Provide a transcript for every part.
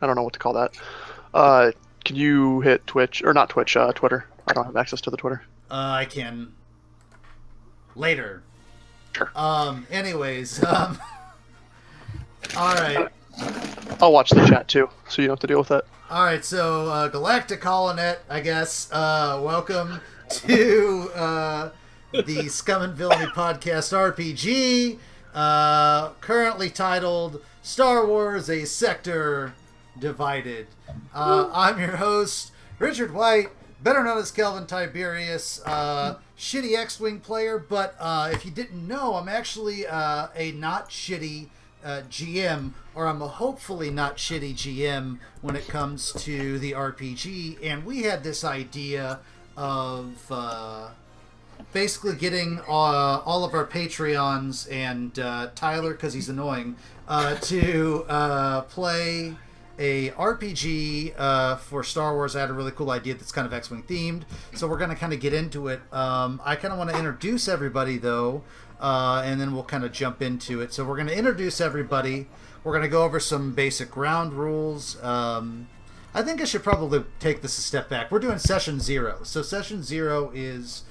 I don't know what to call that. Can you hit Twitch or not Twitch? Twitter. I don't have access to the Twitter. I can later. Sure. Anyways. All right. I'll watch the chat too, so you don't have to deal with that. All right. So Galactic Holonet, I guess. Welcome to the Scum and Villainy podcast RPG. Currently titled Star Wars: A Sector Divided. I'm your host, Richard White, better known as Kelvan Tiberius, shitty X-Wing player, but if you didn't know, I'm actually a not shitty GM, or I'm a hopefully not shitty GM when it comes to the RPG, and we had this idea of basically getting all of our Patreons and Tyler, because he's annoying, to play a RPG for Star Wars. I had a really cool idea that's kind of X-Wing themed, so we're going to kind of get into it. I kind of want to introduce everybody, though, and then we'll kind of jump into it. So we're going to introduce everybody. We're going to go over some basic ground rules. I think I should probably take this a step back. We're doing Session 0. So Session 0 is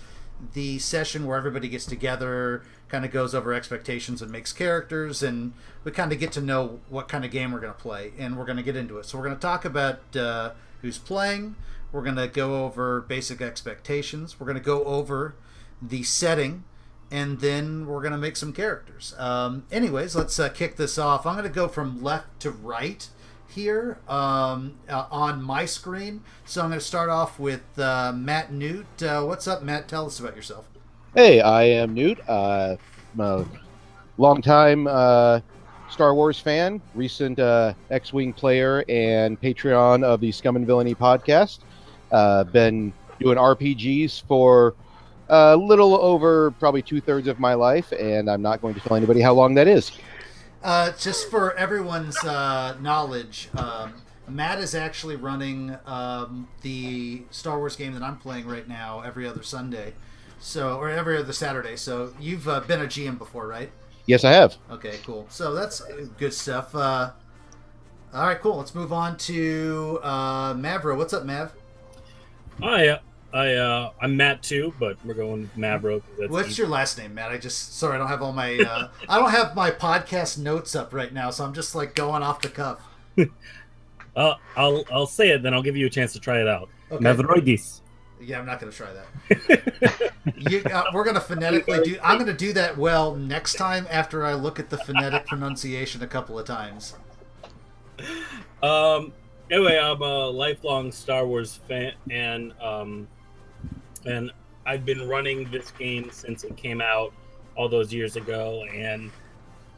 the session where everybody gets together, kind of goes over expectations and makes characters, and we kind of get to know what kind of game we're going to play, and we're going to get into it. So we're going to talk about who's playing, we're going to go over basic expectations, we're going to go over the setting, and then we're going to make some characters. Anyways, let's kick this off. I'm going to go from left to right here on my screen. So I'm going to start off with Matt Nute. What's up, Matt? Tell us about yourself. Hey, I am Nute. I'm a longtime Star Wars fan, recent X-Wing player, and Patreon of the Scum and Villainy podcast. Been doing RPGs for a little over probably 2/3 of my life, and I'm not going to tell anybody how long that is. Just for everyone's knowledge, Matt is actually running the Star Wars game that I'm playing right now every other Sunday, or every other Saturday. So you've been a GM before, right? Yes, I have. Okay, cool. So that's good stuff. All right, cool. Let's move on to Mavro. What's up, Mav? Hi, I'm Matt too, but we're going with Mavro. What's your last name, Matt? I don't have all my I don't have my podcast notes up right now, so I'm just like going off the cuff. I'll say it, then I'll give you a chance to try it out. Okay. Mavroides. Yeah, I'm not going to try that. We're going to phonetically do. I'm going to do that well next time after I look at the phonetic pronunciation a couple of times. Anyway, I'm a lifelong Star Wars fan, and I've been running this game since it came out all those years ago, and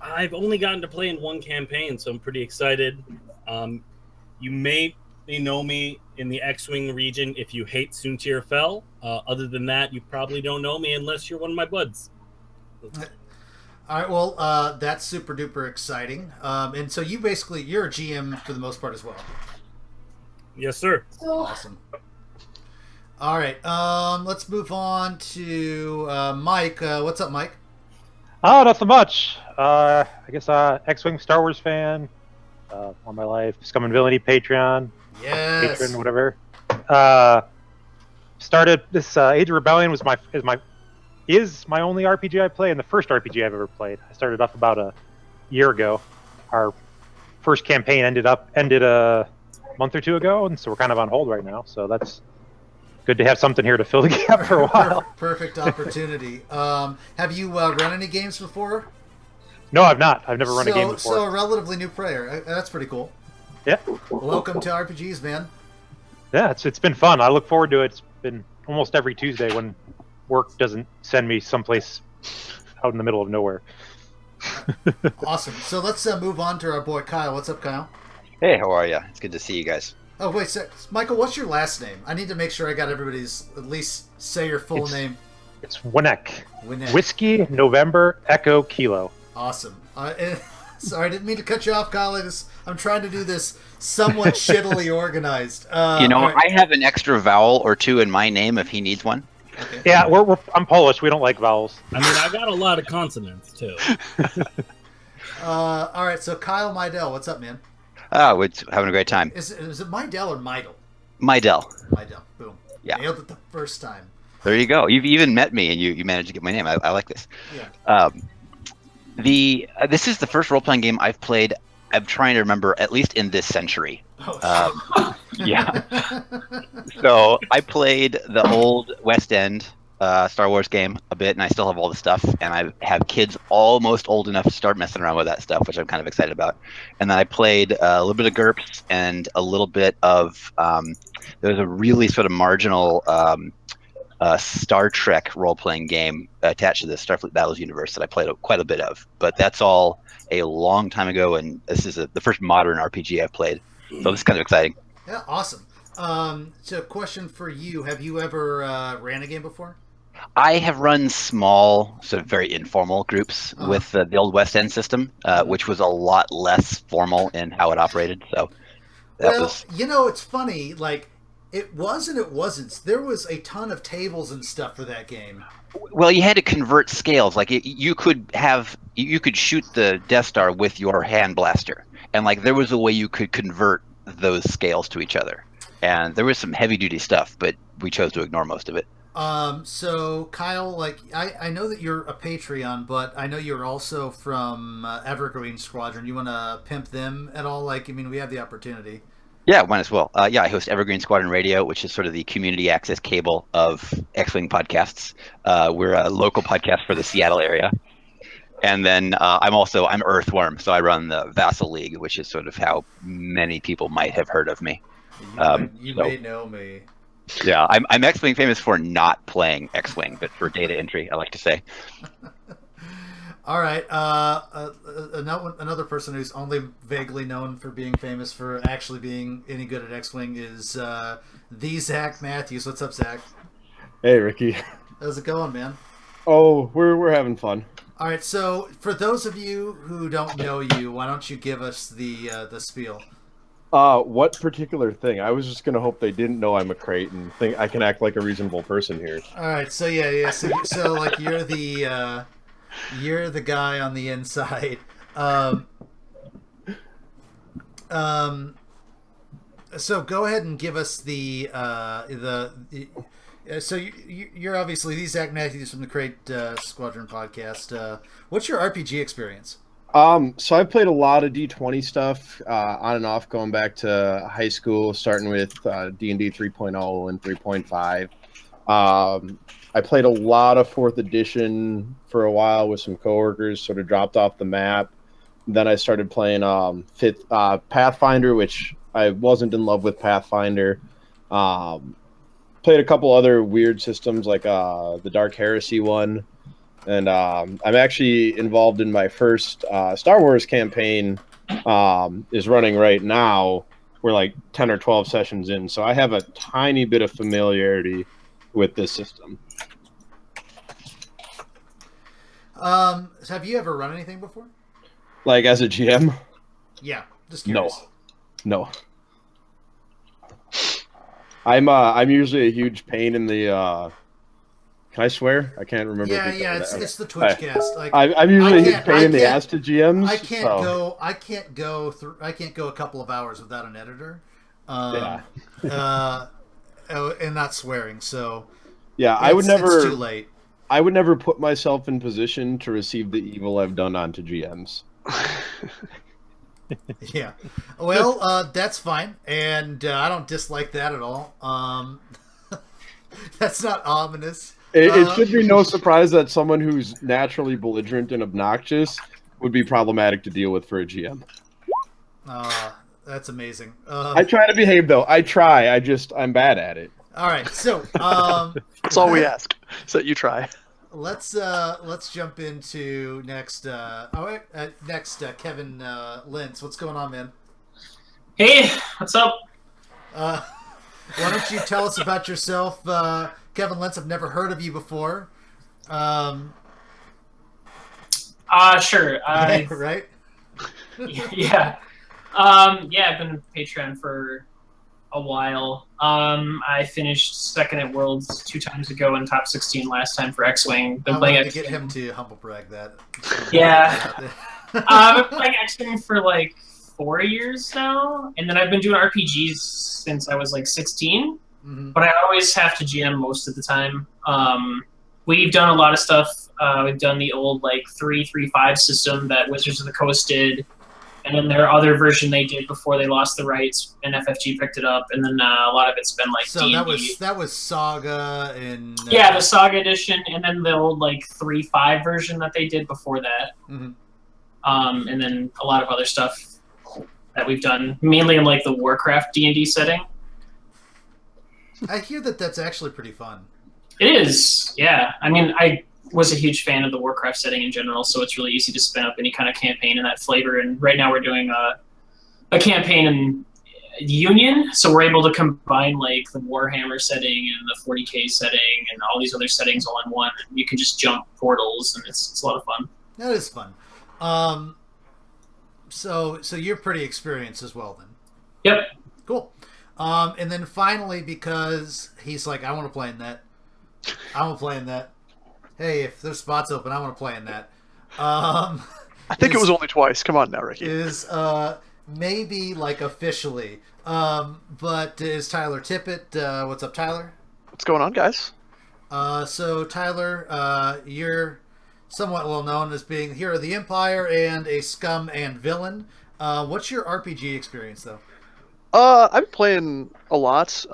I've only gotten to play in one campaign, so I'm pretty excited. You may know me in the X-Wing region if you hate Soontir Fel. Other than that, you probably don't know me unless you're one of my buds. All right, well, that's super duper exciting. And so you're a GM for the most part as well. Yes, sir. Awesome. All right, let's move on to Mike. What's up, Mike? Oh, not so much. I guess X-Wing Star Wars fan all my life. Scum and Villainy Patreon. Yes. Patron, whatever. Started this Age of Rebellion is my only RPG I play, and the first RPG I've ever played. I started off about a year ago. Our first campaign ended a month or two ago, and so we're kind of on hold right now. So that's good to have something here to fill the gap for a while. Perfect opportunity. Have you run any games before? No, I've not. I've never run a game before. So a relatively new player. That's pretty cool. Yeah. Welcome to RPGs, man. Yeah, it's been fun. I look forward to it. It's been almost every Tuesday when work doesn't send me someplace out in the middle of nowhere. Awesome. So let's move on to our boy Kyle. What's up, Kyle? Hey, how are you? It's good to see you guys. Oh, wait, Michael, what's your last name? I need to make sure I got everybody's, at least say your full name. It's Wnek. Wnek. Whiskey, November, Echo, Kilo. Awesome. Sorry, I didn't mean to cut you off, Kyle. I'm trying to do this somewhat shittily organized. Right. I have an extra vowel or two in my name if he needs one. Okay. Yeah, I'm Polish. We don't like vowels. I mean, I got a lot of consonants, too. All right, so Kyle Meidell, what's up, man? Oh, it's having a great time. Is it Meidell or Meidell? Meidell. Meidell. Boom. Yeah. Nailed it the first time. There you go. You've even met me, and you managed to get my name. I like this. Yeah. This is the first role-playing game I've played. I'm trying to remember, at least in this century. Oh, Yeah. So I played the old West End Star Wars game a bit, and I still have all the stuff. And I have kids almost old enough to start messing around with that stuff, which I'm kind of excited about. And then I played a little bit of GURPS and a little bit of there was a really sort of marginal Star Trek role-playing game attached to the Starfleet Battles universe that I played quite a bit of. But that's all a long time ago, and this is the first modern RPG I've played. So this is kind of exciting. Yeah, awesome. So question for you. Have you ever ran a game before? I have run small, sort of very informal groups with the old West End system, which was a lot less formal in how it operated. So that was... You know, it's funny, like, it was and it wasn't. There was a ton of tables and stuff for that game. Well, you had to convert scales. Like you could shoot the Death Star with your hand blaster, and like there was a way you could convert those scales to each other. And there was some heavy duty stuff, but we chose to ignore most of it. So Kyle, like I know that you're a Patreon, but I know you're also from Evergreen Squadron. You want to pimp them at all? Like, I mean, we have the opportunity. Yeah, might as well. Yeah, I host Evergreen Squadron Radio, which is sort of the community access cable of X-Wing podcasts. We're a local podcast for the Seattle area. And then I'm Earthworm, so I run the Vassal League, which is sort of how many people might have heard of me. You may know me. Yeah, I'm X-Wing famous for not playing X-Wing, but for data entry, I like to say. All right. Another person who's only vaguely known for being famous for actually being any good at X-Wing is the Zack Mathews. What's up, Zack? Hey, Ricky. How's it going, man? Oh, we're having fun. All right. So, for those of you who don't know you, why don't you give us the spiel? What particular thing? I was just gonna hope they didn't know I'm a crate and think I can act like a reasonable person here. All right. So yeah. So like you're the guy on the inside. So go ahead and give us so you're obviously the Zack Mathews from the Crate Squadron podcast. What's your RPG experience? So I've played a lot of D20 stuff on and off, going back to high school, starting with D&D 3.0 and 3.5. I played a lot of 4th edition for a while with some coworkers, sort of dropped off the map. Then I started playing Pathfinder, which I wasn't in love with Pathfinder. Played a couple other weird systems like the Dark Heresy one. And I'm actually involved in my first Star Wars campaign is running right now. We're like 10 or 12 sessions in, so I have a tiny bit of familiarity with this system. Have you ever run anything before? Like as a GM? Yeah, just curious. No. I'm usually a huge pain in the. Can I swear? I can't remember. Yeah. It's the Twitch cast. Like I'm usually a huge pain in the ass to GMs. I can't go a couple of hours without an editor. And not swearing. So yeah, It's too late. I would never put myself in position to receive the evil I've done onto GMs. Yeah. Well, that's fine, and I don't dislike that at all. That's not ominous. It should be no surprise that someone who's naturally belligerent and obnoxious would be problematic to deal with for a GM. That's amazing. I try to behave, though. I try. I'm bad at it. All right, so that's all we ask. So you try. Let's jump into next. Kevin Leintz. What's going on, man? Hey, what's up? Why don't you tell us about yourself, Kevin Leintz? I've never heard of you before. Sure. Right? Yeah. I've been a Patreon for a while. I finished second at Worlds 2 times ago and top 16 last time for X-Wing. Been playing to X-Wing. get him to humble brag that. Yeah. I've been playing X-Wing for like 4 years now, and then I've been doing RPGs since I was like 16. Mm-hmm. But I always have to GM most of the time. We've done a lot of stuff. We've done the old like 3.3.5 system that Wizards of the Coast did, and then their other version they did before they lost the rights, and FFG picked it up. And then a lot of it's been like So D&D. that was Saga and Yeah, the Saga edition, and then the old like 3.5 version that they did before that. Mhm. And then a lot of other stuff that we've done, mainly in like the Warcraft D&D setting. I hear that that's actually pretty fun. It is, yeah. I mean, I was a huge fan of the Warcraft setting in general, so it's really easy to spin up any kind of campaign in that flavor. And right now we're doing a campaign in Union, so we're able to combine like the Warhammer setting and the 40K setting and all these other settings all in one. You can just jump portals, and it's a lot of fun. That is fun. So you're pretty experienced as well then. Yep. Cool. And then finally, because he's like, I want to play in that. I want to play in that. Hey, if there's spots open, I want to play in that. I think it was only twice. Come on now, Ricky. Is maybe like officially. But is Tyler Tippet? What's up, Tyler? What's going on, guys? So Tyler, you're somewhat well known as being Hero of the Empire and a Scum and Villain. What's your RPG experience though? I've been playing a lot.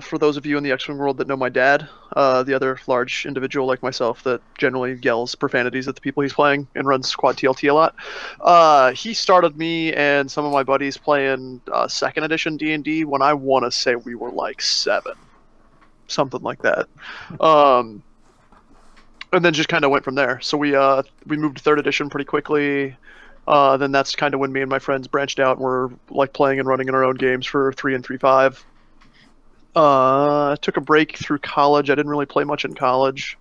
For those of you in the X-Wing world that know my dad, the other large individual like myself that generally yells profanities at the people he's playing and runs Squad TLT a lot, he started me and some of my buddies playing 2nd edition D&D when I want to say we were like 7. Something like that. And then just kind of went from there. So we moved to 3rd edition pretty quickly. Then that's kind of when me and my friends branched out and were like playing and running in our own games for 3 and 3.5. I took a break through college. I didn't really play much in college.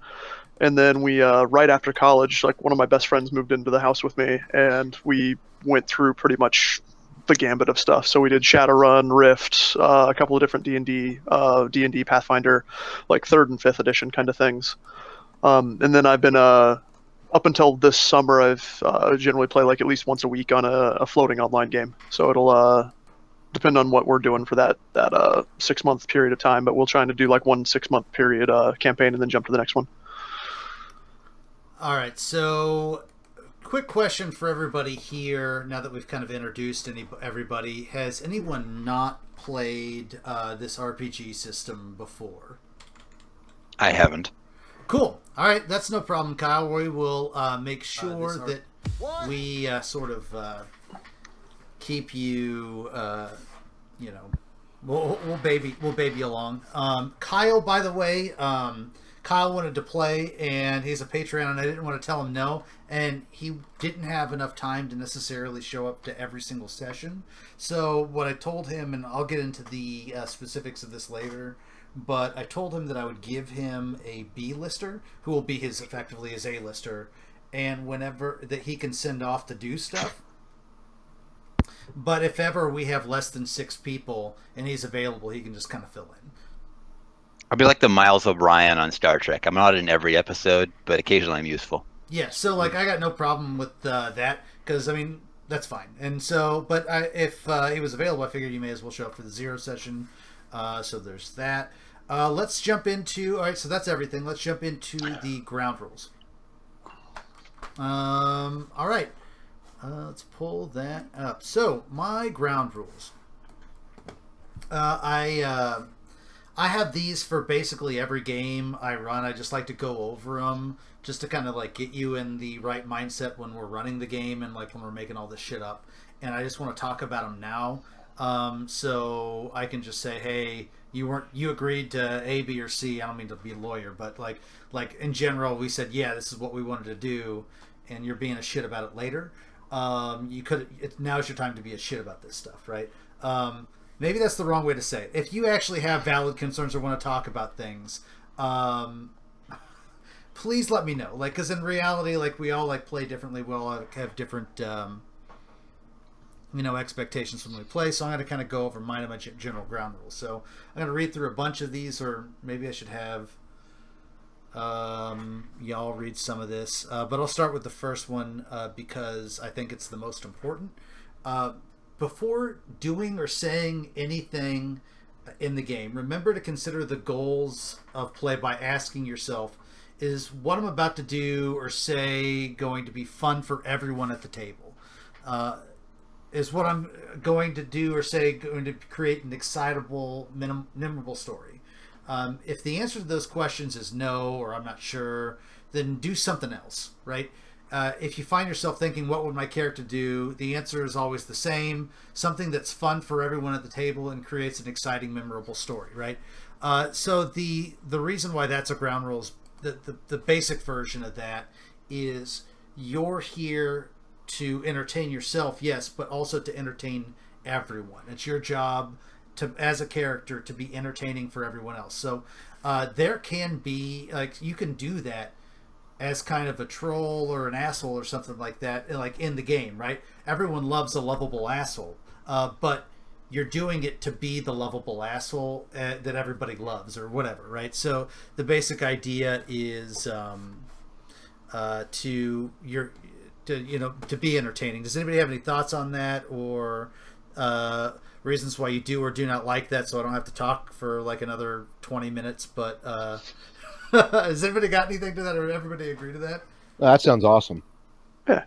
And then we, right after college, like one of my best friends moved into the house with me and we went through pretty much the gambit of stuff. So we did Shadowrun, Rift, a couple of different D&D Pathfinder, like 3rd and 5th edition kind of things. And then I've been, up until this summer, I've generally play like at least once a week on a floating online game. So it'll depend on what we're doing for that 6-month period of time. But we'll try to do like 1 6-month period campaign and then jump to the next one. All right. So, quick question for everybody here. Now that we've kind of introduced everybody, has anyone not played this RPG system before? I haven't. Cool. All right, that's no problem, Kyle. We will make sure that we sort of keep you, we'll baby along. Kyle, by the way, Kyle wanted to play, and he's a Patreon, and I didn't want to tell him no, and he didn't have enough time to necessarily show up to every single session. So what I told him, and I'll get into the specifics of this later, but I told him that I would give him a B-lister who will be effectively his A-lister, and whenever that he can send off to do stuff. But if ever we have less than 6 people and he's available, he can just kind of fill in. I'll be like the Miles O'Brien on Star Trek. I'm not in every episode, but occasionally I'm useful. Yeah, so like I got no problem with that, because I mean that's fine. And so, but if he was available, I figured you may as well show up for the 0 session. So there's that. Let's jump into... All right, so that's everything. Let's jump into the ground rules. All right. Let's pull that up. So, my ground rules. I have these for basically every game I run. I just like to go over them just to kind of like get you in the right mindset when we're running the game and like when we're making all this shit up. And I just want to talk about them now. So I can just say, hey, you agreed to A, B, or C. I don't mean to be a lawyer, but like in general, we said, yeah, this is what we wanted to do, and you're being a shit about it later. Now's your time to be a shit about this stuff, right? Maybe that's the wrong way to say it. If you actually have valid concerns or want to talk about things, please let me know. Like, because in reality, like we all like play differently. We all have different expectations when we play, so I'm going to kind of go over mine and my general ground rules. So I'm going to read through a bunch of these, or maybe I should have y'all read some of this. But I'll start with the first one because I think it's the most important. before doing or saying anything in the game, remember to consider the goals of play by asking yourself, is what I'm about to do or say going to be fun for everyone at the table? Is what I'm going to do or say going to create an excitable, memorable story? If the answer to those questions is no, or I'm not sure, then do something else, right? If you find yourself thinking, what would my character do? The answer is always the same. Something that's fun for everyone at the table and creates an exciting, memorable story, right? So the reason why that's a ground rules, the basic version of that is you're here to entertain yourself, yes, but also to entertain everyone. It's your job to, as a character, to be entertaining for everyone else. So there can be, like, you can do that as kind of a troll or an asshole or something like that, like in the game, right? Everyone loves a lovable asshole, but you're doing it to be the lovable asshole that everybody loves or whatever, right? So the basic idea is to be entertaining. Does anybody have any thoughts on that, or reasons why you do or do not like that, so I don't have to talk for like another 20 minutes? But has anybody got anything to that, or everybody agree to that? That sounds awesome. Yeah.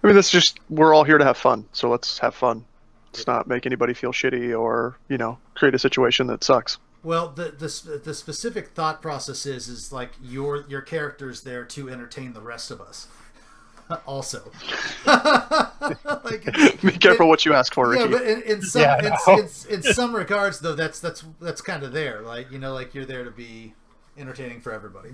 I mean, that's just, we're all here to have fun, so let's have fun. Let's not make anybody feel shitty or, create a situation that sucks. Well, the specific thought process is like your character's there to entertain the rest of us. Also, be careful what you ask for, Ricky. Yeah, but in some regards, though, that's kind of there. Like, like you're there to be entertaining for everybody.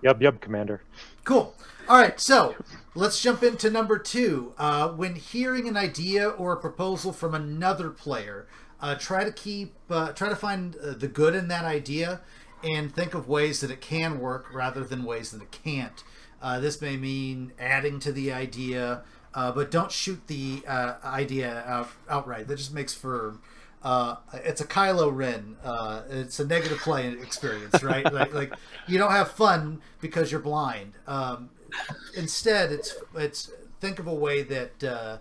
Yep, Commander. Cool. All right, so let's jump into number 2. When hearing an idea or a proposal from another player, try to find the good in that idea and think of ways that it can work rather than ways that it can't. This may mean adding to the idea, but don't shoot the idea outright. That just makes for it's a Kylo Ren. It's a negative play experience, right? like you don't have fun because you're blind. Instead, it's think of a way that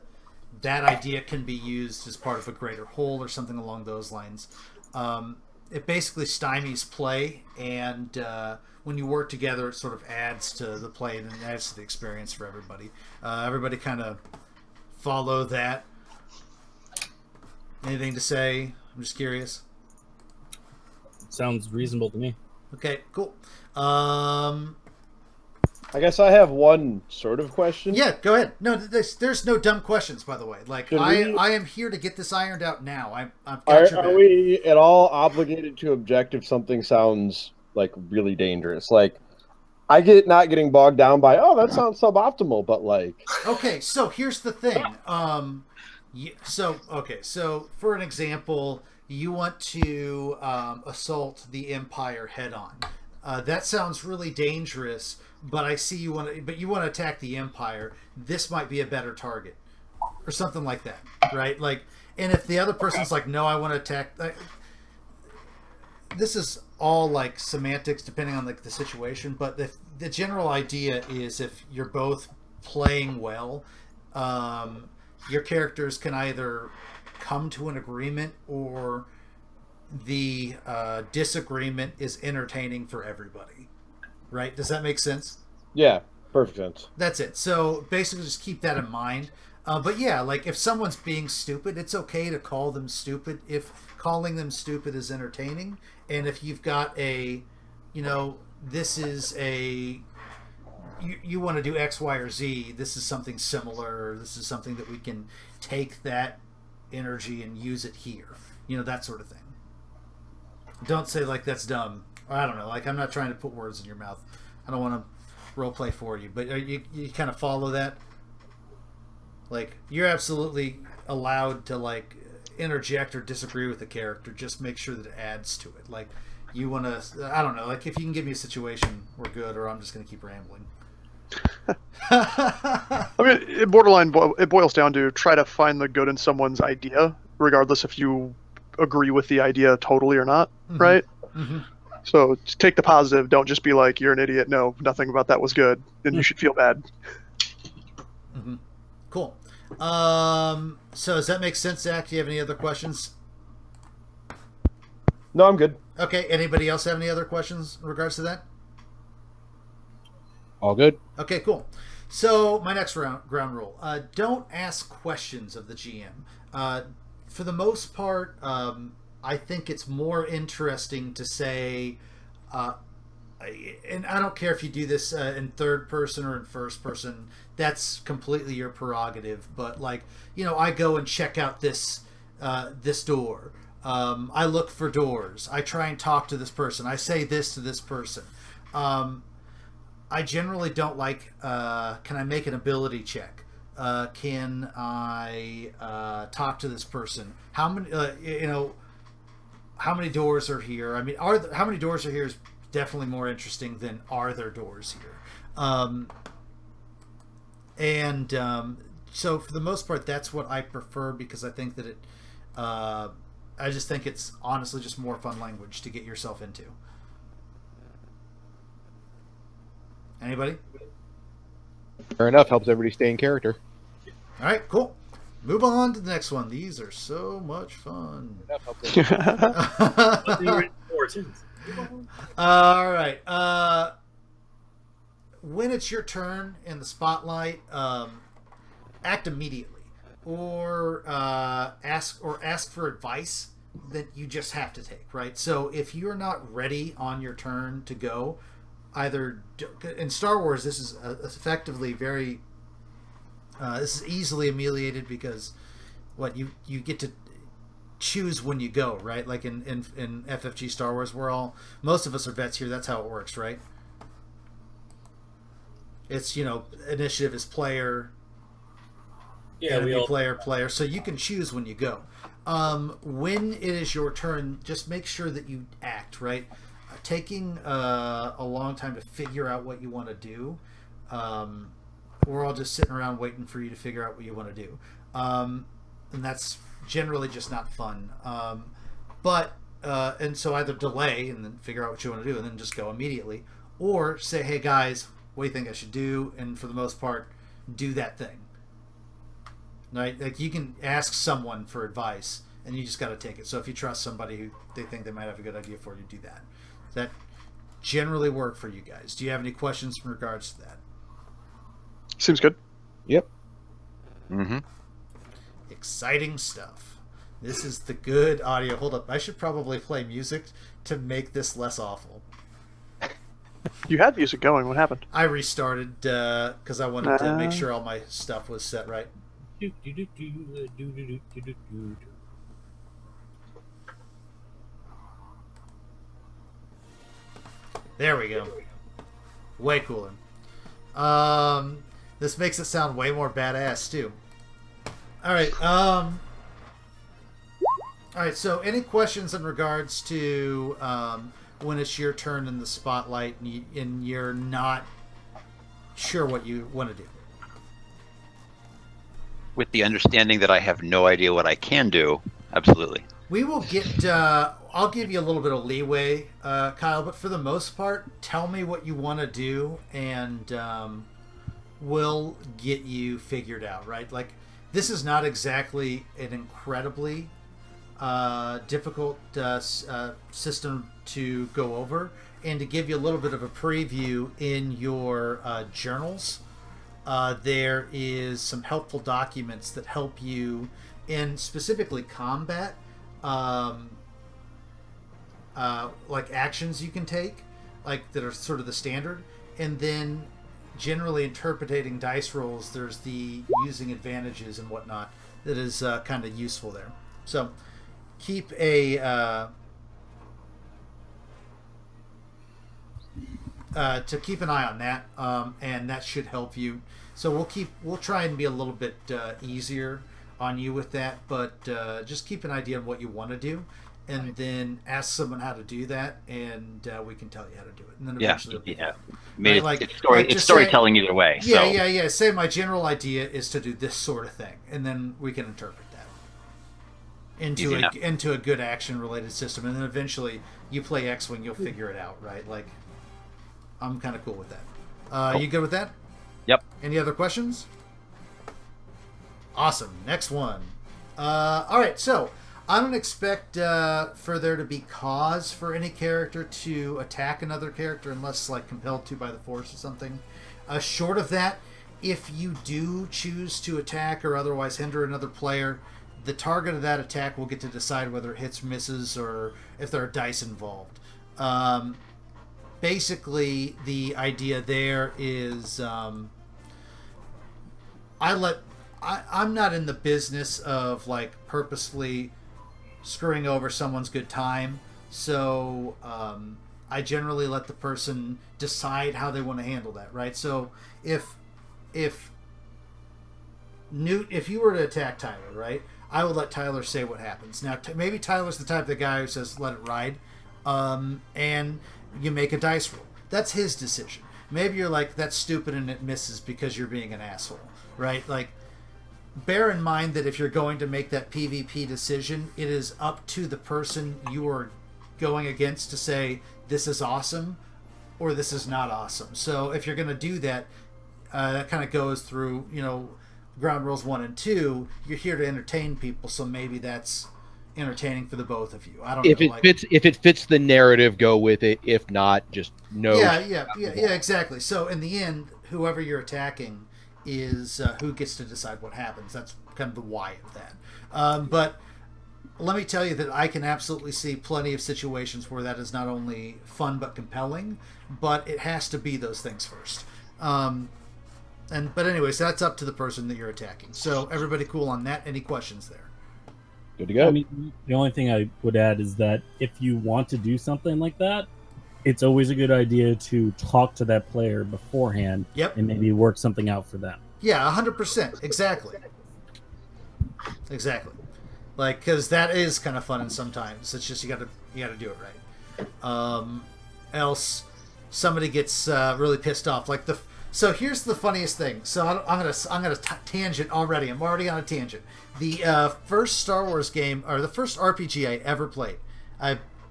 that idea can be used as part of a greater whole or something along those lines. It basically stymies play, and when you work together, it sort of adds to the play and adds to the experience for everybody. Everybody kind of follow that. Anything to say? I'm just curious. Sounds reasonable to me. Okay, cool. I guess I have one sort of question. Yeah, go ahead. No, there's no dumb questions, by the way. Like, I am here to get this ironed out now. Are we at all obligated to object if something sounds like really dangerous? Like, I get not getting bogged down by, that sounds suboptimal, but like. Okay, so here's the thing. So for an example, you want to assault the Empire head on. That sounds really dangerous, but I see you want to attack the Empire. This might be a better target, or something like that, right? Like, and if the other person's like, no, I want to attack. This is all like semantics, depending on like the situation. But the general idea is, if you're both playing well, your characters can either come to an agreement, or the disagreement is entertaining for everybody. Right? Does that make sense? Yeah, perfect sense. That's it. So basically just keep that in mind. But yeah, like if someone's being stupid, it's okay to call them stupid if calling them stupid is entertaining. And if you've got a, this is a, you want to do X, Y, or Z, this is something similar, or this is something that we can take that energy and use it here. That sort of thing. Don't say like, that's dumb. I don't know. Like, I'm not trying to put words in your mouth. I don't want to role play for you, but you kind of follow that. Like, you're absolutely allowed to like interject or disagree with the character. Just make sure that it adds to it. Like, you want to, I don't know. Like, if you can give me a situation, we're good, or I'm just going to keep rambling. I mean, it boils down to try to find the good in someone's idea, regardless if you agree with the idea totally or not, right? Mm-hmm. So just take the positive. Don't just be like, you're an idiot. No, nothing about that was good. Then you should feel bad. Mm-hmm. Cool. So does that make sense, Zach? Do you have any other questions? No, I'm good. Okay. Anybody else have any other questions in regards to that? All good. Okay, cool. So my next ground rule: don't ask questions of the GM. For the most part, I think it's more interesting to say, and I don't care if you do this in third person or in first person. That's completely your prerogative. But like, I go and check out this door. I look for doors. I try and talk to this person. I say this to this person. I generally don't like, can I make an ability check? Can I talk to this person? How many, how many doors are here? I mean, how many doors are here is definitely more interesting than are there doors here? So for the most part, that's what I prefer, because I think that I just think it's honestly just more fun language to get yourself into. Anybody? Fair enough. Helps everybody stay in character. All right, cool. Move on to the next one. These are so much fun. All right. When it's your turn in the spotlight, act immediately, or ask for advice that you just have to take. Right. So if you're not ready on your turn to go, either in Star Wars, this is effectively very. This is easily ameliorated because you get to choose when you go, right? Like in FFG Star Wars, most of us are vets here. That's how it works, right? It's initiative is player. Yeah, we all player. So you can choose when you go. When it is your turn, just make sure that you act, right? Taking a long time to figure out what you want to do. We're all just sitting around waiting for you to figure out what you want to do. And that's generally just not fun. And so either delay and then figure out what you want to do and then just go immediately, or say, hey guys, what do you think I should do? And for the most part, do that thing. Right? Like you can ask someone for advice and you just got to take it. So if you trust somebody who they think they might have a good idea for you, do that. That generally work for you guys. Do you have any questions in regards to that? Seems good. Yep. Mm-hmm. Exciting stuff. This is the good audio. Hold up. I should probably play music to make this less awful. You had music going. What happened? I restarted because I wanted to make sure all my stuff was set right. There we go. Way cooler. This makes it sound way more badass too. All right. All right. So, any questions in regards to when it's your turn in the spotlight and you're not sure what you want to do? With the understanding that I have no idea what I can do, absolutely. We will get. I'll give you a little bit of leeway, Kyle, but for the most part, tell me what you want to do, and we'll get you figured out. Right? Like, this is not exactly an incredibly difficult system to go over, and to give you a little bit of a preview in your journals. There is some helpful documents that help you in specifically combat, like actions you can take, like that are sort of the standard, and then generally interpreting dice rolls. There's the using advantages and whatnot that is kind of useful there. So keep a to keep an eye on that, and that should help you. So we'll try and be a little bit easier on you with that, but just keep an idea on what you want to do, and then ask someone how to do that, and we can tell you how to do it. And then eventually, I mean, right? it's storytelling either way. Yeah, so. Say my general idea is to do this sort of thing, and then we can interpret that into a good action related system, and then eventually you play X-Wing, you'll figure it out, right? Like, I'm kind of cool with that. Cool. You good with that? Yep. Any other questions? Awesome. Next one. All right, so I don't expect for there to be cause for any character to attack another character unless like compelled to by the Force or something. Short of that, if you do choose to attack or otherwise hinder another player, the target of that attack will get to decide whether it hits or misses or if there are dice involved. Basically, the idea there is I'm not in the business of like purposefully screwing over someone's good time, so I generally let the person decide how they want to handle that, right? So if Nute, if you were to attack Tyler, right, I would let Tyler say what happens. Now, maybe Tyler's the type of guy who says let it ride, and you make a dice roll. That's his decision. Maybe you're like, that's stupid and it misses because you're being an asshole, right? Like, bear in mind that if you're going to make that PvP decision, it is up to the person you are going against to say, this is awesome or this is not awesome. So if you're going to do that, that kind of goes through, ground rules 1 and 2. You're here to entertain people, so maybe that's entertaining for the both of you. I don't know. If it fits the narrative, go with it. If not, just no. Yeah, exactly. So in the end, whoever you're attacking is who gets to decide what happens. That's kind of the why of that. But let me tell you that I can absolutely see plenty of situations where that is not only fun but compelling, but it has to be those things first. But anyways, that's up to the person that you're attacking. So everybody cool on that? Any questions there? Good to go. I mean, the only thing I would add is that if you want to do something like that, it's always a good idea to talk to that player beforehand. Yep. And maybe work something out for them. Yeah, 100%. Exactly. Like, because that is kind of fun, and sometimes it's just you got to do it right. Else, somebody gets really pissed off. Like so here's the funniest thing. So I'm gonna tangent already. I'm already on a tangent. The first Star Wars game, or the first RPG I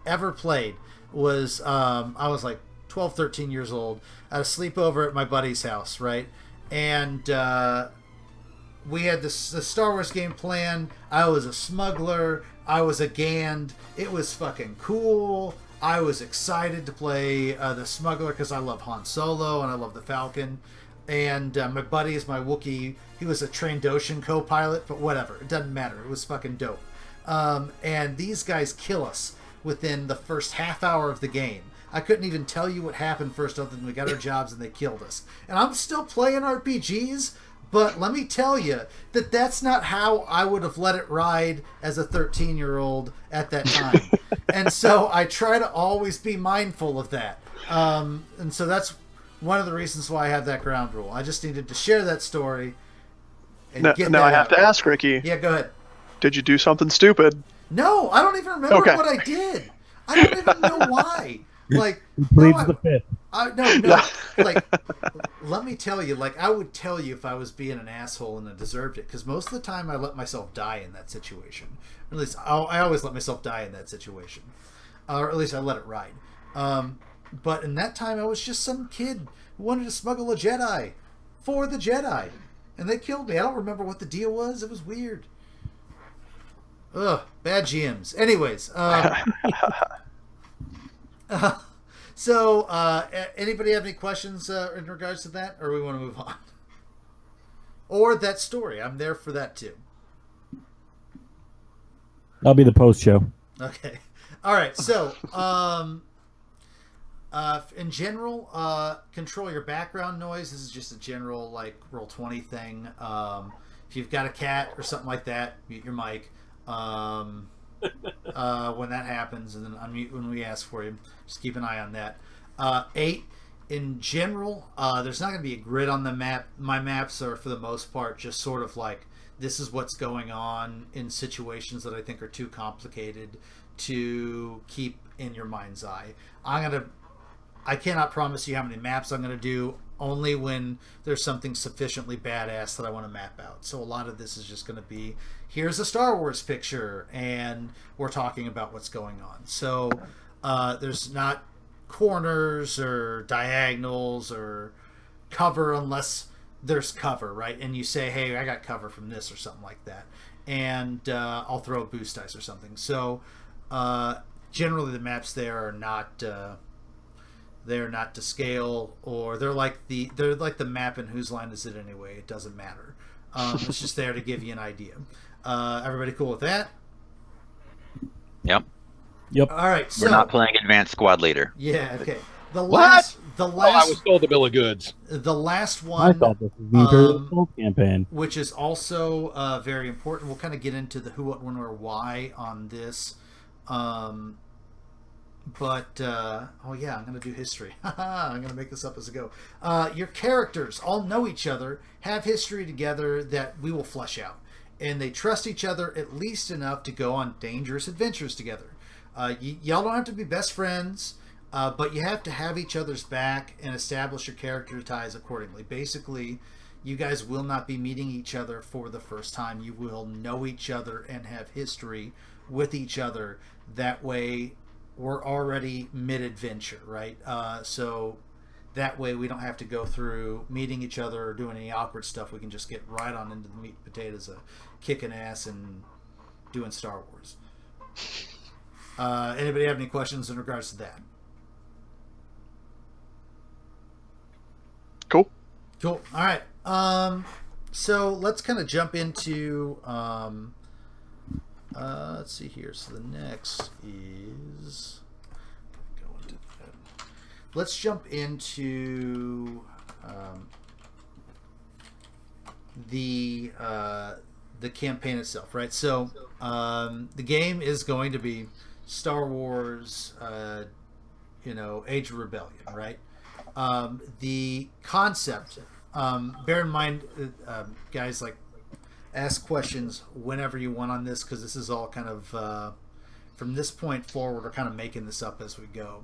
ever played was I was like 12, 13 years old. I had a sleepover at my buddy's house, right? And we had the Star Wars game planned. I was a smuggler. I was a Gand. It was fucking cool. I was excited to play the smuggler because I love Han Solo and I love the Falcon. And my buddy is my Wookiee. He was a Trandoshan co-pilot, but whatever. It doesn't matter. It was fucking dope. And these guys kill us within the first half hour of the game. I couldn't even tell you what happened first other than we got our jobs and they killed us. And I'm still playing RPGs, but let me tell you that that's not how I would have let it ride as a 13-year-old at that time. And so I try to always be mindful of that. And so that's one of the reasons why I have that ground rule. I just needed to share that story. And now I have to ask, Ricky. Yeah, go ahead. Did you do something stupid? No, I don't even remember what I did. I don't even know why. Like, He pleads the fifth. No. Like, let me tell you. Like, I would tell you if I was being an asshole and I deserved it. Because most of the time, I let myself die in that situation. Or at least, I always let myself die in that situation. Or at least I let it ride. But in that time, I was just some kid who wanted to smuggle a Jedi for the Jedi, and they killed me. I don't remember what the deal was. It was weird. Ugh, bad GMs. Anyways. So, anybody have any questions in regards to that, or we want to move on? Or that story. I'm there for that too. That'll be the post show. Okay. All right. So, in general, control your background noise. This is just a general like Roll20 thing. If you've got a cat or something like that, mute your mic. When that happens, and then unmute when we ask for you. Just keep an eye on that. 8, in general, there's not going to be a grid on the map. My maps are, for the most part, just sort of like, this is what's going on in situations that I think are too complicated to keep in your mind's eye. I cannot promise you how many maps I'm going to do, only when there's something sufficiently badass that I want to map out. So a lot of this is just going to be, here's a Star Wars picture, and we're talking about what's going on. So there's not corners or diagonals or cover unless there's cover, right? And you say, hey, I got cover from this or something like that. And I'll throw a boost dice or something. So generally the maps there are not they're not to scale, or they're like the map in Whose Line Is It Anyway? It doesn't matter. It's just there to give you an idea. Everybody cool with that? Yep. All right. So We're not playing Advanced Squad Leader. yeah. Okay. The What? last. I was told the bill of goods. The last I one. thought this was the full campaign. Which is also very important. We'll kind of get into the who, what, when, where, why on this. But oh yeah, I'm going to do history. I'm going to make this up as I go. Your characters all know each other, have history together that we will flesh out. And they trust each other at least enough to go on dangerous adventures together. Y'all don't have to be best friends, but you have to have each other's back and establish your character ties accordingly. Basically, you guys will not be meeting each other for the first time. You will know each other and have history with each other. That way, we're already mid-adventure, right? So that way we don't have to go through meeting each other or doing any awkward stuff. We can just get right on into the meat and potatoes of kicking ass and doing Star Wars. Anybody have any questions in regards to that? Cool. Cool. All right. So let's kind of jump into let's see here. So the next is let's jump into the campaign itself, right? So the game is going to be Star Wars, Age of Rebellion, right? The concept, bear in mind, guys, like, ask questions whenever you want on this, because this is all kind of from this point forward, we're kind of making this up as we go.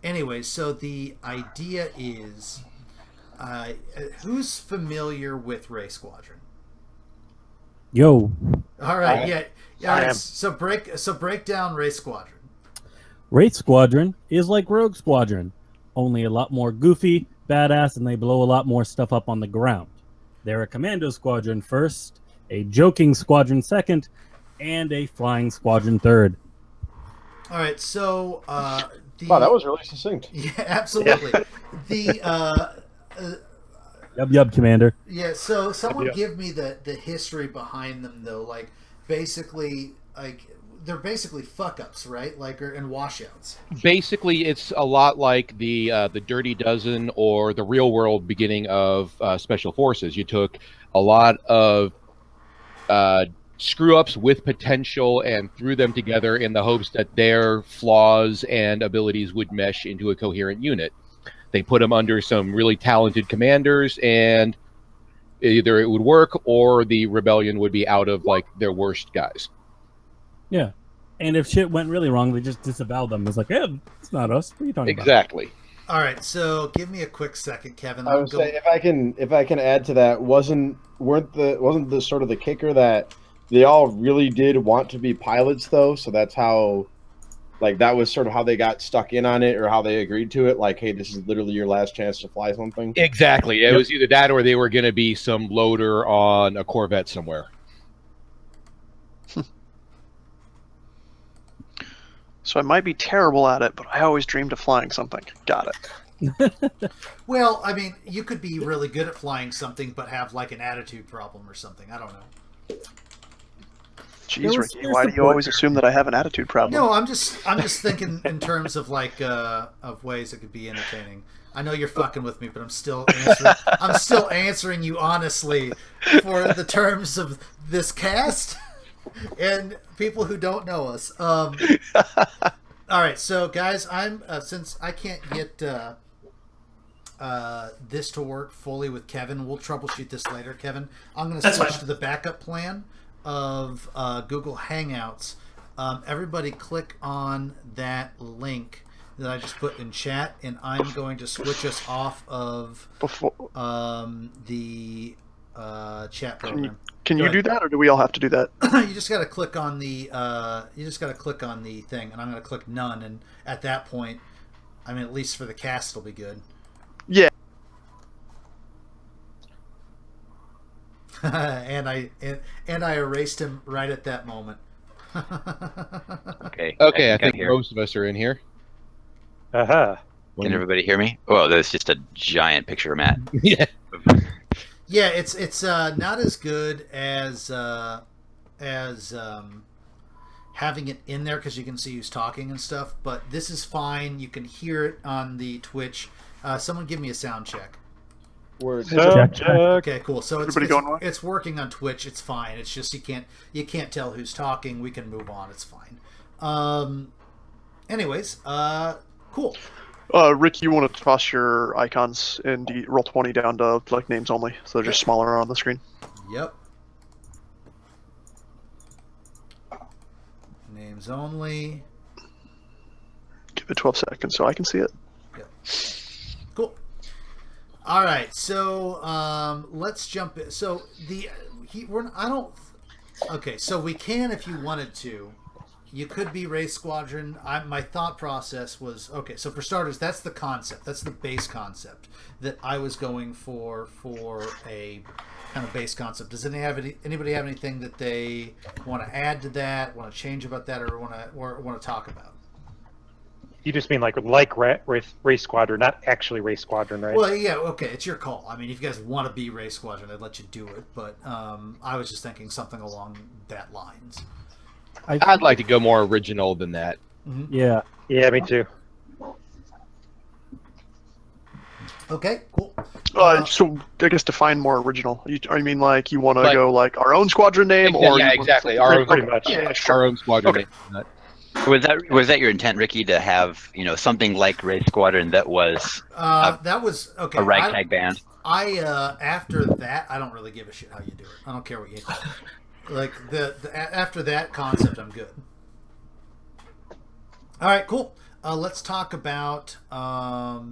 Anyway, so the idea is, who's familiar with Ray Squadron? Yo, All right, yeah. All right, so break down Ray Squadron. Wraith Squadron is like Rogue Squadron, only a lot more goofy, badass, and they blow a lot more stuff up on the ground. They're a commando squadron first, a joking squadron second, and a flying squadron third. All right, so Wow, that was really succinct. yeah, absolutely. The Yub, Commander. yeah, so someone Yeah. give me the history behind them though. Like basically, like they're basically fuck ups, right? Like and washouts. Basically, it's a lot like the Dirty Dozen or the real world beginning of Special Forces. You took a lot of screw ups with potential and threw them together in the hopes that their flaws and abilities would mesh into a coherent unit. They put them under some really talented commanders, and either it would work or the rebellion would be out of like their worst guys. Yeah. And if shit went really wrong, they just disavowed them. It's like, yeah, it's not us. What are you talking Exactly. All right, so give me a quick second, Kevin. I would say if I can add to that, wasn't the sort of the kicker that they all really did want to be pilots though, so that's how, like, that was sort of how they got stuck in on it, or how they agreed to it. Like, hey, this is literally your last chance to fly something. Exactly. It was either that or they were going to be some loader on a Corvette somewhere. So I might be terrible at it, but I always dreamed of flying something. Got it. Well, I mean, you could be really good at flying something, but have like an attitude problem or something. I don't know. Jeez, Ricky, why do you always assume that I have an attitude problem? No, I'm just thinking in terms of like of ways it could be entertaining. I know you're fucking with me, but I'm still answering you honestly for the terms of this cast and people who don't know us. All right, so guys, I'm since I can't get this to work fully with Kevin, we'll troubleshoot this later. Kevin, I'm going to switch to the backup plan of Google Hangouts. Everybody click on that link that I just put in chat, and I'm going to switch us off of the chat program. Can you do that, or do we all have to do that? You just got to click on the thing, and I'm going to click none, and at that point, I mean, at least for the cast, it'll be good. Yeah. and I erased him right at that moment. Okay. Okay, I think I'm here. most of us are in here. Uh-huh. Can everybody hear me? Oh, there's just a giant picture of Matt. Yeah. Yeah, it's not as good as having it in there because you can see who's talking and stuff. But this is fine. You can hear it on the Twitch. Someone give me a sound check. Words. Subject. Okay, cool. So Everybody going well? it's working on Twitch. It's fine. It's just you can't tell who's talking. We can move on. It's fine. Anyways, cool. Rick, you want to toss your icons in roll 20 down to like names only, so they're just smaller on the screen. Yep. Names only. Give it 12 seconds so I can see it. Yep. Cool. All right, so let's jump in. So Okay, so we can if you wanted to. You could be Race Squadron. My thought process was, okay, so for starters, that's the concept. That's the base concept that I was going for a kind of base concept. Does anybody have anything that they want to add to that, want to change about that, or want to talk about? You just mean like Race Squadron, not actually Race Squadron, right? Well, yeah, okay, it's your call. I mean, if you guys want to be Race Squadron, I'd let you do it, but I was just thinking something along that lines. I'd like to go more original than that. Mm-hmm. Yeah. Yeah, me too. Okay, cool. So I guess define more original. You mean like you want to Like- go like our own squadron name, or Yeah, you want exactly. something- Our own, Pretty much. Yeah, our sure. own squadron. Okay. name. Was that your intent, Ricky, to have something like Race Squadron that was That was okay. a ragtag band? After that, I don't really give a shit how you do it. I don't care what you call it. Like after that concept, I'm good. All right, cool. Let's talk about a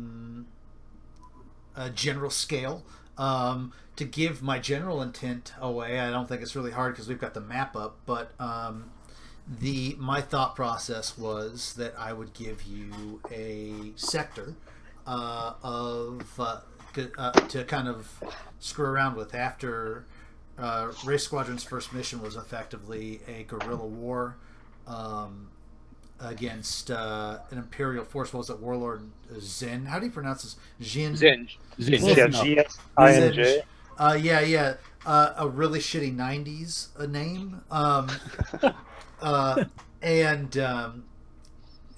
general scale. To give my general intent away, I don't think it's really hard because we've got the map up. But my thought process was that I would give you a sector to kind of screw around with. After Race Squadron's first mission was effectively a guerrilla war against an Imperial force. What was it? Warlord Zen? How do you pronounce this? Jin. Yeah, Zen. GSINJ. Yeah. A really shitty 90s name.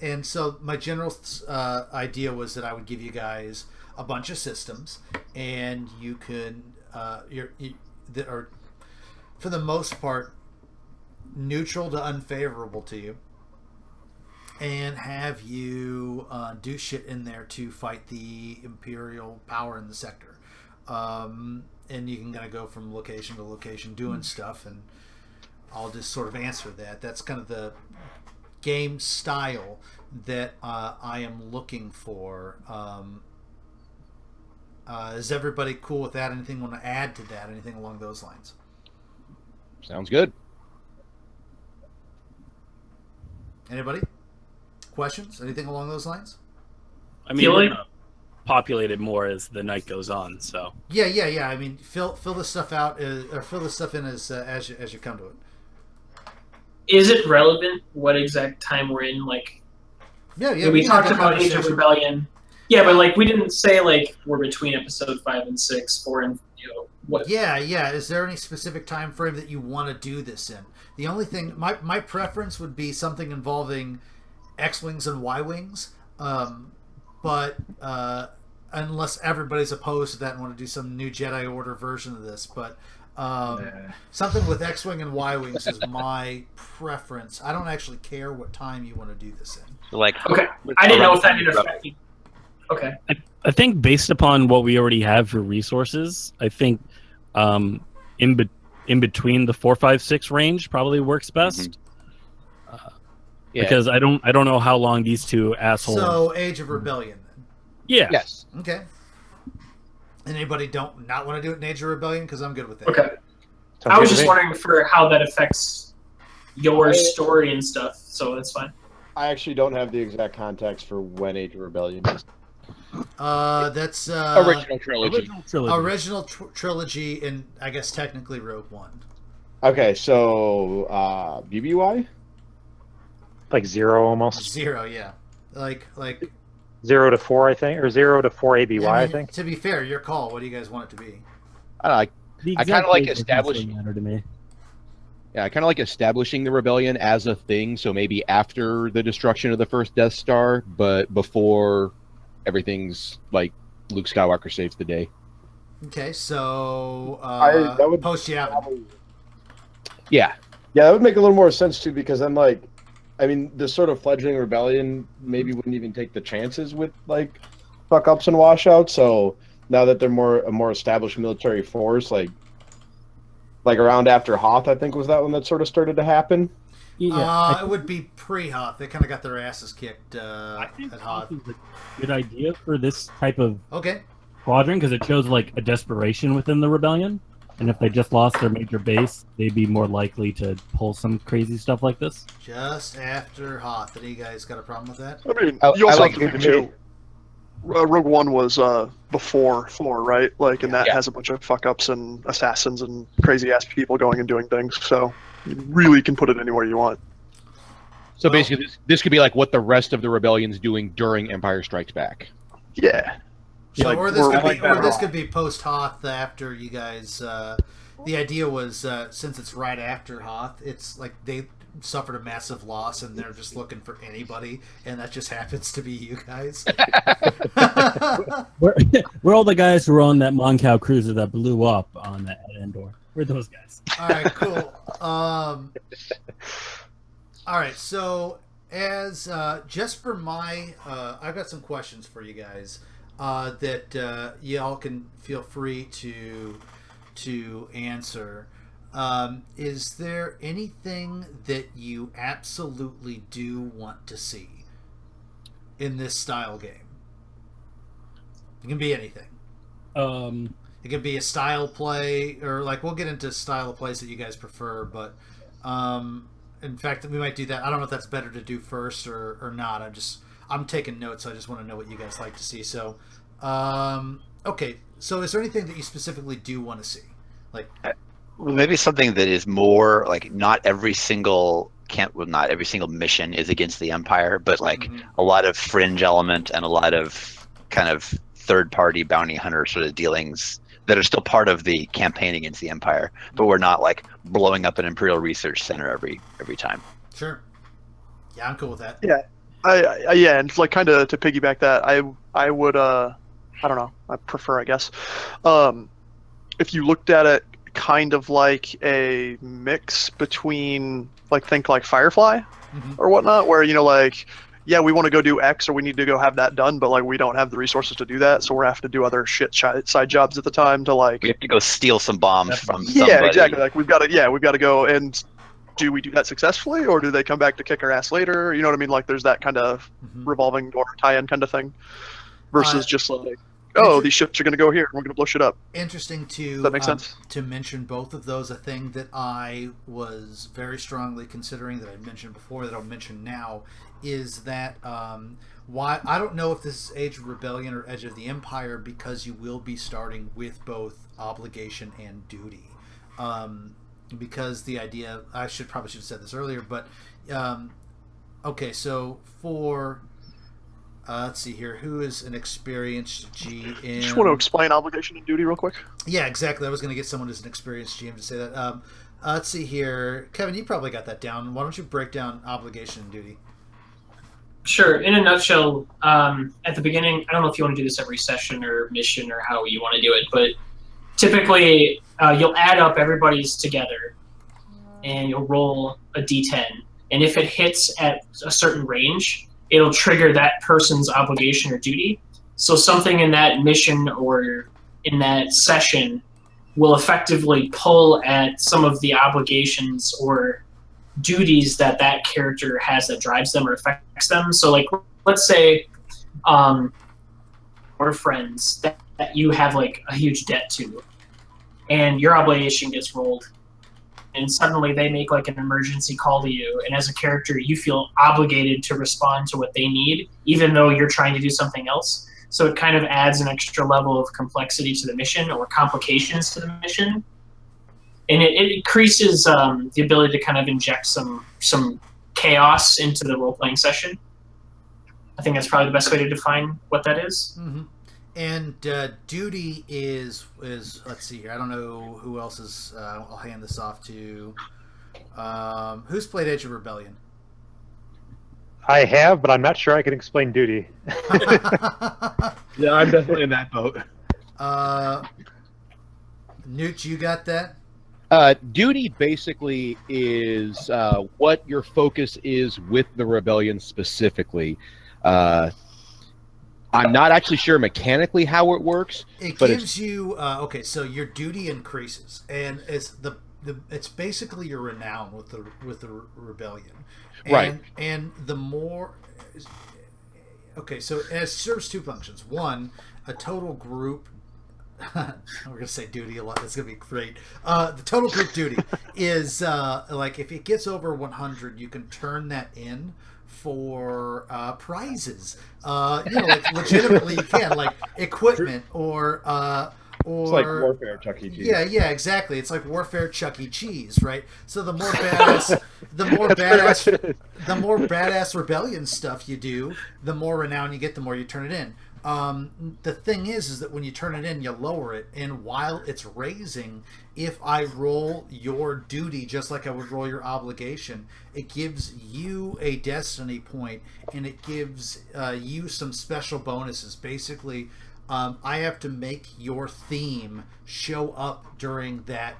And so my general idea was that I would give you guys a bunch of systems, and you can that are for the most part neutral to unfavorable to you, and have you do shit in there to fight the Imperial power in the sector. And you can kind of go from location to location doing stuff, and I'll just sort of answer that. That's kind of the game style that I am looking for. Is everybody cool with that? Anything want to add to that? Anything along those lines? Sounds good. Anybody? Questions? Anything along those lines? I mean, we're gonna populate it more as the night goes on. So Yeah. I mean, fill this stuff out, or fill this stuff in as you come to it. Is it relevant what exact time we're in? Like, Yeah. we can have talked that about Age of conversation. Rebellion. Yeah, but like we didn't say like we're between episode 5 and 6, 4 and what? Yeah. Is there any specific time frame that you want to do this in? The only thing, my preference would be something involving X-wings and Y-wings, but unless everybody's opposed to that and want to do some new Jedi Order version of this, but something with X-wing and Y-wings is my preference. I don't actually care what time you want to do this in. Like, Okay, I didn't know if that did affect you. Okay. I think based upon what we already have for resources, I think in between the 4, 5, 6 range probably works best. Yeah. Because I don't know how long these two assholes. So Age of Rebellion then. Yeah. Yes. Okay. Anybody don't not want to do it in Age of Rebellion? Because I'm good with that. Okay. I was just wondering for how that affects your story and stuff, so that's fine. I actually don't have the exact context for when Age of Rebellion is. That's Original trilogy. Original trilogy, and I guess technically Rogue One. Okay, so BBY? Like 0 almost. 0, yeah. Like 0 to 4, I think, or 0 to 4 ABY, I think. To be fair, your call. What do you guys want it to be? I kind of like establishing. Matter to me. Yeah, I kind of like establishing the rebellion as a thing. So maybe after the destruction of the first Death Star, but before everything's like Luke Skywalker saves the day. Okay, so that would post Yavin. Yeah. Yeah, that would make a little more sense too, because then this sort of fledgling rebellion maybe wouldn't even take the chances with like fuck ups and washouts. So now that they're a more established military force, like around after Hoth, I think was that one that sort of started to happen. Yeah, it would be pre-Hoth. They kind of got their asses kicked I think at Hoth. Hoth is a good idea for this type of Okay. squadron because it shows like a desperation within the rebellion. And if they just lost their major base, they'd be more likely to pull some crazy stuff like this. Just after Hoth. Any guys got a problem with that? I mean, you also have to think too. Rogue One was before 4, right? Like, and that has a bunch of fuck ups and assassins and crazy ass people going and doing things. So you really can put it anywhere you want. So basically, this could be like what the rest of the rebellion's doing during Empire Strikes Back. Yeah. So, Like, or this could be post Hoth after you guys. The idea was since it's right after Hoth, it's like they suffered a massive loss and they're just looking for anybody, and that just happens to be you guys. We're all the guys who were on that Mon Cal cruiser that blew up on at Endor. We're those guys. All right, cool. All right, so as just for my, I've got some questions for you guys that y'all can feel free to answer. Is there anything that you absolutely do want to see in this style game? It can be anything. It could be a style play, or like we'll get into style of plays that you guys prefer, but in fact we might do that. I don't know if that's better to do first or not. I'm taking notes. So I just want to know what you guys like to see. So okay, so is there anything that you specifically do want to see? Like Well, maybe something that is more like not every single mission is against the Empire, but like a lot of fringe element and a lot of kind of third-party bounty hunter sort of dealings that are still part of the campaign against the Empire, but we're not like blowing up an Imperial Research Center every time. Sure. Yeah, I'm cool with that. Yeah, and like kind of to piggyback that, I would I don't know, I prefer, I guess, if you looked at it kind of like a mix between like think like Firefly or whatnot, where like yeah, we want to go do X or we need to go have that done, but like we don't have the resources to do that, so we're having to do other shit side jobs at the time to like we have to go steal some bombs from somebody. Yeah, exactly. Like we've got to go, and do we do that successfully or do they come back to kick our ass later? You know what I mean? Like there's that kind of revolving door tie-in kind of thing versus just like, oh, these ships are going to go here and we're going to blow shit up. Interesting to Does that make sense? To mention both of those. A thing that I was very strongly considering that I mentioned before that I'll mention now is that why I don't know if this is Age of Rebellion or Edge of the Empire, because you will be starting with both obligation and duty. Because the idea, I probably should have said this earlier, but okay, so for let's see here, who is an experienced GM? You just want to explain obligation and duty real quick? Yeah, exactly. I was going to get someone who's an experienced GM to say that. Let's see here, Kevin, you probably got that down. Why don't you break down obligation and duty? Sure. In a nutshell, at the beginning, I don't know if you want to do this every session or mission or how you want to do it, but typically you'll add up everybody's together and you'll roll a d10. And if it hits at a certain range, it'll trigger that person's obligation or duty. So something in that mission or in that session will effectively pull at some of the obligations or duties that character has that drives them or affects them. So like, let's say or friends that you have like a huge debt to, and your obligation gets rolled, and suddenly they make like an emergency call to you, and as a character you feel obligated to respond to what they need even though you're trying to do something else. So it kind of adds an extra level of complexity to the mission or complications to the mission. And it increases the ability to kind of inject some chaos into the role-playing session. I think that's probably the best way to define what that is. Mm-hmm. And duty is let's see here. I don't know who else is. I'll hand this off to. Who's played Age of Rebellion? I have, but I'm not sure I can explain duty. Yeah, I'm definitely in that boat. Nute, you got that? Duty basically is what your focus is with the rebellion specifically. I'm not actually sure mechanically how it works. It but gives you okay, so your duty increases, and it's it's basically your renown with the rebellion, and, right? And the more, okay, so it serves two functions. One, a total group. We're gonna say duty a lot. That's gonna be great. The total group duty is like if it gets over 100, you can turn that in for prizes. Like legitimately you can, like equipment or It's like Warfare Chuck E. Cheese. Yeah, exactly. It's like Warfare Chuck E. Cheese, right? So the more badass, the more badass rebellion stuff you do, the more renown you get, the more you turn it in. The thing is that when you turn it in, you lower it, and while it's raising, if I roll your duty just like I would roll your obligation, it gives you a destiny point, and it gives you some special bonuses. Basically, I have to make your theme show up during that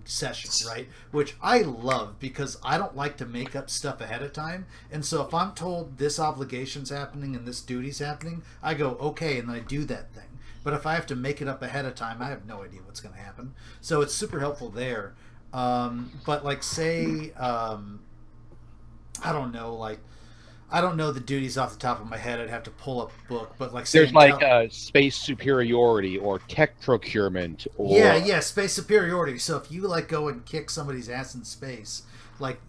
session, right? Which I love because I don't like to make up stuff ahead of time. And so if I'm told this obligation's happening and this duty's happening, I go, okay, and then I do that thing. But if I have to make it up ahead of time, I have no idea what's going to happen. So it's super helpful there. But like say, I don't know the duties off the top of my head. I'd have to pull up a book, but like there's like space superiority or tech procurement. Or... Yeah, space superiority. So if you like go and kick somebody's ass in space, like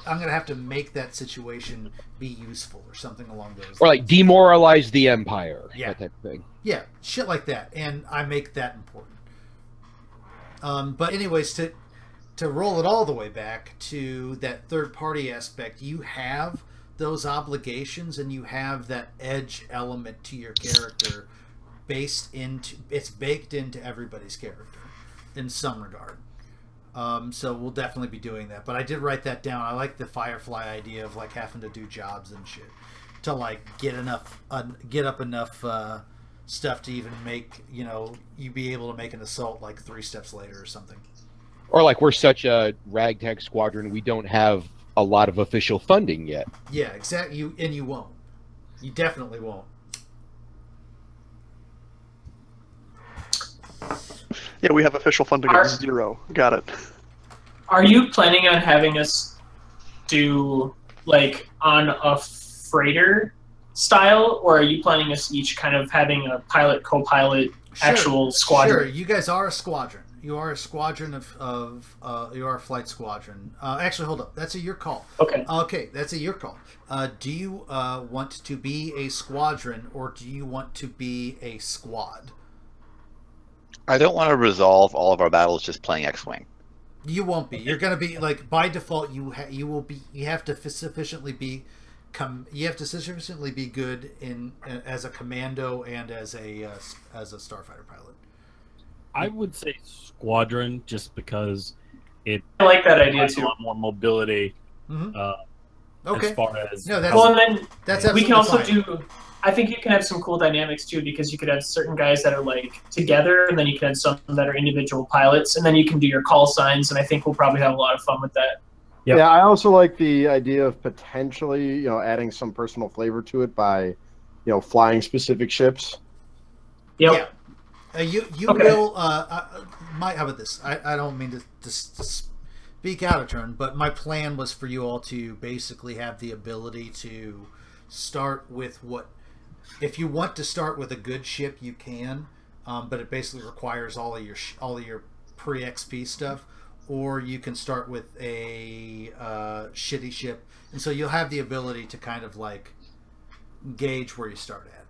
I'm gonna have to make that situation be useful or something along those lines. Or like demoralize the empire. Yeah, that type of thing. Yeah, shit like that, and I make that important. But anyways, to roll it all the way back to that third party aspect, you have those obligations and you have that edge element to your character it's baked into everybody's character in some regard. So we'll definitely be doing that, but I did write that down. I like the Firefly idea of like having to do jobs and shit to like get up enough stuff to even make you be able to make an assault like 3 steps later or something. Or like we're such a ragtag squadron, we don't have a lot of official funding yet. Yeah, exactly. You won't. You definitely won't. Yeah, we have official funding of 0. Got it. Are you planning on having us do like on a freighter style, or are you planning us each kind of having a pilot, co-pilot, actual squadron? Sure, you guys are a squadron. You are a squadron you are a flight squadron. Actually, hold up. That's your call. Okay. Okay, that's your call. Do you want to be a squadron or do you want to be a squad? I don't want to resolve all of our battles just playing X-Wing. You won't be. You're going to be like by default. You will be. You have to sufficiently be. You have to sufficiently be good in as a commando and as a starfighter pilot. I would say squadron just because I like that idea has too. a lot more mobility. Okay. As far as and then that's we can also fine. do. I think you can have some cool dynamics too, because you could have certain guys that are like together, and then you can have some that are individual pilots, and then you can do your call signs. And I think we'll probably have a lot of fun with that. Yep. Yeah, I also like the idea of potentially, adding some personal flavor to it by, flying specific ships. Yep. Yeah. You Okay. will. How about this? I don't mean to speak out of turn, but my plan was for you all to basically have the ability to start with what. If you want to start with a good ship, you can, but it basically requires all of your pre-XP stuff. Or you can start with a shitty ship, and so you'll have the ability to kind of like gauge where you start at.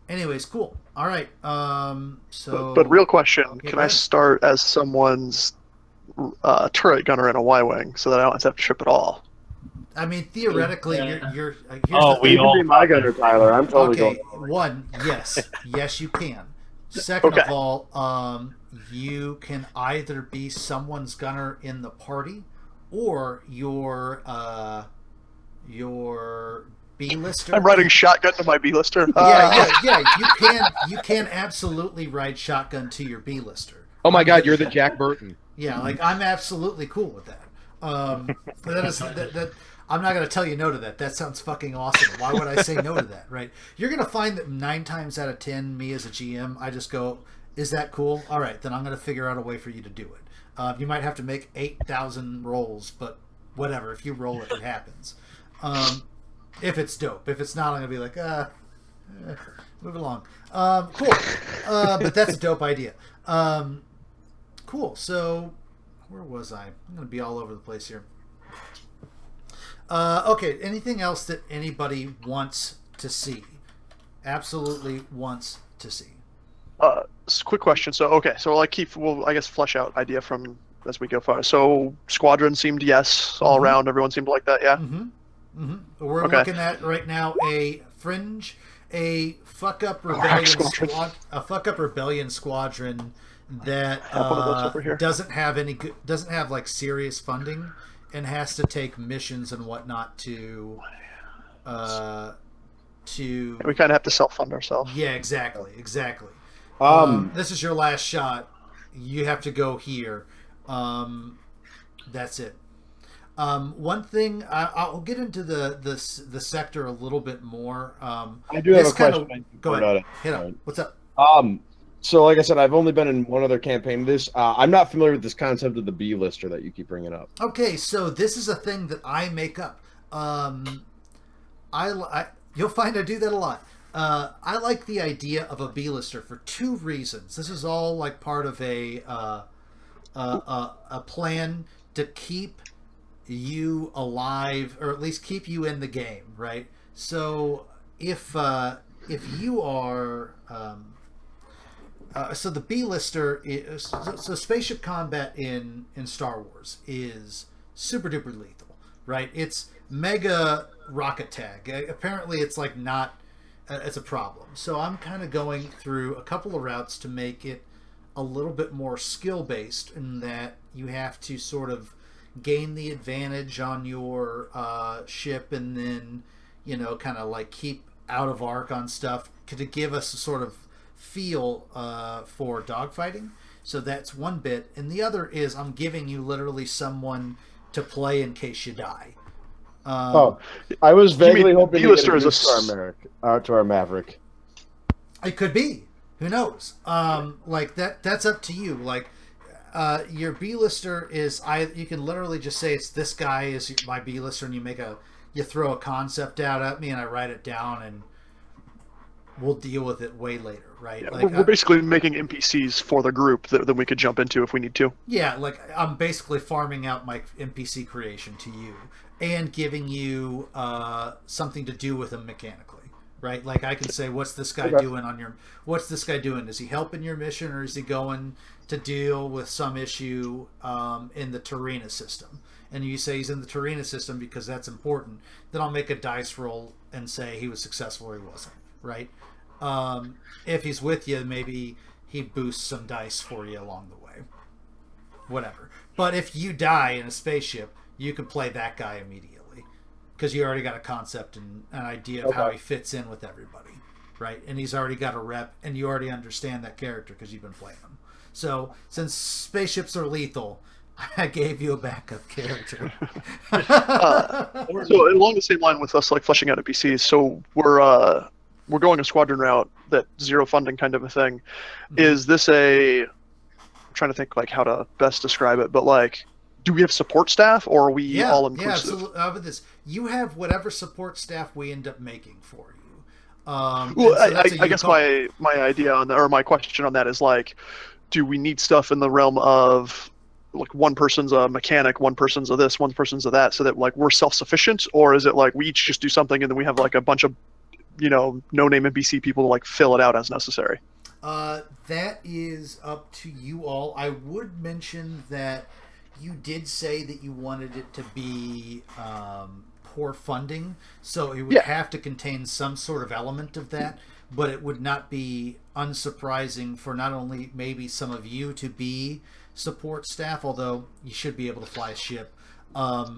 Anyways, cool. All right. So. But real question: Yeah, can go I ahead. start as someone's turret gunner in a Y-wing so that I don't have to trip at all? I mean, theoretically, Yeah. you're here's Oh, the we thing. You can all be my thought gunner, that. Tyler. I'm totally Okay, going. one, yes, you can. Second Okay. of all, you can either be someone's gunner in the party, or your B-lister. I'm riding shotgun to my B-lister. Yeah. You can absolutely ride shotgun to your B-lister. Oh my I'm God, good you're with the that. Jack Burton. Yeah, like I'm absolutely cool with that. That I'm not going to tell you no to that. That sounds fucking awesome. Why would I say no to that, right? You're going to find that 9 times out of 10, me as a GM, I just go, is that cool? All right, then I'm going to figure out a way for you to do it. You might have to make 8,000 rolls, but whatever. If you roll it, it happens. If it's dope. If it's not, I'm going to be like, move along. Cool. But that's a dope idea. Cool. So, where was I? I'm going to be all over the place here. Okay. Anything else that anybody wants to see? Absolutely wants to see. Quick question. So we'll I guess flesh out idea from as we go far. So squadron seemed yes all around. Everyone seemed like that. Yeah. We're Okay. looking at right now a fringe, a fuck up rebellion squadron. a fuck up rebellion squadron that Have one of those over here. doesn't have like serious funding and has to take missions and whatnot to We kind of have to self-fund ourselves. yeah, exactly. Um, This is your last shot. You have to go here. That's it. One thing I'll get into the sector a little bit more. I do have a this kinda- question. Go about ahead. it. Hit up. What's up? So like I said, I've only been in one other campaign. I'm not familiar with this concept of the B-lister that you keep bringing up. Okay, so this is a thing that I make up. You'll find I do that a lot. I like the idea of a B-lister for 2 reasons. This is all like part of a plan to keep you alive, or at least keep you in the game, right? So if you are so the B-lister is so spaceship combat in Star Wars is super duper lethal, right? It's mega rocket tag. Apparently it's like not it's a problem. So I'm kind of going through a couple of routes to make it a little bit more skill based, in that you have to sort of gain the advantage on your ship, and then kind of like keep out of arc on stuff to give us a sort of feel for dogfighting. So that's one bit, and the other is I'm giving you literally someone to play in case you die. I was vaguely mean hoping to B-lister get a is boost to our Maverick. It could be. Who knows? Like that's up to you. Like your B-lister is you can literally just say it's this guy is my B-lister, and you throw a concept out at me and I write it down, and we'll deal with it way later, right? Yeah, like we're basically making NPCs for the group that we could jump into if we need to. yeah, like I'm basically farming out my NPC creation to you and giving you something to do with them mechanically, right? Like I can say, what's this guy doing what's this guy doing? Is he helping your mission, or is he going to deal with some issue in the Tarina system? And you say he's in the Tarina system because that's important. Then I'll make a dice roll and say he was successful or he wasn't, right? If he's with you, maybe he boosts some dice for you along the way. Whatever. But if you die in a spaceship, you can play that guy immediately because you already got a concept and an idea of how he fits in with everybody, right? And he's already got a rep, and you already understand that character because you've been playing him. So since spaceships are lethal, I gave you a backup character. So along the same line with us, like fleshing out NPCs, so we're going a squadron route, that zero funding kind of a thing. Is this I'm trying to think like how to best describe it, but like, do we have support staff, or are we all inclusive? Yeah, absolutely. You have whatever support staff we end up making for you. Well, I guess my idea on that, or my question on that is like, do we need stuff in the realm of like one person's a mechanic, one person's a this, one person's a that, so that like we're self-sufficient, or is it like we each just do something and then we have like a bunch of no-name NPC people to like fill it out as necessary? That is up to you all. I would mention that you did say that you wanted it to be poor funding, so it would have to contain some sort of element of that, but it would not be unsurprising for not only maybe some of you to be support staff, although you should be able to fly a ship.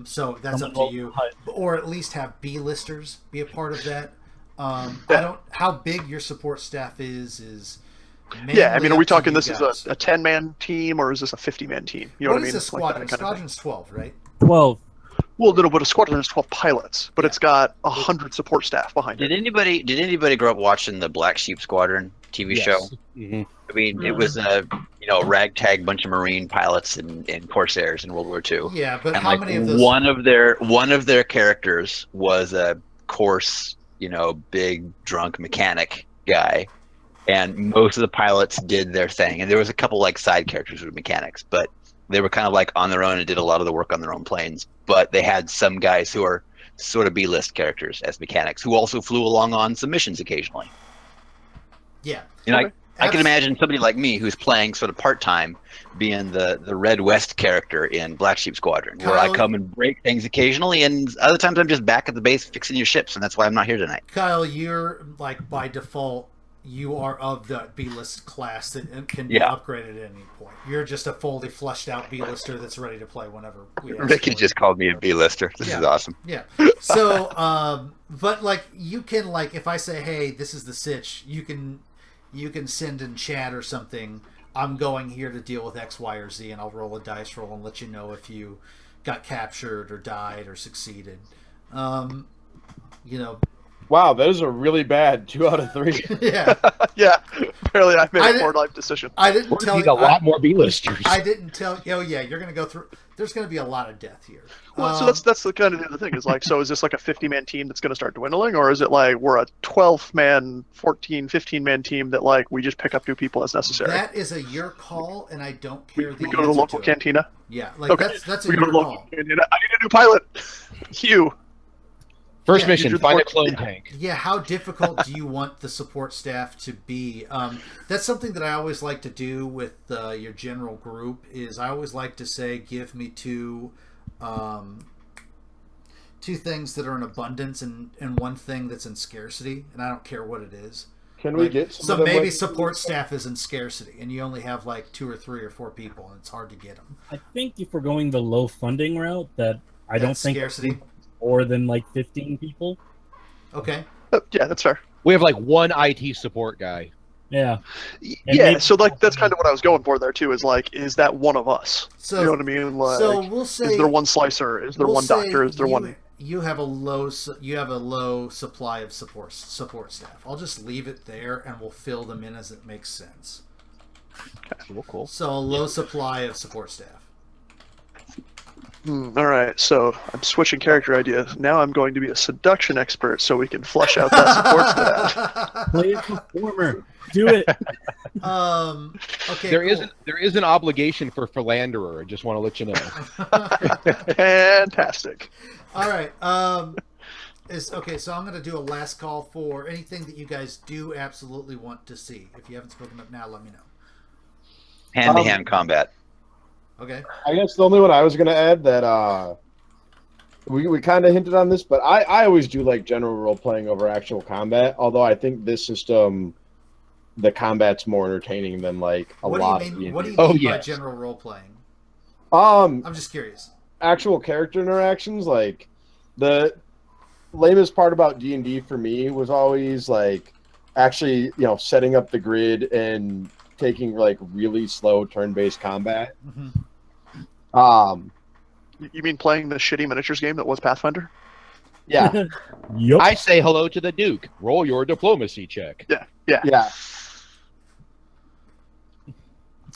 So that's up to you. Or at least have B-listers be a part of that. How big your support staff is Yeah, I mean, are we talking this is a 10-man team, or is this a 50-man team? You know what I mean? Is a squadron? Like Squadron's 12, right? 12. Well, no, but a squadron has 12 pilots, but it's got 100 support staff behind it. Did anybody grow up watching the Black Sheep Squadron TV show? Mm-hmm. I mean, it was a ragtag bunch of Marine pilots and Corsairs in World War II. Yeah, but and how many of those? One of their characters was a coarse, big drunk mechanic guy, and most of the pilots did their thing. And there was a couple like side characters who were mechanics, but they were kind of like on their own and did a lot of the work on their own planes. But they had some guys who are sort of B-list characters as mechanics who also flew along on some missions occasionally. Yeah. I can imagine somebody like me who's playing sort of part-time being the Red West character in Black Sheep Squadron, where I come and break things occasionally, and other times I'm just back at the base fixing your ships, and that's why I'm not here tonight. Kyle, you're like by default, you are of the B-list class that can be upgraded at any point. You're just a fully fleshed out B-lister that's ready to play whenever we ask. Ricky just called me a B-lister. This is awesome. Yeah. So, but like you can like if I say, hey, this is the sitch, you can send in chat or something. I'm going here to deal with X, Y, or Z, and I'll roll a dice roll and let you know if you got captured or died or succeeded. Wow, that is a really bad 2 out of 3. Yeah. Yeah. Apparently I made a poor life decision. I didn't tell you. A lot more B-listers. I didn't tell you. Oh, yeah, you're going to go through. There's going to be a lot of death here. Well, so that's the kind of the other thing is like, so is this like a 50-man team that's going to start dwindling, or is it like we're a 12-man, 14, 15-man team that like we just pick up new people as necessary? That is a your call, and I don't care. We go to the local cantina. Yeah, like okay. that's a your call. I need a new pilot. You. First mission, find a clone tank. Yeah, how difficult do you want the support staff to be? That's something that I always like to do with your general group. Is I always like to say, give me two things that are in abundance and one thing that's in scarcity, and I don't care what it is. Can we get so maybe support staff is in scarcity, and you only have like 2 or 3 or 4 people, and it's hard to get them. I think if we're going the low funding route, that I don't think scarcity. More than like 15 people. Okay. Yeah, that's fair. We have like one IT support guy. Yeah. Yeah, so like that's kind of what I was going for there too. Is like, is that one of us? So, you know what I mean? Like, so we'll say, is there one slicer? Is there one doctor? Is there one? You have a low supply of support staff. I'll just leave it there, and we'll fill them in as it makes sense. Okay. Cool. So a low supply of support staff. All right, so I'm switching character ideas. Now I'm going to be a seduction expert, so we can flesh out that support staff. Play a performer. Do it. Okay. There is an obligation for philanderer. I just want to let you know. Fantastic. All right. Okay. So I'm going to do a last call for anything that you guys do absolutely want to see. If you haven't spoken up now, let me know. Hand-to-hand combat. Okay. I guess the only one I was going to add that we kind of hinted on this, but I always do like general role playing over actual combat. Although I think this system, the combat's more entertaining than like a lot of D&D. What do you mean by general role playing? I'm just curious. Actual character interactions, like the lamest part about D&D for me was always like actually setting up the grid and taking like really slow turn-based combat. Mm-hmm. You mean playing the shitty miniatures game that was Pathfinder? Yeah. Yep. I say hello to the Duke. Roll your diplomacy check. Yeah.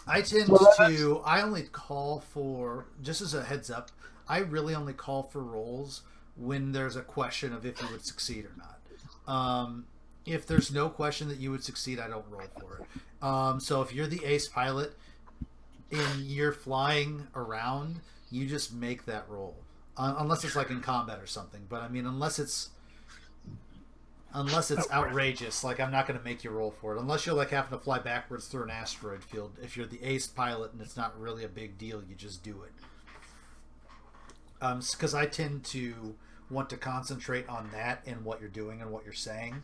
I tend I only call for, just as a heads up, I really only call for rolls when there's a question of if you would succeed or not. If there's no question that you would succeed, I don't roll for it. So if you're the ace pilot and you're flying around, you just make that roll. Unless it's like in combat or something. But I mean, unless it's... Unless it's outrageous, like I'm not going to make you roll for it. Unless you're like having to fly backwards through an asteroid field. If you're the ace pilot and it's not really a big deal, you just do it. Because I tend to want to concentrate on that and what you're doing and what you're saying,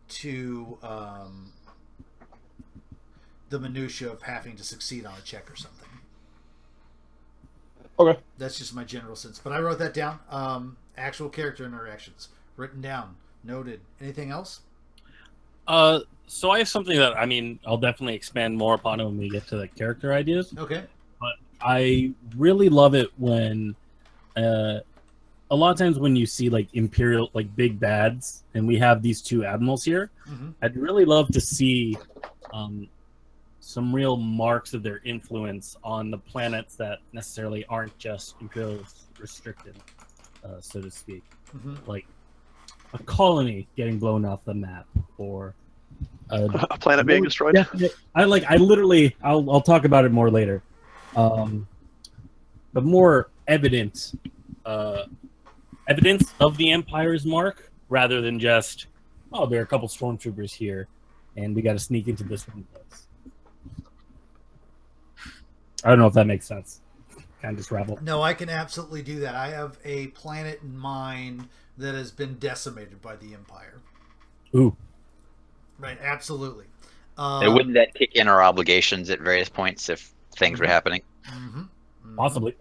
to the minutia of having to succeed on a check or something. Okay. That's just my general sense. But I wrote that down. Actual character interactions written down. Noted. Anything else? So I have something that I'll definitely expand more upon it when we get to the character ideas. Okay. But I really love it when, a lot of times when you see like Imperial, like big bads, and we have these two admirals here, I'd really love to see some real marks of their influence on the planets that necessarily aren't just Imperial restricted, so to speak. Like a colony getting blown off the map, or a planet being destroyed. I'll talk about it more later. But more evidence of the Empire's mark, rather than just, oh, there are a couple stormtroopers here, and we got to sneak into this one place. I don't know if that makes sense. Kind of just rabble. No, I can absolutely do that. I have a planet in mind that has been decimated by the Empire. Ooh. Right, absolutely. Wouldn't that kick in our obligations at various points if things were happening? Possibly.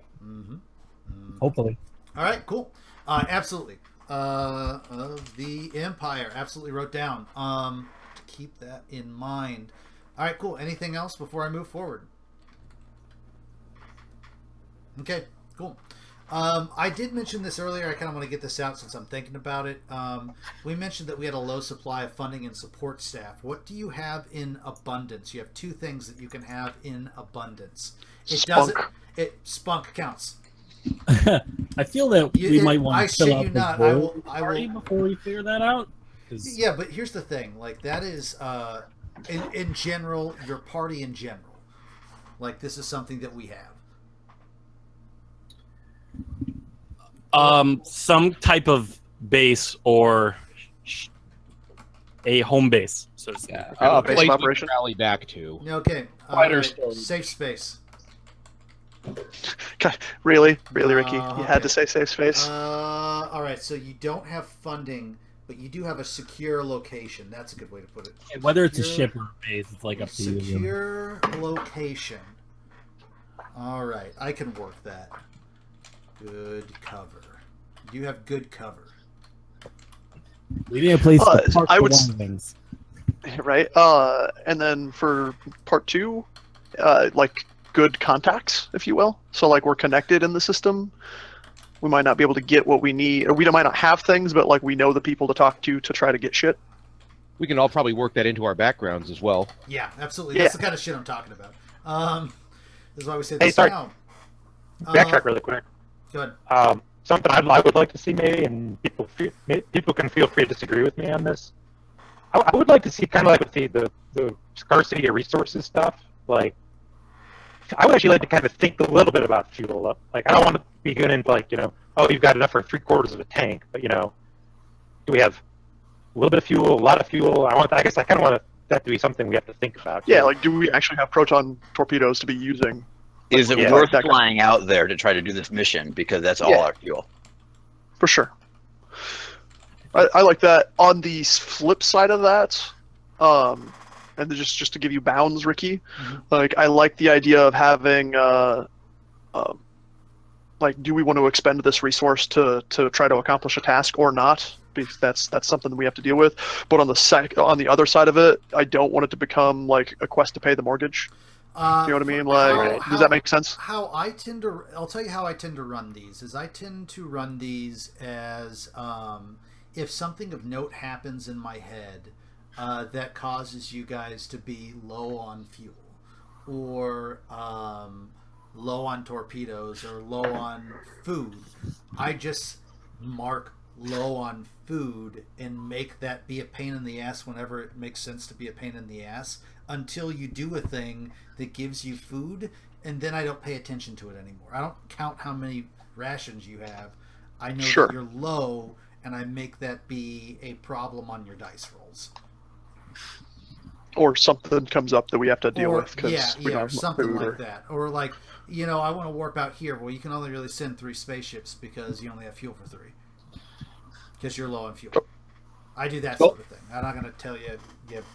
Hopefully. All right, cool. Absolutely. Of the Empire, absolutely wrote down. Keep that in mind. All right, cool. Anything else before I move forward? Okay, cool. I did mention this earlier. I kind of want to get this out since I'm thinking about it. We mentioned that we had a low supply of funding and support staff. What do you have in abundance? You have two things that you can have in abundance. Spunk counts. I feel that we might want to fill out the party before we figure that out. Yeah, but here's the thing. Like, that is, in general, your party in general. Like, this is something that we have. Some type of base or a home base, so to speak. A base place of we operation. can rally back to. Okay. Fighters. Safe space. God, really, Ricky? You had to say safe space. All right. So you don't have funding, but you do have a secure location. That's a good way to put it. And whether it's a ship or a base, it's like up to you. Secure location. All right, I can work that. Good cover. Do you have good cover? We need a place to park I the would things. Right. And then for part two, like good contacts, if you will. So like we're connected in the system. We might not be able to get what we need, or we might not have things, but like we know the people to talk to try to get shit. We can all probably work that into our backgrounds as well. Yeah, absolutely. That's the kind of shit I'm talking about. This is why we say this. Hey, sorry. Now. Backtrack really quick. Good. Something I would like to see maybe, and people can feel free to disagree with me on this. I would like to see kind of like with the scarcity of resources stuff. Like, I would actually like to kind of think a little bit about fuel. Like, I don't want to be going into like, oh, you've got enough for 3/4 of a tank, but do we have a little bit of fuel, a lot of fuel? I guess I kind of want that to be something we have to think about. Yeah, like do we actually have proton torpedoes to be using? Is it worth flying out there to try to do this mission? Because that's all our fuel. For sure. I like that. On the flip side of that, and just to give you bounds, Ricky, like I like the idea of having, like, do we want to expend this resource to try to accomplish a task or not? Because that's something that we have to deal with. But on the other side of it, I don't want it to become like a quest to pay the mortgage. Do you know what I mean? Like, does that make sense? I'll tell you how I tend to run these. I tend to run these as if something of note happens in my head that causes you guys to be low on fuel, or low on torpedoes, or low on food, I just mark low on food and make that be a pain in the ass whenever it makes sense to be a pain in the ass, until you do a thing that gives you food, and then I don't pay attention to it anymore. I don't count how many rations you have. I know that you're low, and I make that be a problem on your dice rolls. Or something comes up that we have to deal with because we don't or have something food like that. Or like, I want to warp out here. Well, you can only really send 3 spaceships because you only have fuel for 3. Because you're low on fuel. I do that sort of thing. I'm not going to tell you have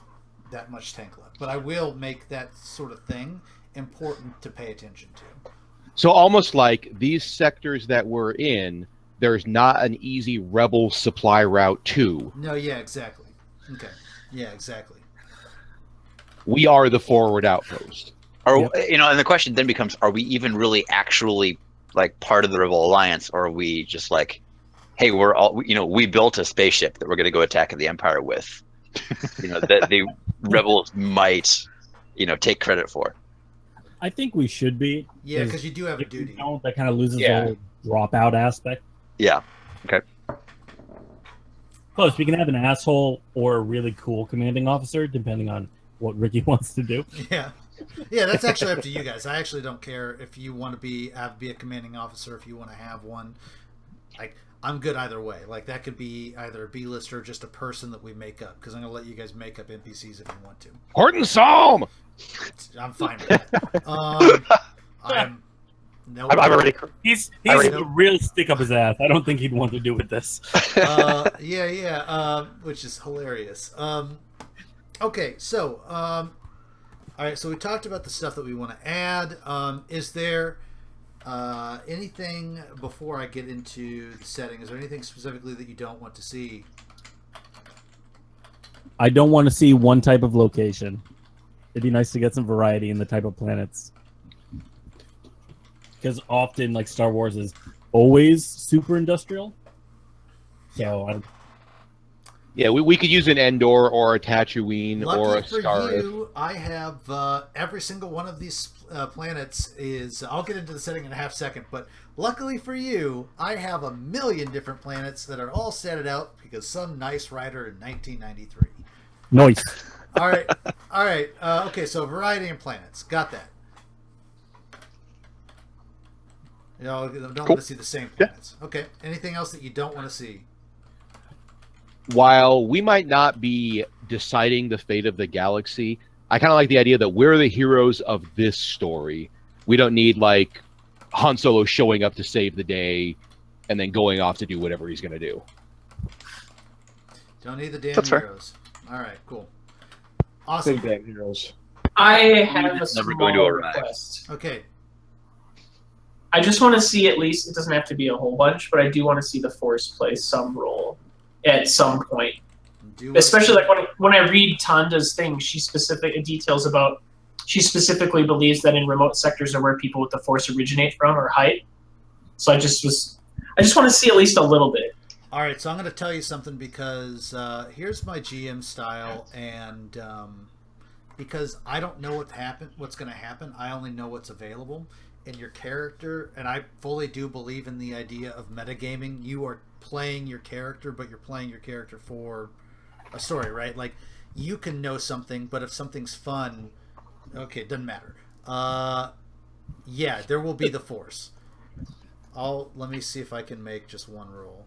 that much tank left, but I will make that sort of thing important to pay attention to. So almost like these sectors that we're in, there's not an easy rebel supply route to. No, yeah, exactly. Okay. Yeah, exactly. We are the forward outpost. And the question then becomes: are we even really actually like part of the Rebel Alliance, or are we just like, hey, we're all we built a spaceship that we're going to go attack the Empire with? That the rebels might take credit for. I think we should be. Yeah, because you do have a duty. That kind of loses the whole dropout aspect. Yeah. Okay. Plus, we can have an asshole or a really cool commanding officer, depending on what Ricky wants to do. Yeah. Yeah, that's actually up to you guys. I actually don't care if you want to be a commanding officer, if you want to have one. Like, I'm good either way. Like, that could be either a B-list or just a person that we make up, because I'm going to let you guys make up NPCs if you want to. Horton Psalm! I'm fine with that. I'm already. He's a real stick up his ass. I don't think he'd want to do with this. Which is hilarious. Okay, so all right, so we talked about the stuff that we want to add. Is there anything before I get into the setting? Is there anything specifically that you don't want to see? I don't want to see one type of location. It'd be nice to get some variety in the type of planets. Because often, like, Star Wars is always super industrial. So, we could use an Endor or a Tatooine Lucky or a for Scarif. you, I have every single one of these planets is... I'll get into the setting in a half second, but luckily for you, I have 1 million different planets that are all statted out because some nice writer in 1993. Nice. All right. Okay, so variety in planets. Got that. I don't want to see the same planets. Yeah. Okay. Anything else that you don't want to see? While we might not be deciding the fate of the galaxy, I kind of like the idea that we're the heroes of this story. We don't need, like, Han Solo showing up to save the day and then going off to do whatever he's going to do. Don't need the damn heroes. All right, cool. Awesome. Big damn heroes. I have a small request. Okay. I just want to see, at least, it doesn't have to be a whole bunch, but I do want to see the Force play some role at some point. Especially like when I read Tanda's thing, she specifically believes that in remote sectors are where people with the Force originate from or hide. So I just want to see at least a little bit. All right, so I'm going to tell you something because here's my GM style, and because I don't know what's going to happen, I only know what's available. And your character, and I fully do believe in the idea of metagaming. You are playing your character, but you're playing your character for a story, right? Like, you can know something, but if something's fun, okay, it doesn't matter. Yeah, there will be the Force. Let me see if I can make just one roll.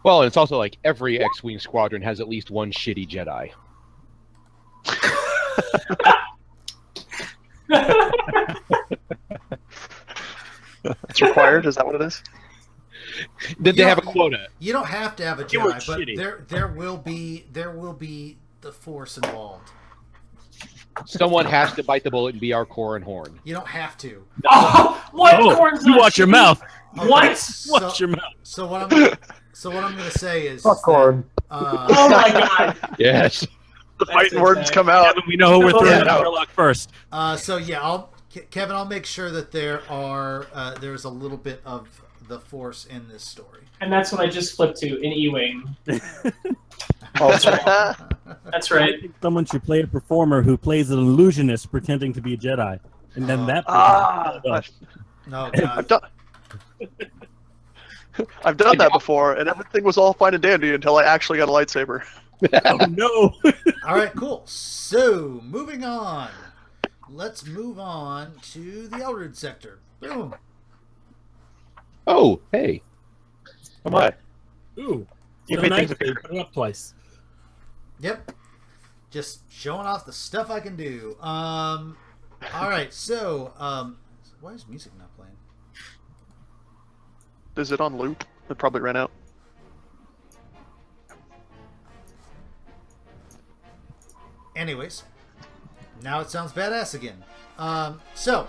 Well, and it's also like every X-Wing squadron has at least one shitty Jedi. It's required? Is that what it is? Did they have a quota? You don't have to have a Jedi, but there will be the Force involved. Someone has to bite the bullet and be our core and horn. You don't have to. You watch your mouth. Watch your mouth. So what I'm going to say is popcorn. Oh my god. Yes. The fighting words come out. Kevin, we know who we're throwing out Warlock first. So yeah, Kevin, I'll make sure that there's a little bit of the Force in this story. And that's what I just flipped to in E-Wing. Oh, that's right. That's right. I think someone should play a performer who plays an illusionist pretending to be a Jedi, and then that. No, God. I've done that before, and everything was all fine and dandy until I actually got a lightsaber. Oh no! All right, cool. So moving on. Let's move on to the Elrond sector. Boom. Oh, hey. Oh my. Ooh. You So made nice things they appear. put it up twice. Yep. Just showing off the stuff I can do. All right, so why is music not playing? Is it on loop? It probably ran out. Anyways, now it sounds badass again. So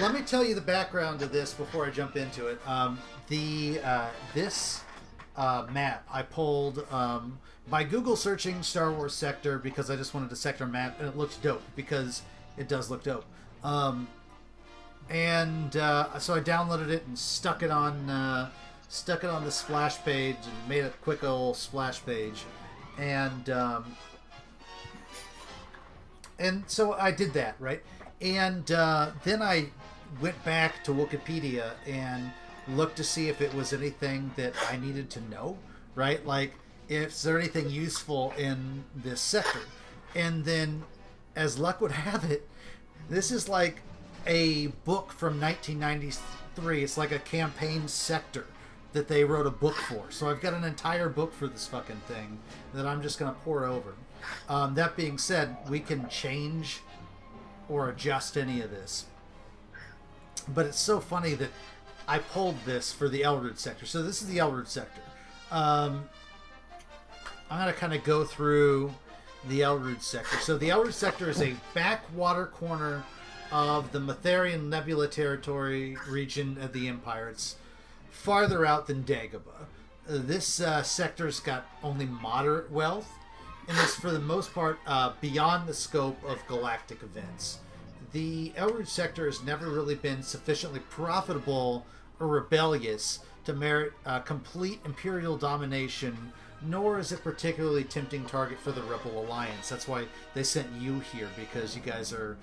let me tell you the background of this before I jump into it. This map I pulled by Google searching Star Wars sector because I just wanted a sector map and it looked dope because it does look dope. So I downloaded it and stuck it on the splash page and made a quick old splash page, and so I did that, right? And then I went back to Wikipedia and looked to see if it was anything that I needed to know, right? Like, is there anything useful in this sector? And then, as luck would have it, this is like a book from 1993. It's like a campaign sector that they wrote a book for. So I've got an entire book for this fucking thing that I'm just going to pour over. That being said, we can change or adjust any of this. But it's so funny that I pulled this for the Elrude sector. So this is the Elrude sector. I'm going to kind of go through the Elrude sector. So the Elrude sector is a backwater corner of the Matherian Nebula territory region of the Empire. It's farther out than Dagobah. This sector's got only moderate wealth and is for the most part beyond the scope of galactic events. The Elrude sector has never really been sufficiently profitable or rebellious to merit complete Imperial domination, nor is it particularly tempting target for the Rebel Alliance. That's why they sent you here, because you guys are,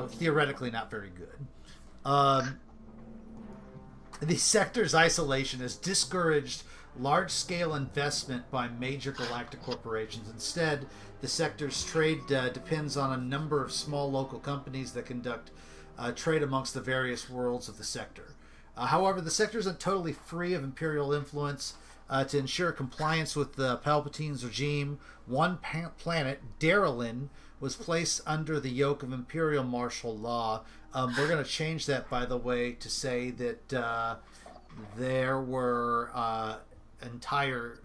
theoretically not very good. The sector's isolation has discouraged large-scale investment by major galactic corporations. Instead, the sector's trade depends on a number of small local companies that conduct trade amongst the various worlds of the sector. However, the sector isn't totally free of Imperial influence. To ensure compliance with the Palpatine's regime, one planet, Darylin, was placed under the yoke of Imperial martial law. We're going to change that, by the way, to say that there were entire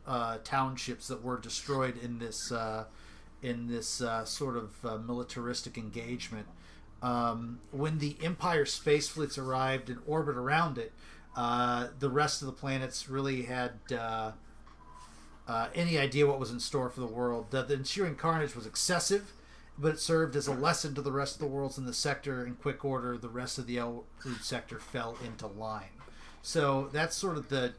townships that were destroyed in this sort of militaristic engagement. When the Empire space fleets arrived in orbit around it, the rest of the planets really had any idea what was in store for the world. The ensuing carnage was excessive, but it served as a lesson to the rest of the worlds in the sector. In quick order, the rest of the Elrude sector fell into line. So that's sort of the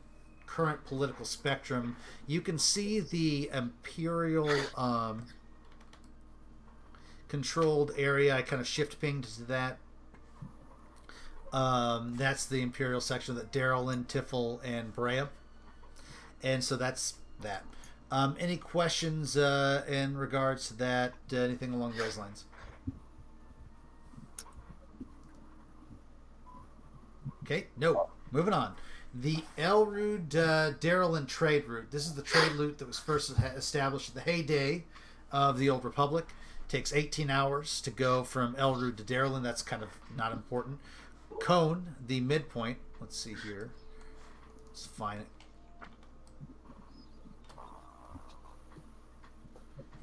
current political spectrum. You can see the Imperial controlled area. I kind of shift pinged to that. That's the Imperial section that Darylin, Tiffel, and Brea. And so that's that. Any questions in regards to that? Anything along those lines? Okay, no. Moving on. The Elrude Darylin trade route. This is the trade route that was first established in the heyday of the Old Republic. Takes 18 hours to go from Elrude to Darylin. That's kind of not important. Cone, the midpoint. Let's see here. Let's find it.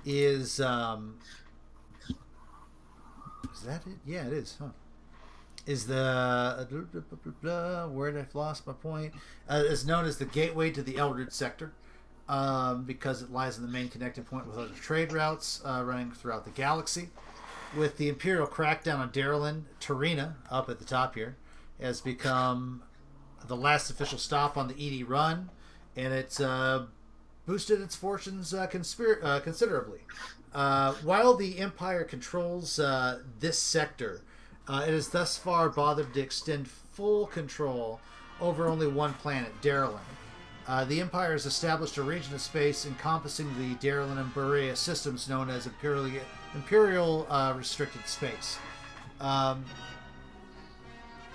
Is that it? Yeah, it is. Huh? Is the where did I lost my point? Is known as the gateway to the Elrude sector, because it lies in the main connecting point with other trade routes running throughout the galaxy. With the Imperial crackdown on Darylin, Tarina, up at the top here, has become the last official stop on the ED run, and it's boosted its fortunes considerably. While the Empire controls this sector, it has thus far bothered to extend full control over only one planet, Darylin. The Empire has established a region of space encompassing the Darylin and Berea systems known as Imperial Restricted Space.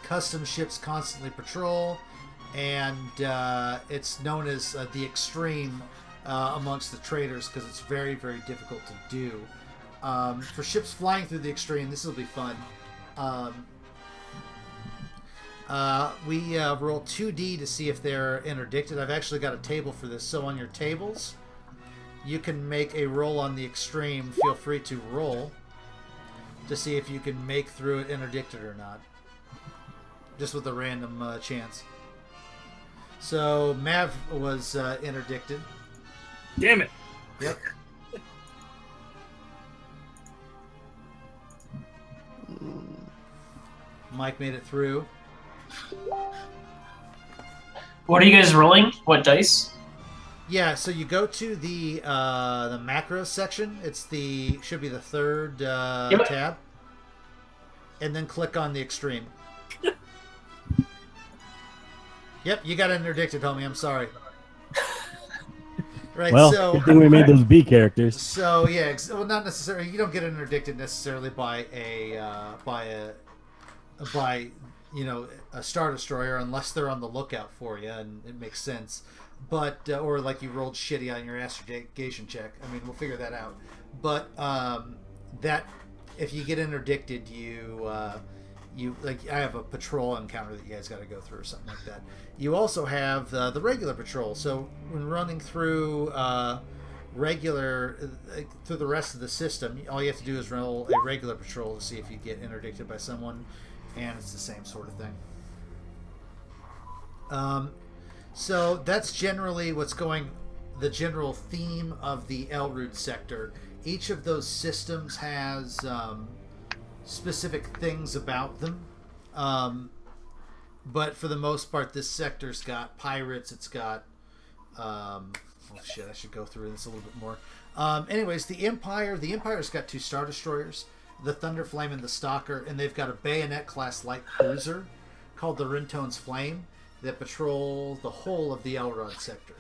Custom ships constantly patrol and it's known as the Extreme amongst the traders because it's very, very difficult to do. For ships flying through the Extreme, this will be fun. We roll 2D to see if they're interdicted. I've actually got a table for this. So on your tables, you can make a roll on the Extreme. Feel free to roll to see if you can make through it interdicted or not. Just with a random chance. So Mav was interdicted. Damn it. Yep. Mike made it through. What are you guys rolling? What dice? Yeah, so you go to the macros section. Should be the third Yep. tab, and then click on the Extreme. Yep, you got interdicted, homie. I'm sorry. Right. Well, so good thing we made those B characters. So yeah, well, not necessarily. You don't get interdicted necessarily by a Star Destroyer unless they're on the lookout for you, and it makes sense. But or like you rolled shitty on your astrogation check. I mean, we'll figure that out. But that if you get interdicted, you like I have a patrol encounter that you guys got to go through or something like that. You also have the regular patrol. So when running through through the rest of the system, all you have to do is roll a regular patrol to see if you get interdicted by someone, and it's the same sort of thing. So that's generally the general theme of the Elrude sector. Each of those systems has specific things about them. But for the most part, this sector's got pirates, it's got oh shit, I should go through this a little bit more. Anyways, the Empire's got 2 Star Destroyers, the Thunderflame and the Stalker, and they've got a bayonet-class light cruiser called the Rintone's Flame that patrol the whole of the Elrod sector.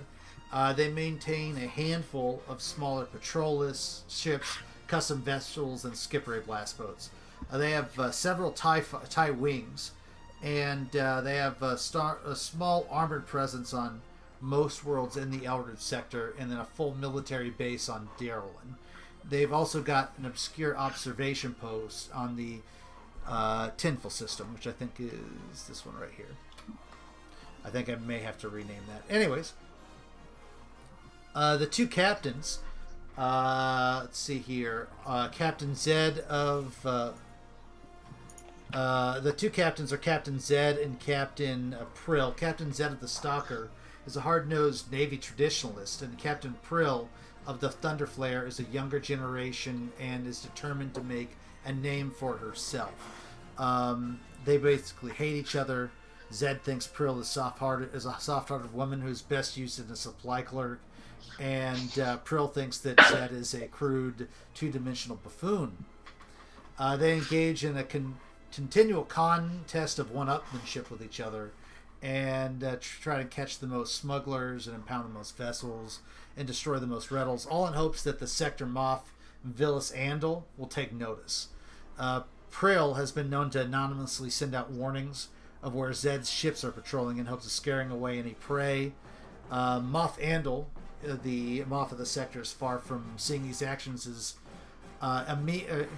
They maintain a handful of smaller patrolless ships, custom vessels, and skipper blast boats. They have several TIE wings, and they have a small armored presence on most worlds in the Elrod sector, and then a full military base on Darylin. They've also got an obscure observation post on the Tinful system, which I think is this one right here. I think I may have to rename that. Anyways, the 2 captains, let's see here, Captain Zed of... the 2 captains are Captain Zed and Captain Prill. Captain Zed of the Stalker is a hard-nosed Navy traditionalist, and Captain Prill of the Thunderflare is a younger generation and is determined to make a name for herself. They basically hate each other. Zed thinks Prill is a soft-hearted woman who's best used as a supply clerk, and Prill thinks that Zed is a crude, 2-dimensional buffoon. They engage in a continual contest of one-upmanship with each other, and try to catch the most smugglers and impound the most vessels and destroy the most rebels, all in hopes that the Sector Moth Villas Andal will take notice. Prill has been known to anonymously send out warnings of where Zed's ships are patrolling in hopes of scaring away any prey. Moth Andal, the Moth of the sector, is far from seeing these actions as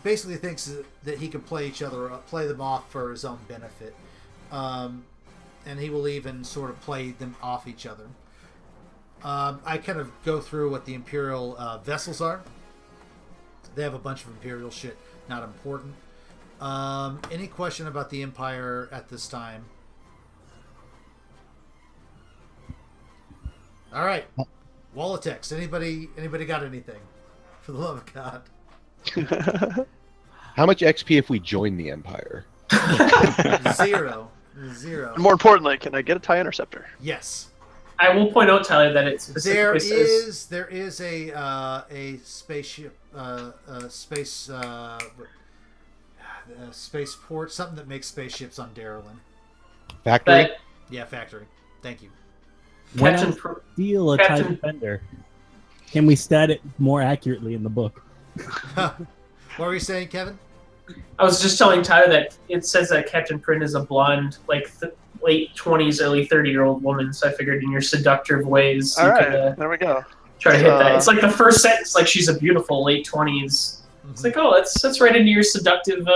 basically thinks that he can play them off for his own benefit. And he will even sort of play them off each other. I kind of go through what the Imperial vessels are. They have a bunch of Imperial shit, not important. Any question about the Empire at this time? All right. Wall of text. Anybody got anything? For the love of God. How much XP if we join the Empire? Zero. And more importantly, can I get a TIE interceptor? Yes. I will point out, Tyler, that it specifically says there is a spaceship, spaceport, something that makes spaceships on Darylin. Factory? Yeah, factory. Thank you. When Captain I Pr- steal a TIE Captain- Defender, can we stat it more accurately in the book? What were you saying, Kevin? I was just telling Tyler that it says that Captain Prin is a blonde, late 20s, early 30-year-old woman, so I figured in your seductive ways All you right, could there we go. try to hit that. It's like the first sentence, like she's a beautiful late 20s. It's like, oh, that's right into your seductive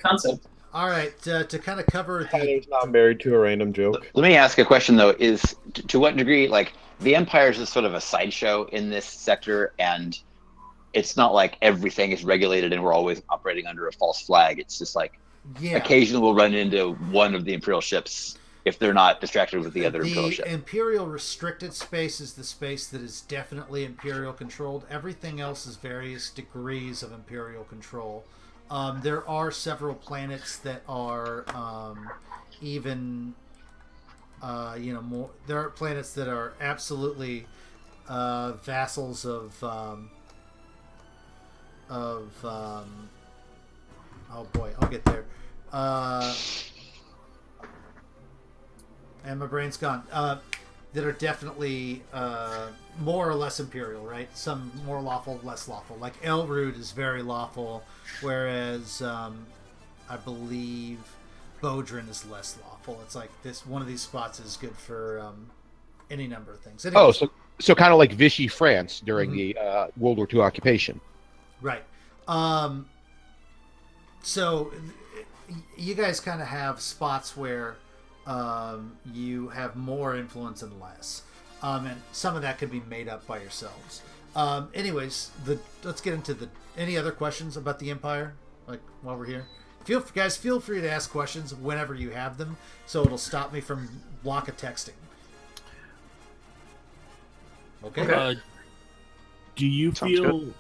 concept. All right, to kind of cover the. Tyler's not married to a random joke. Let me ask a question though: is to what degree, like, the Empire is just sort of a sideshow in this sector, and it's not like everything is regulated and we're always operating under a false flag. It's just like occasionally we'll run into one of the Imperial ships if they're not distracted with the other Imperial ship. The Imperial restricted space is the space that is definitely Imperial controlled. Everything else is various degrees of Imperial control. There are several planets that are even, more. There are planets that are absolutely vassals of. Oh boy, I'll get there. And my brain's gone. That are definitely more or less Imperial, right? Some more lawful, less lawful. Like Elrude is very lawful, whereas I believe Bodrin is less lawful. It's like this. One of these spots is good for any number of things. Anyways, so kind of like Vichy France during the World War II occupation. Right. So you guys kind of have spots where you have more influence and less. And some of that could be made up by yourselves. Anyways, let's get into any other questions about the Empire, like while we're here. Guys, feel free to ask questions whenever you have them, so it'll stop me from block of texting. Okay. Do you feel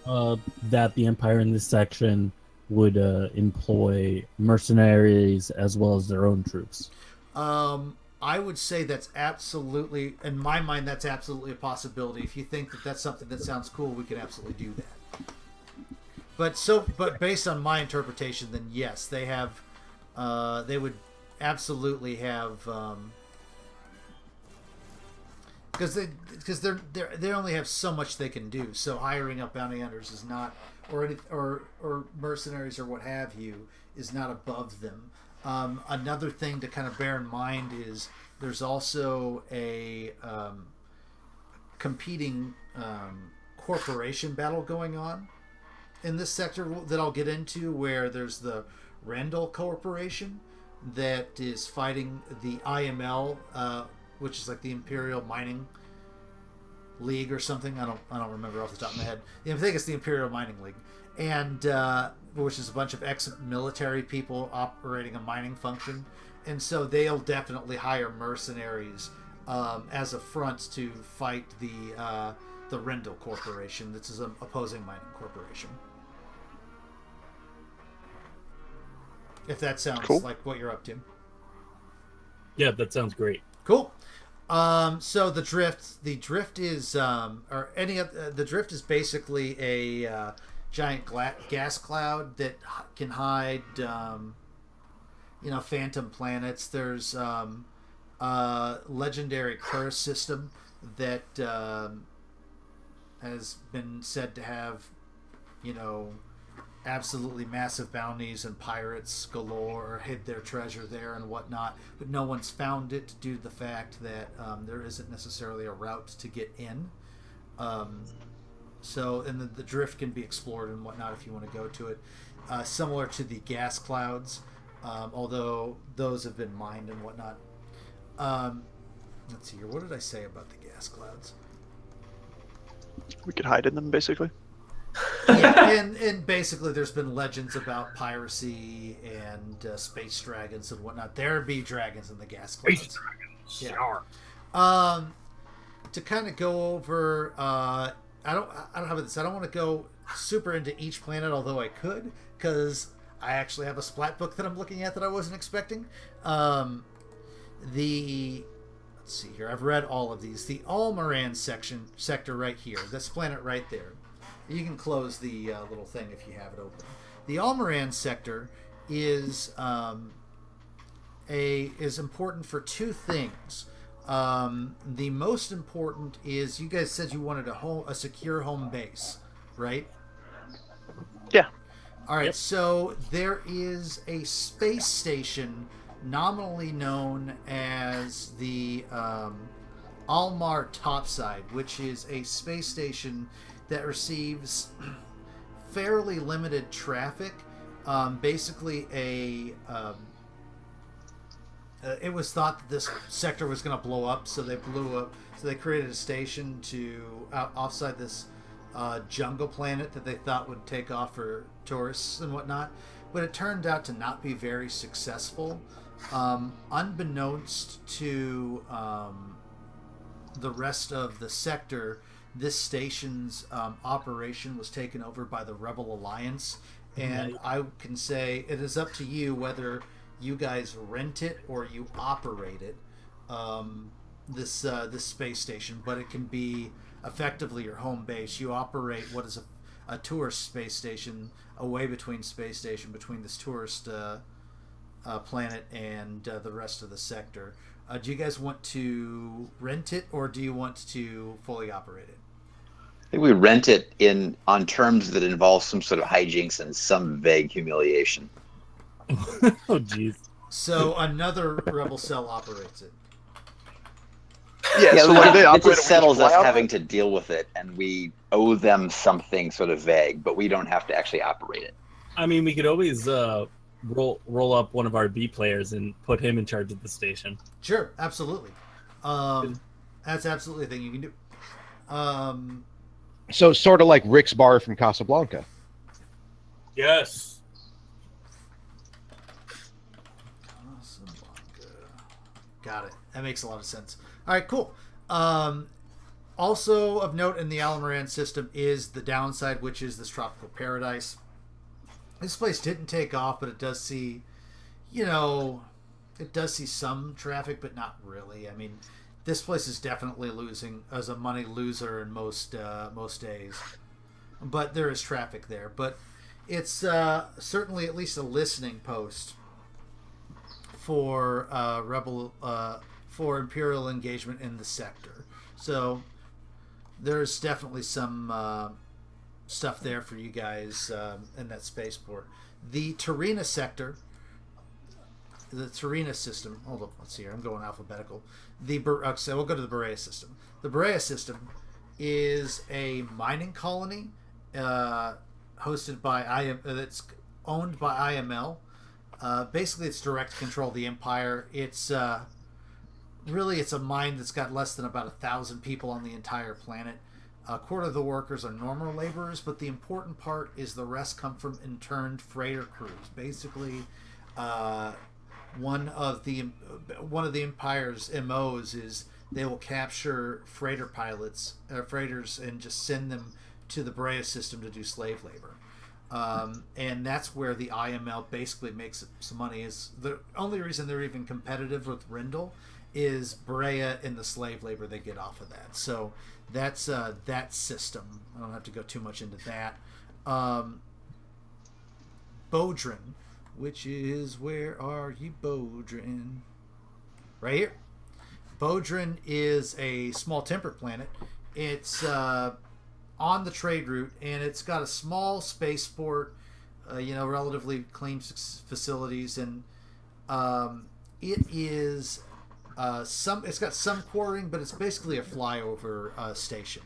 that the Empire in this section would employ mercenaries as well as their own troops? I would say that's absolutely, in my mind, that's absolutely a possibility. If you think that that's something that sounds cool, we can absolutely do that. But based on my interpretation, then yes, they have, they would absolutely have, because they only have so much they can do. So hiring up bounty hunters is not, or mercenaries or what have you, is not above them. Another thing to kind of bear in mind is there's also a competing corporation battle going on in this sector that I'll get into, where there's the Rendell Corporation that is fighting the IML, which is like the Imperial Mining League or something. I don't remember off the top of my head. I think it's the Imperial Mining League, and which is a bunch of ex-military people operating a mining function, and so they'll definitely hire mercenaries as a front to fight the Rendell Corporation. This is an opposing mining corporation. If that sounds cool, like what you're up to. Yeah, that sounds great. Cool. So the drift is the drift is basically a giant gas cloud that can hide phantom planets. There's a legendary curse system that has been said to have absolutely massive bounties, and pirates galore hid their treasure there and whatnot, but no one's found it due to the fact that there isn't necessarily a route to get in. So, and the drift can be explored and whatnot if you want to go to it. Similar to the gas clouds, although those have been mined and whatnot. Let's see here. What did I say about the gas clouds? We could hide in them, basically. Yeah, and basically there's been legends about piracy and space dragons and whatnot. There be dragons in the gas clouds. Space dragons. Yeah. To kind of go over, I don't have this. I don't want to go super into each planet, although I could, because I actually have a splat book that I'm looking at that I wasn't expecting. Let's see here. I've read all of these. The Almoran sector right here. This planet right there. You can close the little thing if you have it open. The Almoran sector is important for two things. The most important is, you guys said you wanted a secure home base, right? Yeah. All right. Yep. So there is a space station nominally known as the Almar Topside, which is a space station that receives fairly limited traffic. Basically, it was thought that this sector was going to blow up, so they created a station to offside this jungle planet that they thought would take off for tourists and whatnot. But it turned out to not be very successful. Unbeknownst to the rest of the sector, this station's operation was taken over by the Rebel Alliance, and I can say it is up to you whether you guys rent it or you operate it. This space station, but it can be effectively your home base. You operate what is a tourist space station, away between space station between this tourist planet and the rest of the sector. Do you guys want to rent it, or do you want to fully operate it? I think we rent it on terms that involve some sort of hijinks and some vague humiliation. Oh, jeez. So another rebel cell operates it. Yeah, so like they it operate just it, settles we us just fly having out? to deal with it, and we owe them something sort of vague, but we don't have to actually operate it. I mean, we could always roll up one of our B players and put him in charge of the station. Sure, absolutely. That's absolutely a thing you can do. So sort of like Rick's bar from Casablanca. Yes. Got it. That makes a lot of sense. All right, cool. Also of note in the Alamoran system is the downside, which is this tropical paradise. This place didn't take off, but it does see, some traffic, but not really. I mean, this place is definitely losing as a money loser in most days, but there is traffic there. But it's certainly at least a listening post for for Imperial engagement in the sector. So there's definitely some stuff there for you guys in that spaceport. The Tarina sector, the Tarina system. Hold up, let's see here. I'm going alphabetical. So we'll go to the Berea system. The Berea system is a mining colony hosted by that's owned by IML. Basically, it's direct control of the Empire. It's really it's a mine that's got less than about 1,000 people on the entire planet. A quarter of the workers are normal laborers, but the important part is the rest come from interned freighter crews. Basically, one of the Empire's MOs is they will capture freighters and just send them to the Berea system to do slave labor. And that's where the IML basically makes some money. Is the only reason they're even competitive with Rindle is Berea and the slave labor they get off of that. So that's that system. I don't have to go too much into that. Bodrin, which is, where are you, Bodrin? Right here. Bodrin is a small temperate planet. It's on the trade route, and it's got a small spaceport, relatively clean facilities, and it is it's got some quartering, but it's basically a flyover station.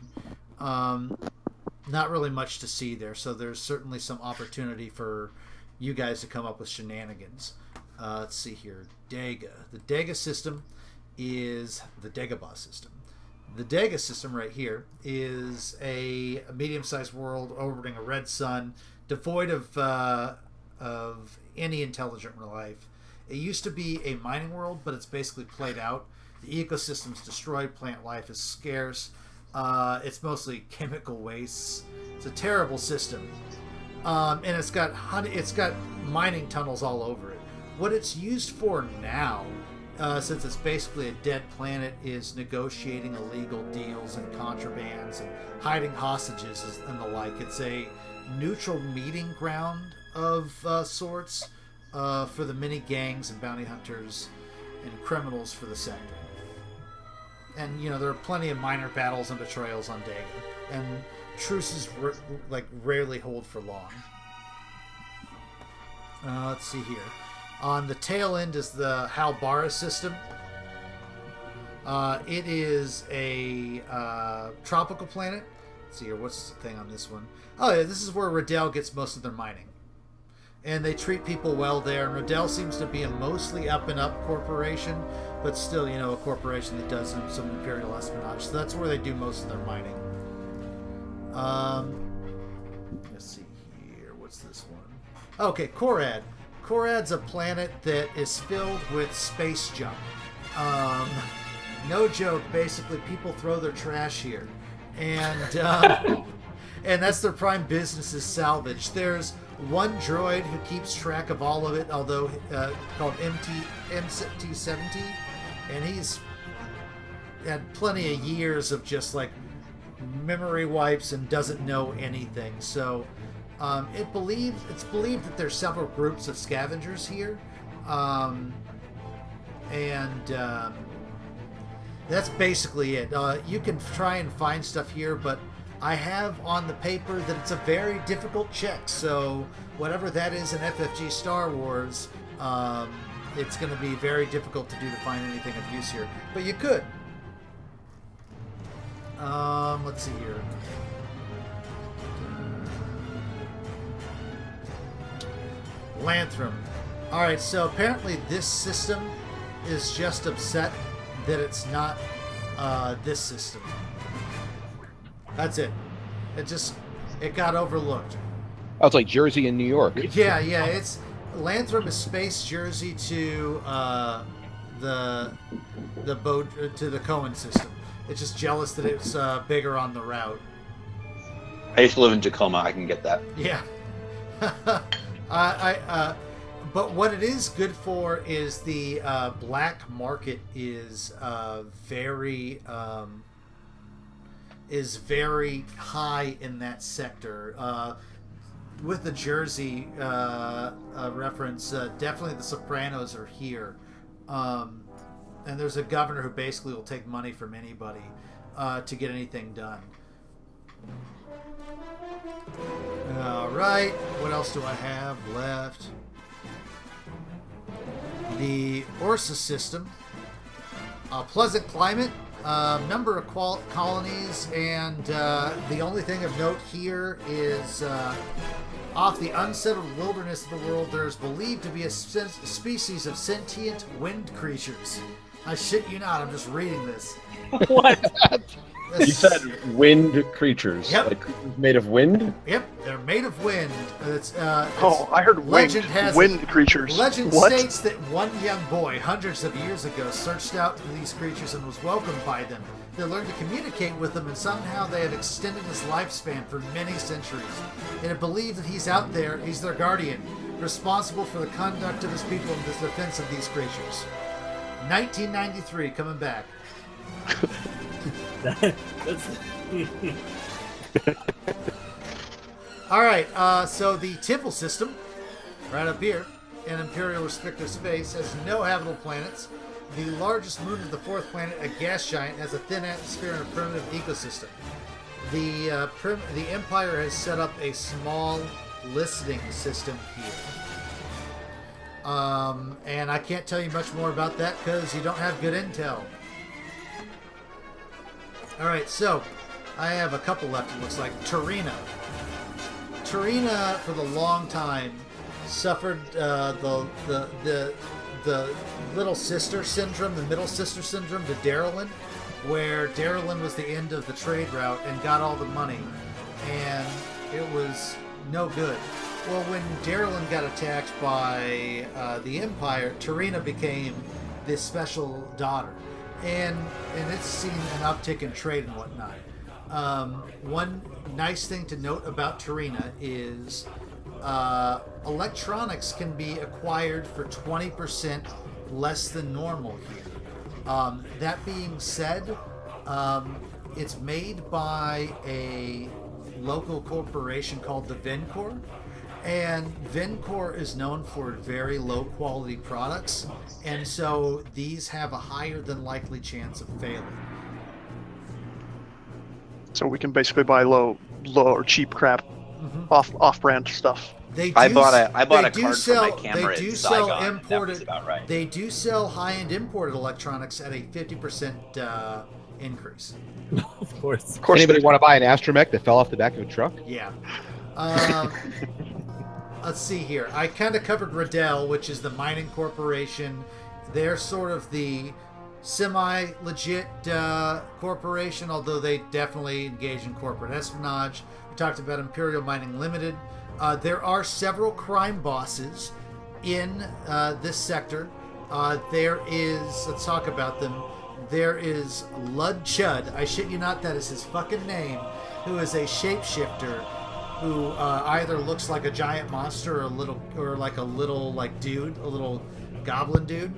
Not really much to see there, so there's certainly some opportunity for you guys to come up with shenanigans. Let's see here. Dega. The Dega system is the Dagobah system. The Dega system right here is a medium-sized world orbiting a red sun, devoid of any intelligent life. It used to be a mining world, but it's basically played out. The ecosystem's destroyed. Plant life is scarce. It's mostly chemical wastes. It's a terrible system, and it's got mining tunnels all over it. What it's used for now, since it's basically a dead planet, is negotiating illegal deals and contrabands and hiding hostages and the like. It's a neutral meeting ground of sorts for the mini gangs and bounty hunters and criminals for the sector. And there are plenty of minor battles and betrayals on Dega, and truces rarely hold for long. Let's see here. On the tail end is the Halbara system. It is a tropical planet. Let's see here, what's the thing on this one? Oh, yeah, this is where Meidell gets most of their mining. And they treat people well there. And Meidell seems to be a mostly up-and-up corporation, but still, a corporation that does some imperial espionage. So that's where they do most of their mining. Let's see here. What's this one? Okay, Korad. Korad's a planet that is filled with space junk. No joke. Basically, people throw their trash here, and and that's their prime business is salvage. There's one droid who keeps track of all of it, although called MT70, and he's had plenty of years of just like memory wipes and doesn't know anything. So it's believed that there's several groups of scavengers here, and that's basically it. You can try and find stuff here, but I have on the paper that it's a very difficult check. So whatever that is in FFG Star Wars, it's going to be very difficult to find anything of use here. But you could. Let's see here. Lanthrum. Alright, so apparently this system is just upset that it's not this system. That's it. It got overlooked. Oh, it's like Jersey and New York. Yeah, it's Lanthrum is space Jersey to the Cohen system. It's just jealous that it's bigger on the route. I used to live in Tacoma. I can get that. Yeah. But what it is good for is the black market is very high in that sector. With the Jersey reference, definitely the Sopranos are here. And there's a governor who basically will take money from anybody to get anything done. Alright, what else do I have left? The Orsa system. Pleasant climate, number of colonies, and the only thing of note here is off the unsettled wilderness of the world, there's believed to be a species of sentient wind creatures. I shit you not, I'm just reading this. What? You said wind creatures. Yep. Like creatures made of wind? Yep, they're made of wind. I heard wind creatures. Legend What? states that one young boy, hundreds of years ago, searched out for these creatures and was welcomed by them. They learned to communicate with them, and somehow they have extended his lifespan for many centuries. It is believed that he's out there, he's their guardian, responsible for the conduct of his people in the defense of these creatures. 1993, coming back. Alright, so the Temple system, right up here, in Imperial restricted space, has no habitable planets. The largest moon of the fourth planet, a gas giant, has a thin atmosphere and a primitive ecosystem. The Empire has set up a small listening system here. And I can't tell you much more about that because you don't have good intel. Alright, so I have a couple left, it looks like. Tarina. Tarina, for the long time, suffered the little sister syndrome, the middle sister syndrome to Darylin, where Darylin was the end of the trade route and got all the money, and it was no good. Well, when Darylin got attacked by the Empire, Tarina became this special daughter, and it's seen an uptick in trade and whatnot. One nice thing to note about Tarina is electronics can be acquired for 20% less than normal here. That being said, it's made by a local corporation called the Vencor, and Vencor is known for very low quality products, and so these have a higher than likely chance of failing. So we can basically buy low or cheap crap, off-brand stuff. I bought a card for sell, my camera They do in sell Saigon. imported. That was about right. They do sell high-end imported electronics at a 50% increase. Of course. Anybody want to buy an astromech that fell off the back of a truck? Yeah. Let's see here. I kind of covered Meidell, which is the mining corporation. They're sort of the semi-legit corporation, although they definitely engage in corporate espionage. We talked about Imperial Mining Limited. There are several crime bosses in this sector. Let's talk about them. There is Lud Chud, I shit you not, that is his fucking name, who is a shapeshifter who either looks like a giant monster or a little dude, a little goblin dude.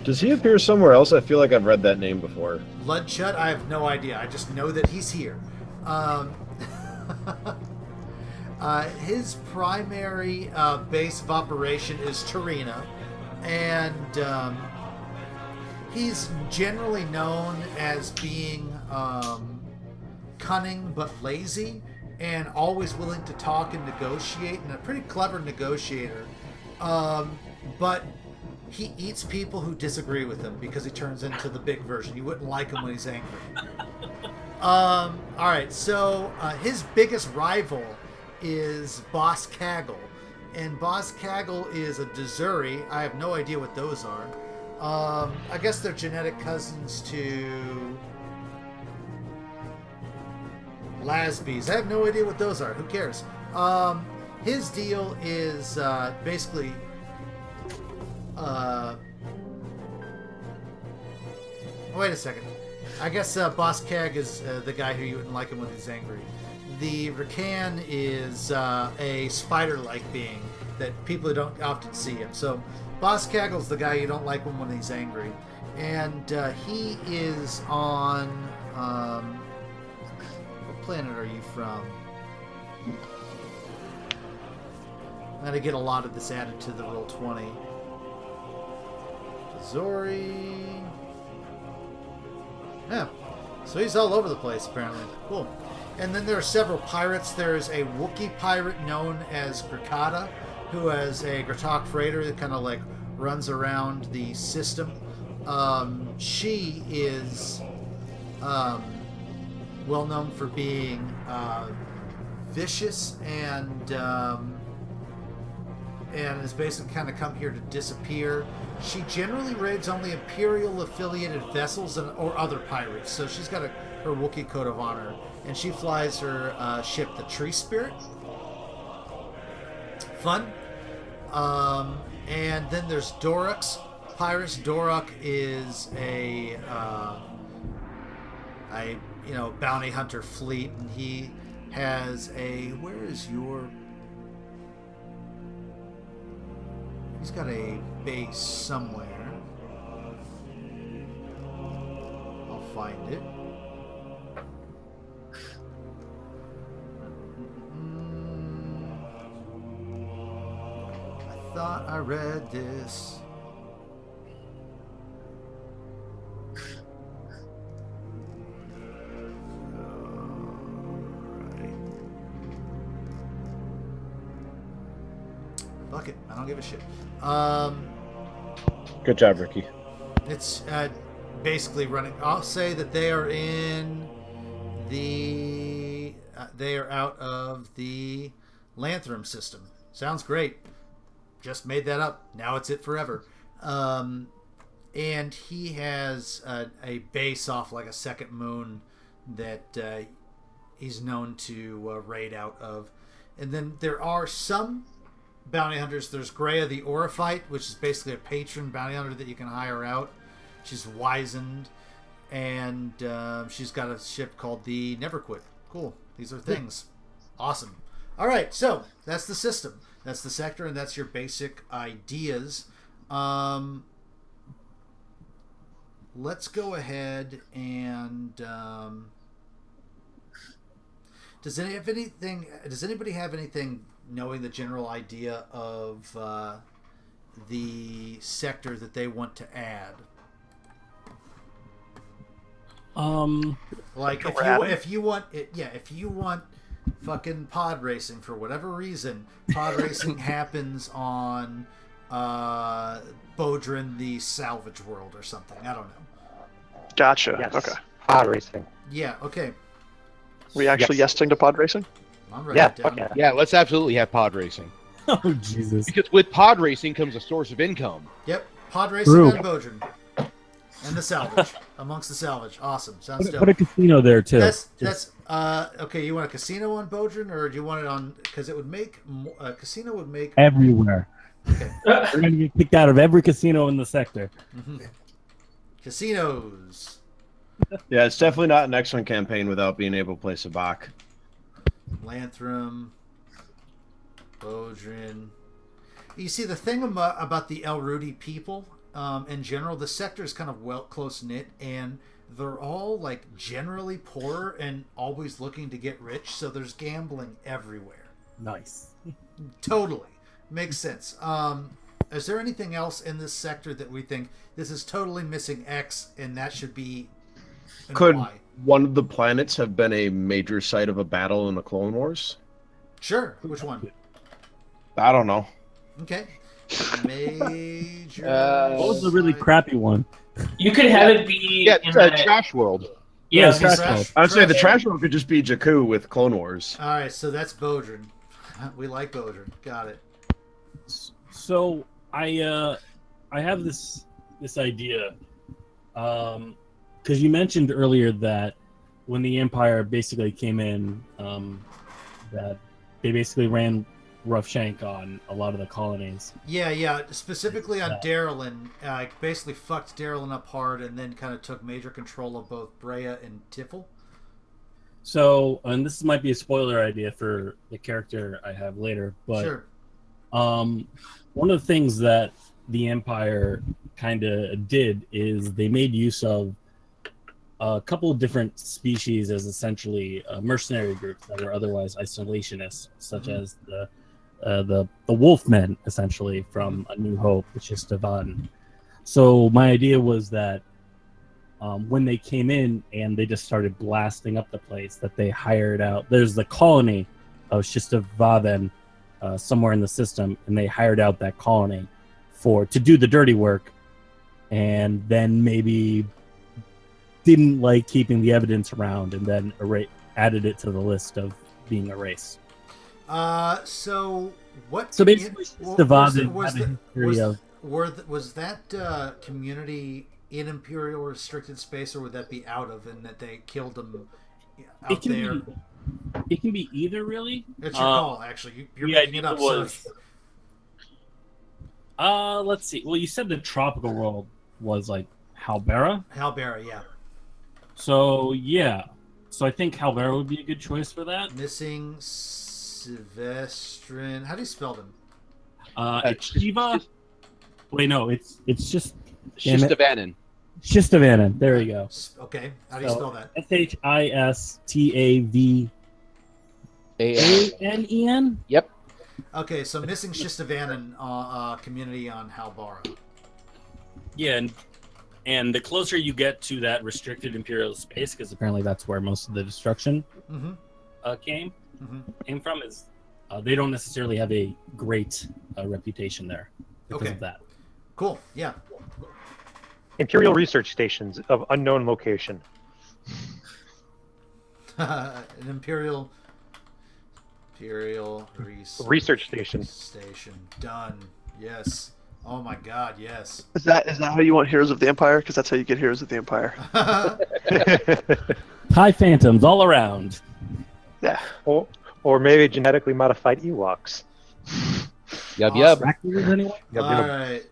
Does he appear somewhere else? I feel like I've read that name before. Lud Chud, I have no idea. I just know that he's here. His primary base of operation is Torino, and he's generally known as being cunning but lazy, and always willing to talk and negotiate, and a pretty clever negotiator. But he eats people who disagree with him because he turns into the big version. You wouldn't like him when he's angry. All right, so his biggest rival is Boss Kaggle. And Boss Kaggle is a Dezuri. I have no idea what those are. I guess they're genetic cousins to Lasbies. I have no idea what those are. Who cares? His deal is basically wait a second. I guess Boss Kag is the guy who you wouldn't like him when he's angry. The Rakan is a spider-like being that people don't often see him. So Boss Kaggle's the guy you don't like when he's angry. And he is on... what planet are you from? I'm going to get a lot of this added to the Roll20. Zori... Yeah. So he's all over the place, apparently. Cool. And then there are several pirates. There's a Wookiee pirate known as Grakata, who has a Gratok freighter that kind of like runs around the system. She is well known for being vicious and has basically kind of come here to disappear. She generally raids only Imperial affiliated vessels or other pirates, so she's got her Wookiee code of honor, and she flies her ship, the Tree Spirit. Fun. And then there's Dorux. Pyrus Doruk is a bounty hunter fleet, and he has a... Where is your... He's got a base somewhere. I'll find it. I thought I read this. Fuck it, I don't give a shit. Good job, Ricky. It's basically running. I'll say that they are in the. They are out of the Lanthrum system. Sounds great. Just made that up. Now it's it forever. And he has a base off like a second moon that he's known to raid out of. And then there are some bounty hunters. There's Greya the Orifite, which is basically a patron bounty hunter that you can hire out. She's wizened, and she's got a ship called the Neverquit. Cool. These are things. Awesome. All right, so that's the system. That's the sector, and that's your basic ideas. Let's go ahead and... Does anybody have anything knowing the general idea of the sector that they want to add? Like if you want fucking pod racing for whatever reason. Pod racing happens on Bodrin, the salvage world or something. I don't know. Gotcha. Yes. Okay. Pod racing. Yeah. Okay. We actually Yes. yesing to pod racing? I'm writing Yeah, it down. fuck yeah. Yeah, let's absolutely have pod racing. Oh Jesus! Because with pod racing comes a source of income. Yep. Pod racing True. on Bodrin. And the salvage. Amongst the salvage. Awesome. Sounds dope. Put a casino there too. That's okay. You want a casino on Bodrin, or do you want it on? Because it would make a casino would make. Everywhere. Okay. We're gonna get kicked out of every casino in the sector. Casinos. Yeah, it's definitely not an X-Wing campaign without being able to play Sabak. Lanthrum. Bodrin. You see, the thing about the El Rudi people, in general, the sector is kind of close knit, and they're all like generally poor and always looking to get rich. So there's gambling everywhere. Nice. Totally makes sense. Is there anything else in this sector that we think this is totally missing X, and that should be? And Could why? one of the planets have been a major site of a battle in the Clone Wars? Sure. Which one? I don't know. Okay. Major. What was the really crappy one? You could have it be Yeah, in it's the, Trash World. yeah, Trash trash- World. I'd say the Trash- trash world could just be Jakku with Clone Wars. All right, so that's Bodrin. We like Bodrin. Got it. So I have this idea, because you mentioned earlier that when the Empire basically came in, that they basically ran roughshank on a lot of the colonies. Yeah. Specifically on Darylin, basically fucked Darylin up hard, and then kind of took major control of both Brea and Tiffel. So, and this might be a spoiler idea for the character I have later, but Sure. one of the things that the Empire kind of did is they made use of a couple of different species as essentially mercenary groups that were otherwise isolationists, such as the Wolfmen, essentially from A New Hope, which is Stevan. So my idea was that when they came in and they just started blasting up the place, that they hired out. There's the colony of Shistavaven somewhere in the system, and they hired out that colony to do the dirty work, and then maybe didn't like keeping the evidence around, and then added it to the list of being erased. So what? So basically, Shistavaven was had a history of. was that community in Imperial restricted space, or would that be out of, and that they killed them out there? It can be either, really. It's your call, actually. You're the making it idea up. was- So Let's see. Well, you said the tropical world was like Halbera. Halbera, yeah. So yeah. So I think Halbera would be a good choice for that. Missing Sylvestrin. How do you spell them? It's Shiva. Wait, no, it's just Shistavanen. Shistavanen. There we go. Okay. How do you spell that? Shistavanen. Yep. Okay, so missing Shistavanen community on Halbara. Yeah, and the closer you get to that restricted Imperial space, because apparently that's where most of the destruction came from, is they don't necessarily have a great reputation there because of that. Cool. Yeah. Imperial research stations of unknown location. An Imperial Research station. Done. Yes. Oh my God. Yes. Is that how you want Heroes of the Empire? Because that's how you get Heroes of the Empire. TIE Phantoms all around. Yeah. Or maybe genetically modified Ewoks. Yep. Raptors, anyway? Yep, All yep. right.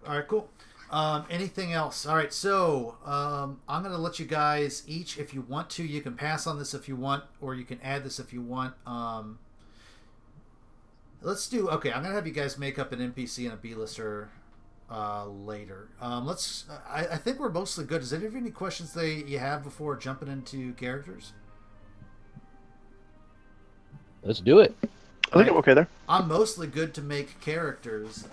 All right. Cool. Anything else? All right. So I'm going to let you guys each, if you want to, you can pass on this if you want, or you can add this if you want. Let's do. Okay, I'm going to have you guys make up an NPC and a B-lister later. I think we're mostly good. Does anyone have any questions you have before jumping into characters? Let's do it. I think I'm okay there. I'm mostly good to make characters.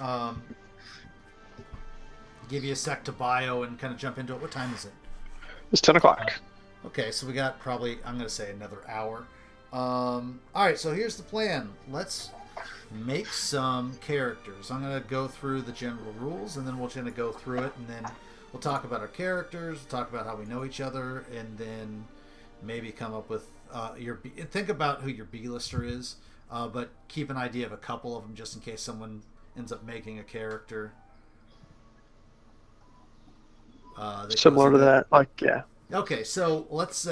Give you a sec to bio and kind of jump into it. What time is it? It's 10 o'clock. Okay, so we got probably, I'm going to say, another hour. All right, so here's the plan. Let's make some characters. I'm going to go through the general rules, and then we're going to go through it, and then we'll talk about our characters, talk about how we know each other, and then maybe come up with think about who your B-lister is, but keep an idea of a couple of them just in case someone ends up making a character. Similar to that, like, yeah. Okay, so let's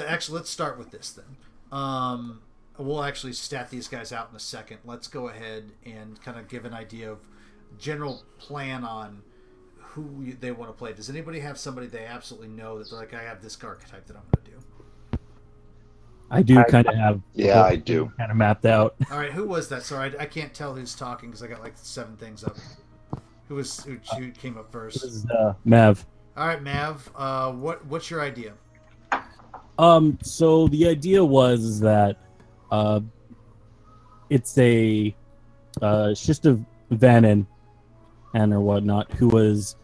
start with this then. We'll actually stat these guys out in a second. Let's go ahead and kind of give an idea of general plan on who they want to play. Does anybody have somebody they absolutely know that they're like, I have this archetype that I'm going to do? I do kind of have. Yeah, I do. Kind of mapped out. All right, who was that? Sorry, I can't tell who's talking because I got like 7 things up. Who came up first? This is Mav. All right, Mav. What's your idea? So the idea was that it's a Shistav Vanin and or whatnot who was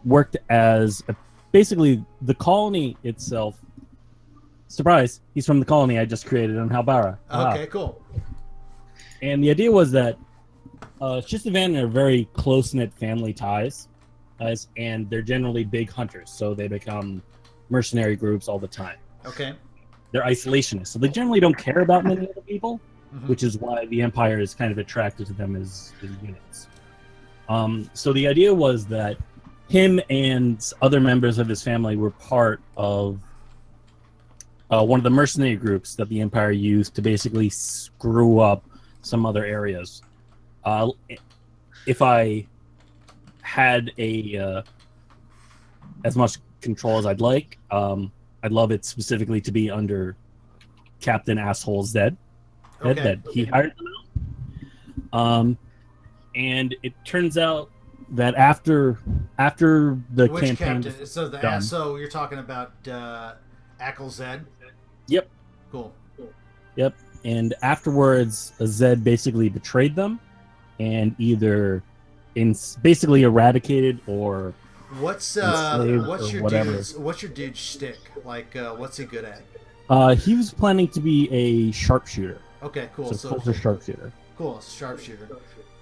worked as basically the colony itself. Surprise! He's from the colony I just created on Halbara. Okay, cool. And the idea was that Shistav Vanin are very close-knit family ties, and they're generally big hunters, so they become mercenary groups all the time. Okay. They're isolationists, so they generally don't care about many other people, which is why the Empire is kind of attracted to them as units. So the idea was that him and other members of his family were part of one of the mercenary groups that the Empire used to basically screw up some other areas. If I had as much control as I'd like, I'd love it specifically to be under Captain Asshole Zed. Okay. He hired them out. And it turns out that after the Which campaign, captain? So so you're talking about Ackle Zed? Yep. Cool. Yep. And afterwards, Zed basically betrayed them, and either basically eradicated or what's or your whatever. dude's shtick? Like, what's he good at? He was planning to be a sharpshooter. Okay, cool. So culture sharpshooter. Cool, sharpshooter.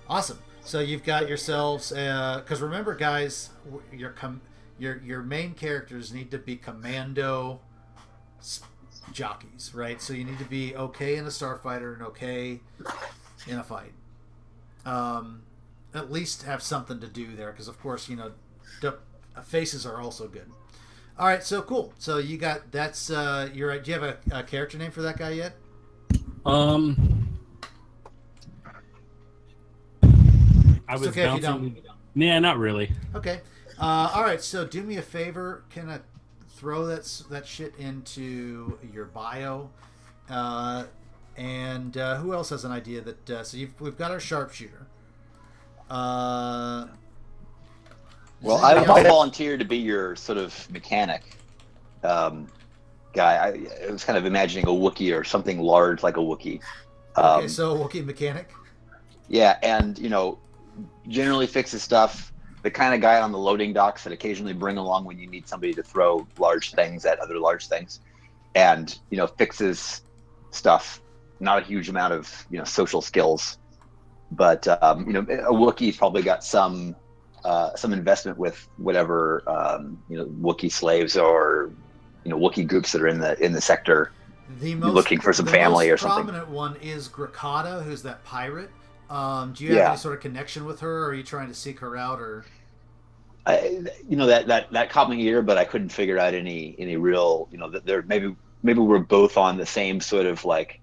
Awesome. So you've got yourselves, because remember, guys, your main characters need to be commando jockeys, right? So you need to be okay in a starfighter and okay in a fight. At least have something to do there, because of course, faces are also good. All right, so cool. So you got that's do you have a character name for that guy yet? I was okay if you bouncing. don't. Nah, not really. Okay. All right. So do me a favor. Can I throw that shit into your bio? And who else has an idea that? So we've got our sharpshooter. Well, I volunteered to be your sort of mechanic guy. I was kind of imagining a Wookiee or something large like a Wookiee. Okay, so Wookiee mechanic. Yeah, and generally fixes stuff. The kind of guy on the loading docks that occasionally bring along when you need somebody to throw large things at other large things, and fixes stuff. Not a huge amount of social skills, but a Wookiee's probably got some investment with whatever Wookiee slaves or Wookiee groups that are in the sector. Looking for some family or something. The most prominent one is Grakata, who's that pirate. Do you have any sort of connection with her, or are you trying to seek her out, or? That caught my ear, but I couldn't figure out any real. That there maybe we're both on the same sort of like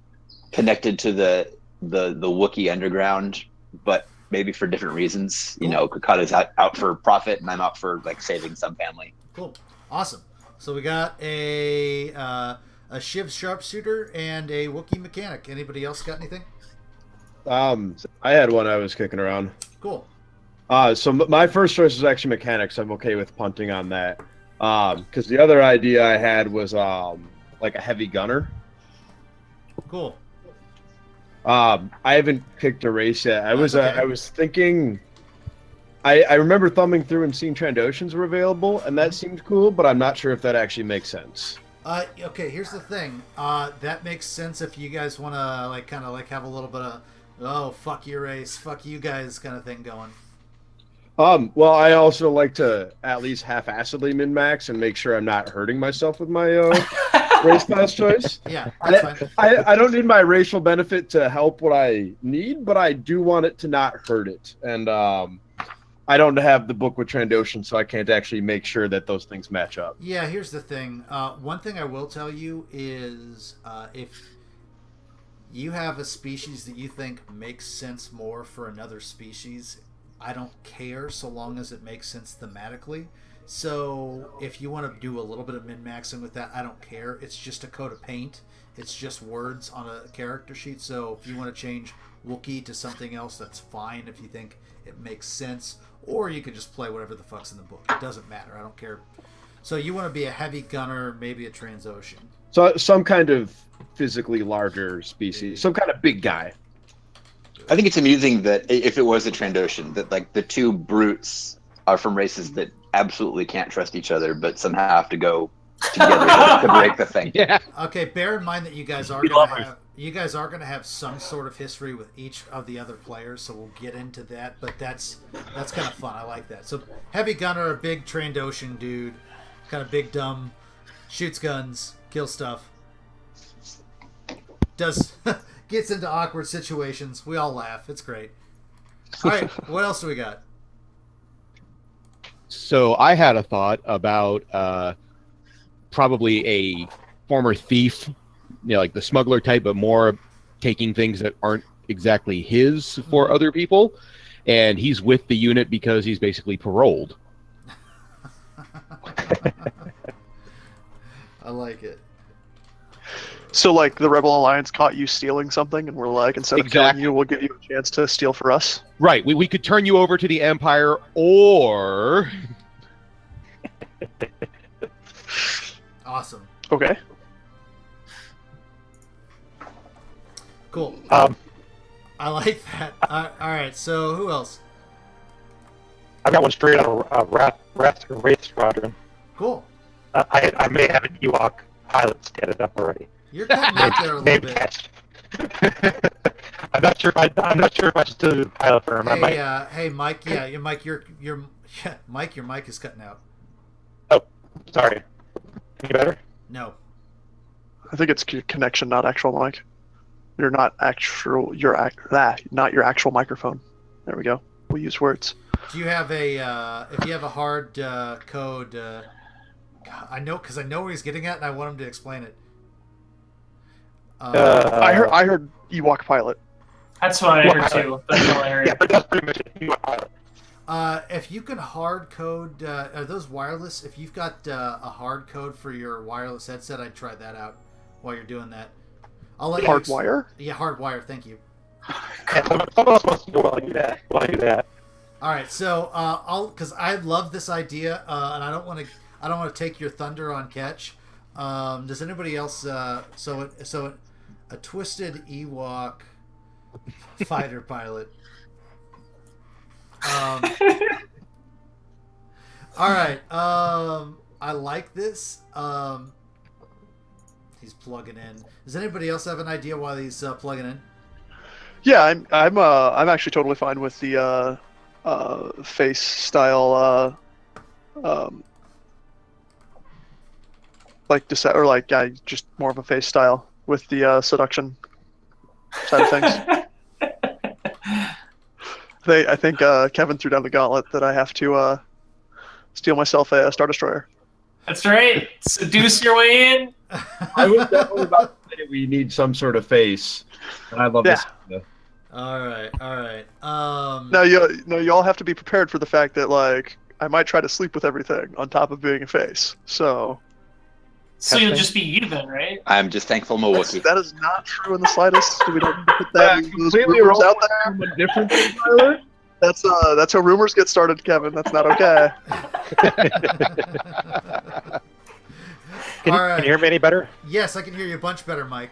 connected to the Wookiee underground, but maybe for different reasons. Cool. Grakata's out for profit, and I'm out for like saving some family. Cool, awesome. So we got a Shiv sharpshooter and a Wookiee mechanic. Anybody else got anything? I had one I was kicking around. Cool. So my first choice was actually mechanics. I'm okay with punting on that. Because the other idea I had was like a heavy gunner. Cool. I haven't picked a race yet. I was thinking. I remember thumbing through and seeing Trandoshans were available, and that seemed cool, but I'm not sure if that actually makes sense. Okay, here's the thing. That makes sense if you guys want to like kind of like have a little bit of oh fuck your race, fuck you guys kind of thing going. Well, I also like to at least half-assedly min-max and make sure I'm not hurting myself with my race class choice. Yeah, that's fine. I don't need my racial benefit to help what I need, but I do want it to not hurt it. And I don't have the book with Trandoshan, so I can't actually make sure that those things match up. Yeah, here's the thing. One thing I will tell you is if you have a species that you think makes sense more for another species, I don't care so long as it makes sense thematically. So if you want to do a little bit of min-maxing with that, I don't care. It's just a coat of paint. It's just words on a character sheet. So if you want to change Wookiee to something else, that's fine if you think it makes sense. Or you can just play whatever the fuck's in the book. It doesn't matter. I don't care. So you want to be a heavy gunner, maybe a Transocean. So some kind of physically larger species, some kind of big guy. I think it's amusing that if it was a Trandoshan, that like the two brutes are from races that absolutely can't trust each other, but somehow have to go together to break the thing. Yeah. Okay, bear in mind that you guys are going to have some sort of history with each of the other players, so we'll get into that. But that's kind of fun. I like that. So heavy gunner, a big Trandoshan dude, kind of big dumb, shoots guns, kills stuff, gets into awkward situations. We all laugh. It's great. All right, what else do we got? So I had a thought about probably a former thief, like the smuggler type, but more taking things that aren't exactly his for other people. And he's with the unit because he's basically paroled. I like it. So, like, the Rebel Alliance caught you stealing something, and we're like, instead of killing you, we'll give you a chance to steal for us? Right. We could turn you over to the Empire, or... Awesome. Okay. Cool. I like that. All right, so who else? I've got one straight out of Wraith Squadron. Cool. I may have an Ewok pilot standing up already. You're cutting out there a little bit. I'm not sure if I should still do the pilot for him. Hey, Mike. Yeah, Mike. Mike. Your mic is cutting out. Oh, sorry. Any better? No. I think it's your connection, not actual mic. You're not actual. Not your actual microphone. There we go. We'll use words. Do you have a? If you have a hard code, I know because I know where he's getting at, and I want him to explain it. I heard Ewok pilot. That's what I heard too. That's all I heard. Yeah, but that's pretty much it. Ewok pilot. If you can hard code, are those wireless? If you've got a hard code for your wireless headset, I'd try that out while you're doing that. I'll let Hardwire? Yeah, hardwire. Thank you. Someone else wants to go while I do that. All right, so because I love this idea, and I don't want to take your thunder on catch. Does anybody else? So a twisted Ewok fighter pilot. All right. I like this. He's plugging in. Does anybody else have an idea why he's plugging in? Yeah, I'm actually totally fine with the face style just more of a face style with the seduction side of things. I think Kevin threw down the gauntlet that I have to steal myself a Star Destroyer. That's right. Seduce your way in. I was definitely about to say we need some sort of face, and I love this. All right. Now you all have to be prepared for the fact that like I might try to sleep with everything on top of being a face. So you'll just be you then, right? I'm just thankful Milwaukee. That is not true in the slightest. We don't need to put that completely rumors out there. Different thing, Tyler. That's how rumors get started, Kevin. That's not okay. Can you hear me any better? Yes, I can hear you a bunch better, Mike.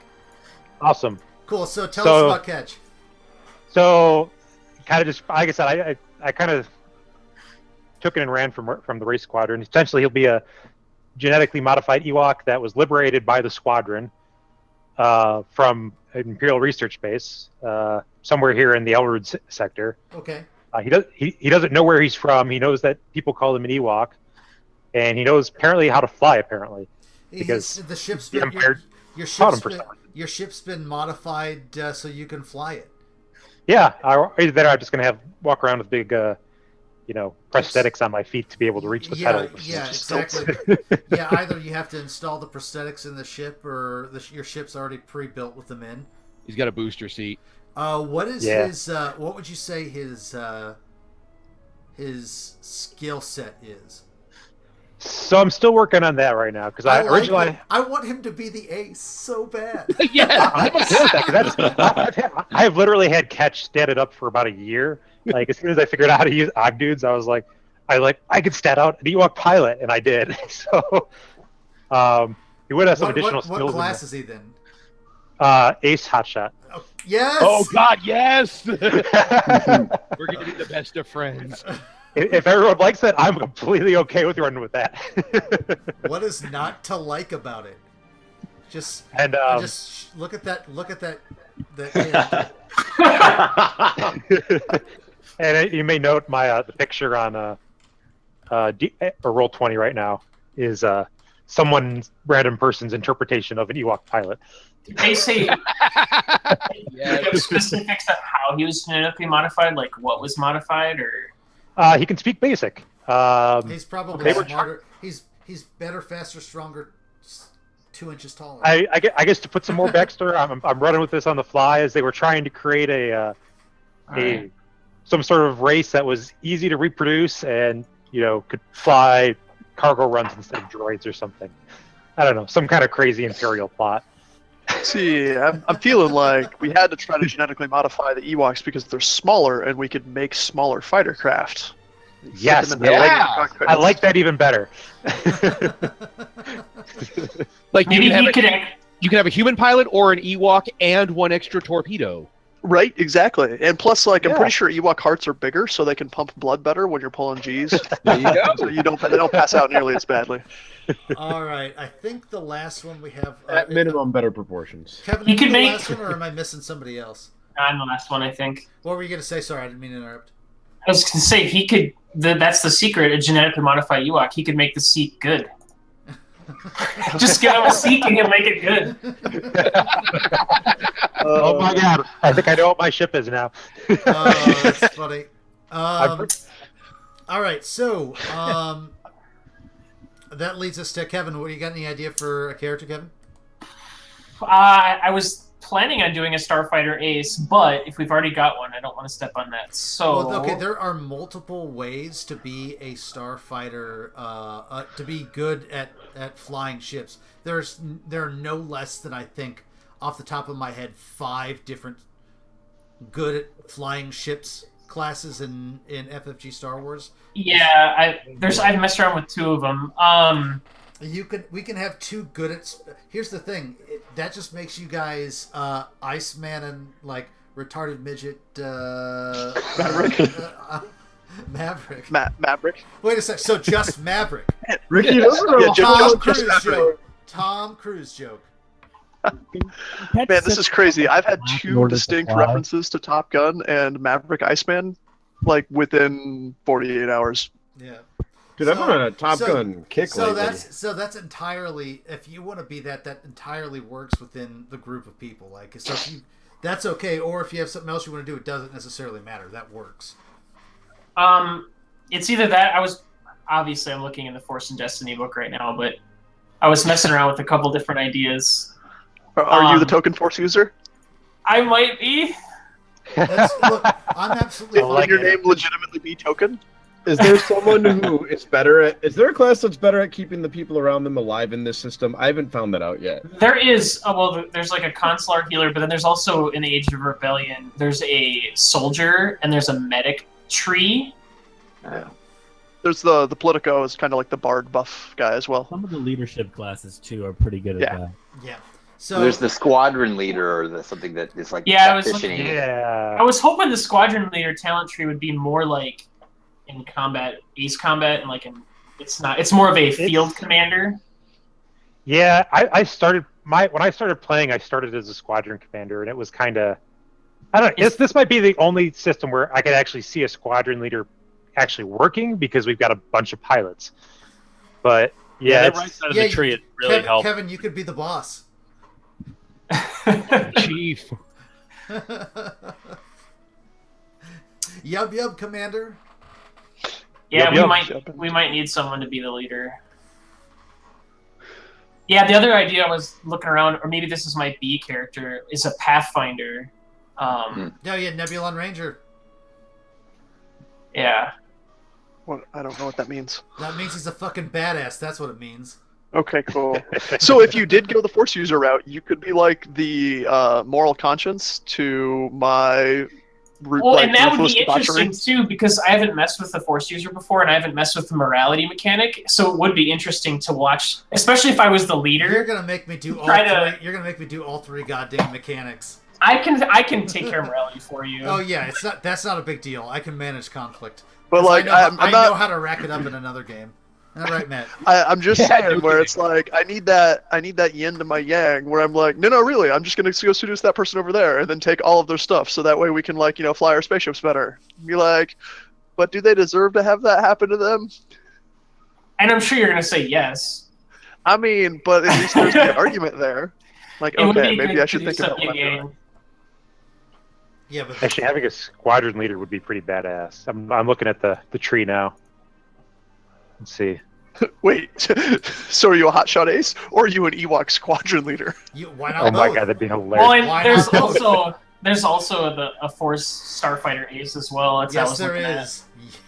Awesome. Cool. So tell us about Catch. So, kind of just like I said, I kind of took it and ran from the race squadron. Essentially, he'll be a genetically modified Ewok that was liberated by the squadron from an Imperial research base somewhere here in the Elrod sector. Okay. He doesn't know where he's from. He knows that people call him an Ewok, and he knows apparently how to fly. Apparently, because the ship's the been, Empire your taught him ship's for been, some reason. your ship's been modified so you can fly it. Yeah, either that or I'm just gonna walk around with big, prosthetics on my feet to be able to reach the pedal. Yeah, exactly. Yeah, either you have to install the prosthetics in the ship, or your ship's already pre-built with them in. He's got a booster seat. What is his? What would you say his skill set is? So I'm still working on that right now because I want him to be the ace so bad. Yeah, I have literally had Catch statted up for about a year. Like as soon as I figured out how to use Ogdudes, I was like, I could stat out an Ewok pilot, and I did. So he would have some additional skills. What class is he then? Ace Hotshot. Oh, yes. Oh God, yes. We're gonna be the best of friends. If everyone likes it, I'm completely okay with running with that. What is not to like about it? Just look at that. Look at that. And you may note my the picture on Roll20 right now is random person's interpretation of an Ewok pilot. Did they say specifics of how he was genetically modified, like what was modified, or? He can speak basic. He's probably smarter. He's better, faster, stronger, 2 inches taller. I guess to put some more backstory, I'm running with this on the fly, as they were trying to create some sort of race that was easy to reproduce and could fly cargo runs instead of droids or something. I don't know, some kind of crazy Imperial plot. See, I'm feeling like we had to try to genetically modify the Ewoks because they're smaller and we could make smaller fighter craft. Yes, I like that even better. Like maybe you could have a human pilot or an Ewok and one extra torpedo. Right, exactly. And plus, I'm pretty sure Ewok hearts are bigger, so they can pump blood better when you're pulling G's. There you go. So they don't pass out nearly as badly. All right, I think the last one we have at minimum better proportions. Kevin, you the last one, or am I missing somebody else? I'm the last one, I think. What were you gonna say? Sorry, I didn't mean to interrupt. I was gonna say he could. That's the secret. A genetically modified Ewok. He could make the seat good. Just give him a seat and he'll make it good. Oh my God! I think I know what my ship is now. Oh, that's funny. All right, so that leads us to Kevin. What do you got? Any idea for a character, Kevin? I was planning on doing a Starfighter Ace, but if we've already got one, I don't want to step on that. So okay, there are multiple ways to be a Starfighter, to be good at flying ships. There are no less than, I think, off the top of my head, 5 different good at flying ships classes in FFG Star Wars. Yeah, I've messed around with 2 of them. We can have 2 good at. Here's the thing, that just makes you guys Iceman and retarded midget Maverick. Maverick. Maverick. Wait a sec. So just Maverick. Ricky doesn't know. Tom Cruise joke. Tom Cruise joke. Man, this is crazy. I've had 2 distinct references to Top Gun and Maverick Iceman, within 48 hours. Yeah. Dude, I'm on a Top Gun kick lately. That's entirely, if you want to be that entirely works within the group of people. That's okay. Or if you have something else you want to do, it doesn't necessarily matter. That works. It's either that. I'm looking in the Force and Destiny book right now, but I was messing around with a couple different ideas. Are you the token Force user? I might be. Look, I'm absolutely fine. Will your name legitimately be Token? Is there someone who is better at? Is there a class that's better at keeping the people around them alive in this system? I haven't found that out yet. There is. There's a consular healer, but then there's also in the Age of Rebellion. There's a soldier and there's a medic tree. Yeah. There's the Politico is kind of like the bard buff guy as well. Some of the leadership classes too are pretty good at that. Yeah. So there's the squadron leader or something that is I was hoping the squadron leader talent tree would be more like in combat, ace combat, and in It's not. It's more of a field commander. Yeah, I started when I started playing, I started as a squadron commander, and it was kind of, I don't know. This might be the only system where I could actually see a squadron leader actually working because we've got a bunch of pilots. But yeah, that right side of the tree, it really helped. Kevin, you could be the boss. Chief. Yub, Commander. Yeah, Yub. we might need someone to be the leader. Yeah, the other idea I was looking around, or maybe this is my B character, is a Pathfinder. Yeah, Nebulon Ranger. Yeah. What? I don't know what that means. That means he's a fucking badass. That's what it means. Okay, cool. So if you did go the Force user route, you could be like the moral conscience to my Well, and that would be interesting too, because I haven't messed with the Force user before, and I haven't messed with the morality mechanic. So it would be interesting to watch, especially if I was the leader. You're gonna make me do all three. You're gonna make me do all three goddamn mechanics. I can take care of morality for you. Oh yeah, it's not. That's not a big deal. I can manage conflict. But like, I know how to rack it up in another game. All right, Matt. I'm just saying where it's like I need that yin to my yang, where I'm like, no, really, I'm just gonna go seduce that person over there and then take all of their stuff, so that way we can like fly our spaceships better. Be like, but do they deserve to have that happen to them? And I'm sure you're gonna say yes. I mean, but at least there's the argument there. Like, okay, maybe I should think about that. Yeah, but actually having a squadron leader would be pretty badass. I'm looking at the tree now. Let's see. Wait, so are you a hotshot ace, or are you an Ewok squadron leader? Why not? Oh my god, that'd be hilarious. Well, there's also a Force Starfighter ace as well. That's yes, there is.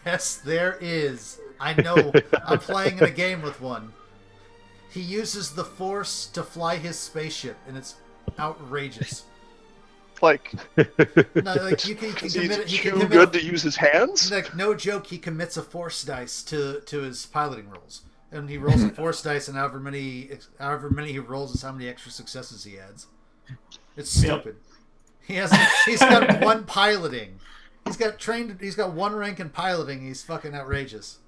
Yes, there is. I know. I'm playing in a game with one. He uses the Force to fly his spaceship, and it's outrageous. Like, no, like he can good to use his hands. Like, no joke, he commits a Force dice to his piloting rolls, and he rolls a Force dice, and however many he rolls is how many extra successes he adds. It's stupid. Yep. He's got one piloting. He's got one rank in piloting. He's fucking outrageous.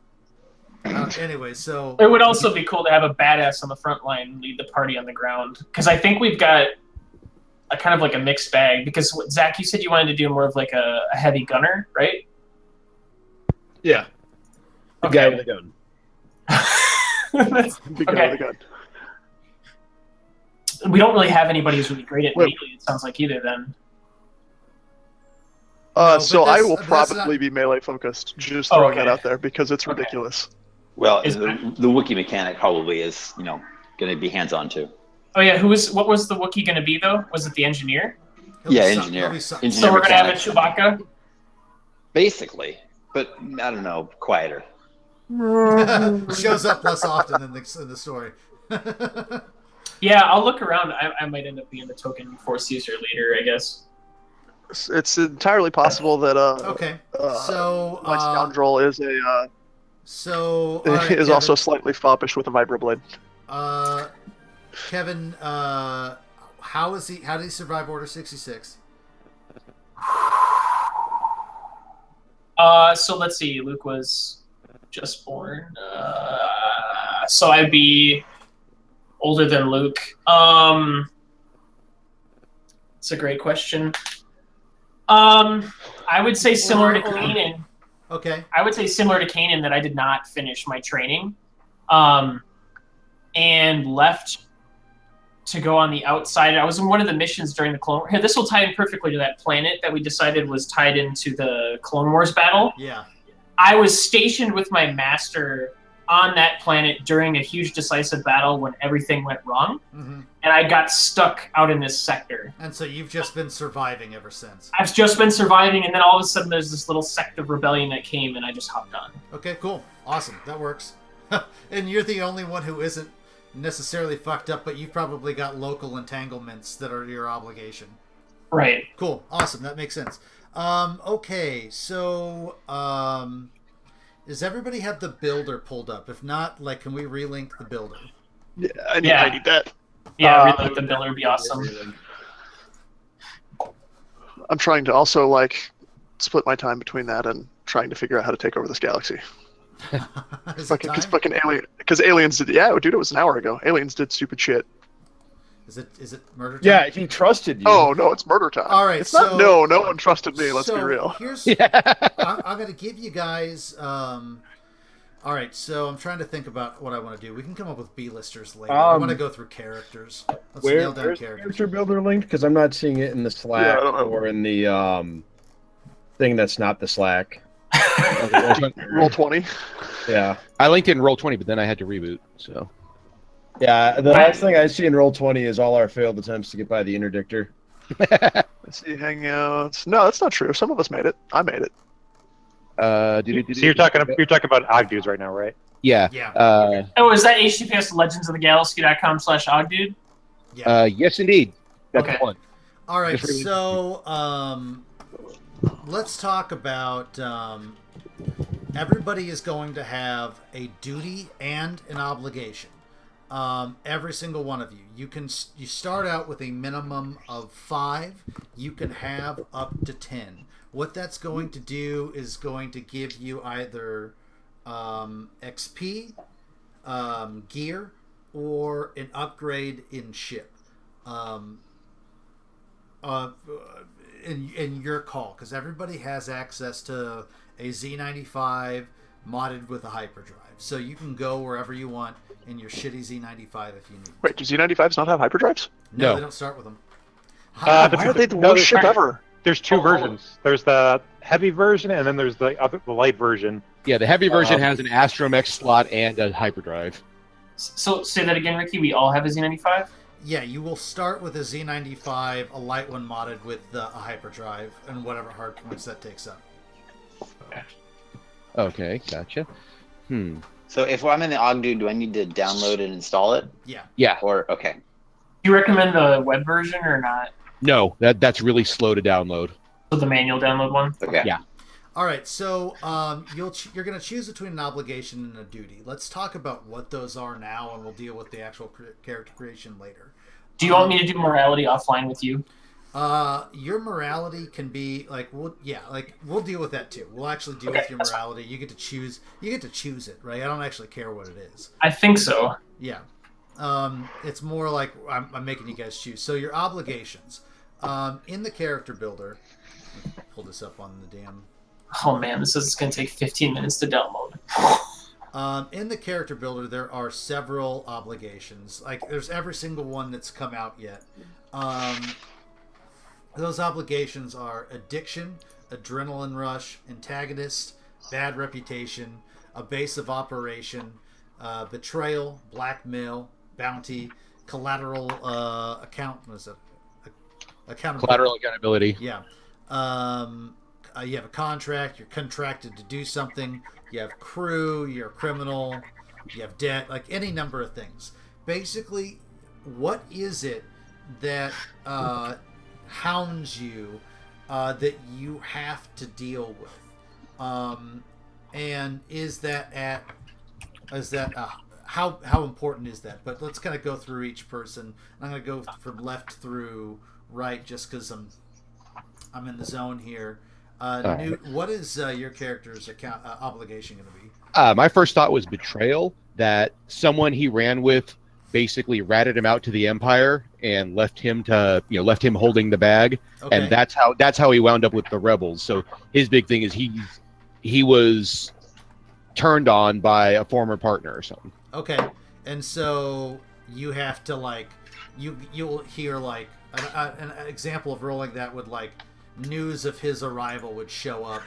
Anyway, so it would also be cool to have a badass on the front line lead the party on the ground, because I think we've got a kind of like a mixed bag, because Zach, you said you wanted to do more of like a heavy gunner, right? Yeah. The guy with a gun. Big guy with a gun. We don't really have anybody who's really great at melee, it sounds like, either then. So I will probably be melee focused, just throwing that out there, because it's ridiculous. Well, the Wookiee mechanic probably is, going to be hands-on too. Oh yeah, what was the Wookiee going to be though? Was it the engineer? Engineer. So we're going to have a Chewbacca? Basically, but I don't know, quieter. Shows up less often in the story. Yeah, I'll look around. I might end up being the token Force user leader, I guess. It's entirely possible that so my scoundrel is a is also slightly foppish with a vibroblade. Kevin, how did he survive Order 66? So let's see. Luke was just born. So I'd be older than Luke. It's a great question. I would say similar to Kanan. Okay. I would say similar to Kanan that I did not finish my training, and left to go on the outside. I was in one of the missions during the Clone Wars. This will tie in perfectly to that planet that we decided was tied into the Clone Wars battle. Yeah. I was stationed with my master on that planet during a huge decisive battle when everything went wrong. Mm-hmm. And I got stuck out in this sector. And so you've just been surviving ever since. I've just been surviving, and then all of a sudden there's this little sect of rebellion that came, and I just hopped on. Okay, cool. Awesome. That works. And you're the only one who isn't necessarily fucked up, but you've probably got local entanglements that are your obligation. Right. Cool. Awesome. That makes sense. Okay, so does everybody have the builder pulled up? If not, can we relink the builder? Yeah, I need that. Yeah, relink the builder would be awesome. I'm trying to also split my time between that and trying to figure out how to take over this galaxy. Is it time? Because aliens did. Yeah, dude, it was an hour ago. Aliens did stupid shit. Is it murder time? Yeah, he trusted you. Oh no, it's murder time. All right, it's not. so- No one trusted me. Let's be real. Here's Yeah. I'm going to give you guys. All right, so I'm trying to think about what I want to do. We can come up with B-listers later. I want to go through characters. Let's nail down Where's the characters. character builder linked? Because I'm not seeing it in the Slack I don't know. or in the thing that's not the Slack. Roll 20. Yeah. I linked it in Roll20, but then I had to reboot. So Yeah, the last thing I see in Roll20 is all our failed attempts to get by the interdictor. Let's see, hangouts. No, that's not true. Some of us made it. I made it. So you're talking about Ogdudes right now, right? Yeah. Yeah. Oh, is that HTTPS legendsofthegalaxy.com/ogdude? Yeah. Yes, indeed. That's Okay. the one. All right, Just really- so let's talk about everybody is going to have a duty and an obligation. Every single one of you. You start out with a minimum of 5. You can have up to 10. What that's going to do is going to give you either XP, gear, or an upgrade in ship. In your call, because everybody has access to a Z95 modded with a hyperdrive, so you can go wherever you want in your shitty Z95 if you need. Wait, do Z95s not have hyperdrives? No, No. they don't start with them. Why are they the worst ship ever? There's two versions. There's the heavy version, and then there's the light version. Yeah, the heavy version has an Astromech slot and a hyperdrive. So say that again, Ricky. We all have a Z95. Yeah, you will start with a Z95, a light one modded with a hyperdrive, and whatever hard points that takes up. Okay, gotcha. So if I'm in the Ogdude, do I need to download and install it? Yeah. Yeah. Or okay. Do you recommend the web version or not? No, that's really slow to download. So the manual download one. Okay. Yeah. All right, so you're going to choose between an obligation and a duty. Let's talk about what those are now, and we'll deal with the actual character creation later. Do you want me to do morality offline with you? Your morality can be we'll deal with that too. We'll actually deal with your morality. You get to choose. You get to choose it, right? I don't actually care what it is. I think so. Yeah. It's more like I'm making you guys choose. So your obligations in the character builder. Pull this up on the damn. Oh man, this is going to take 15 minutes to download. In the character builder, there are several obligations. There's every single one that's come out yet. Those obligations are addiction, adrenaline rush, antagonist, bad reputation, a base of operation, betrayal, blackmail, bounty, collateral accountability. Collateral accountability. Yeah. You have a contract. You're contracted to do something. You have crew. You're a criminal. You have debt. Any number of things. Basically, what is it that hounds you that you have to deal with? And how important is that? But let's kind of go through each person. I'm going to go from left through right just because I'm in the zone here. Nute, what is your character's obligation going to be? My first thought was betrayal, that someone he ran with basically ratted him out to the Empire and left him holding the bag. Okay. And that's how he wound up with the rebels. So his big thing is he was turned on by a former partner or something. Okay. And so you have to you'll hear an example of rolling that would news of his arrival would show up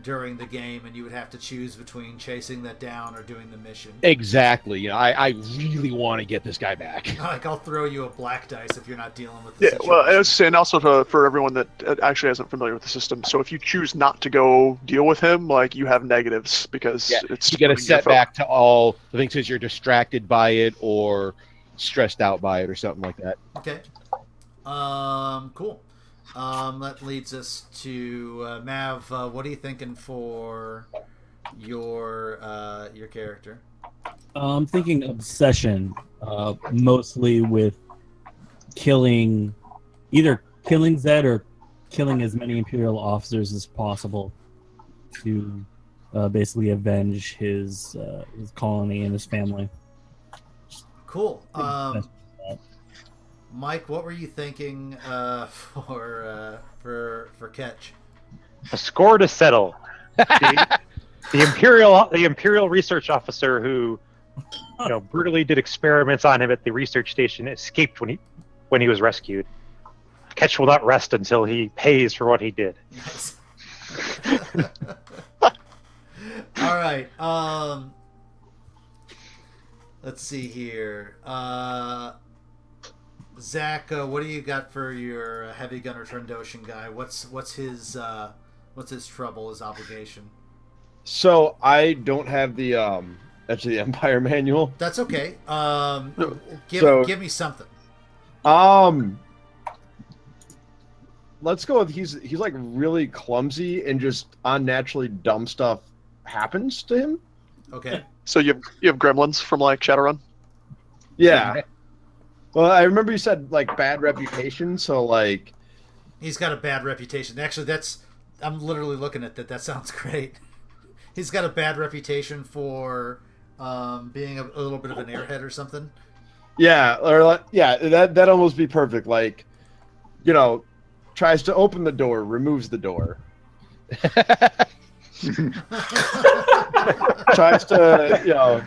during the game, and you would have to choose between chasing that down or doing the mission. Exactly. I really want to get this guy back. I'll throw you a black dice if you're not dealing with the Yeah, situation. well, I was saying also for everyone that actually isn't familiar with the system. So if you choose not to go deal with him, you have negatives because it's you get a putting your setback to all the things because you're distracted by it or stressed out by it or something like that. Okay. Cool. That leads us to Mav. What are you thinking for your character? I'm thinking obsession, mostly with either killing Zed or killing as many Imperial officers as possible to basically avenge his colony and his family. Cool. Mike, what were you thinking for Catch? A score to settle. The Imperial research officer who, brutally did experiments on him at the research station escaped when he was rescued. Ketch will not rest until he pays for what he did. Nice. All right. Let's see here. Zach, what do you got for your heavy gunner Trandoshan guy? What's his trouble, his obligation? So I don't have the actually the Empire manual. That's okay. Give me something. Let's go with he's like really clumsy and just unnaturally dumb stuff happens to him. Okay. So you have gremlins from like Shadowrun? Yeah. Well, I remember you said like bad reputation, so like he's got a bad reputation. Actually, I'm literally looking at that. That sounds great. He's got a bad reputation for being a little bit of an airhead or something. Yeah, or that'd almost be perfect. Like, tries to open the door, removes the door. Tries to,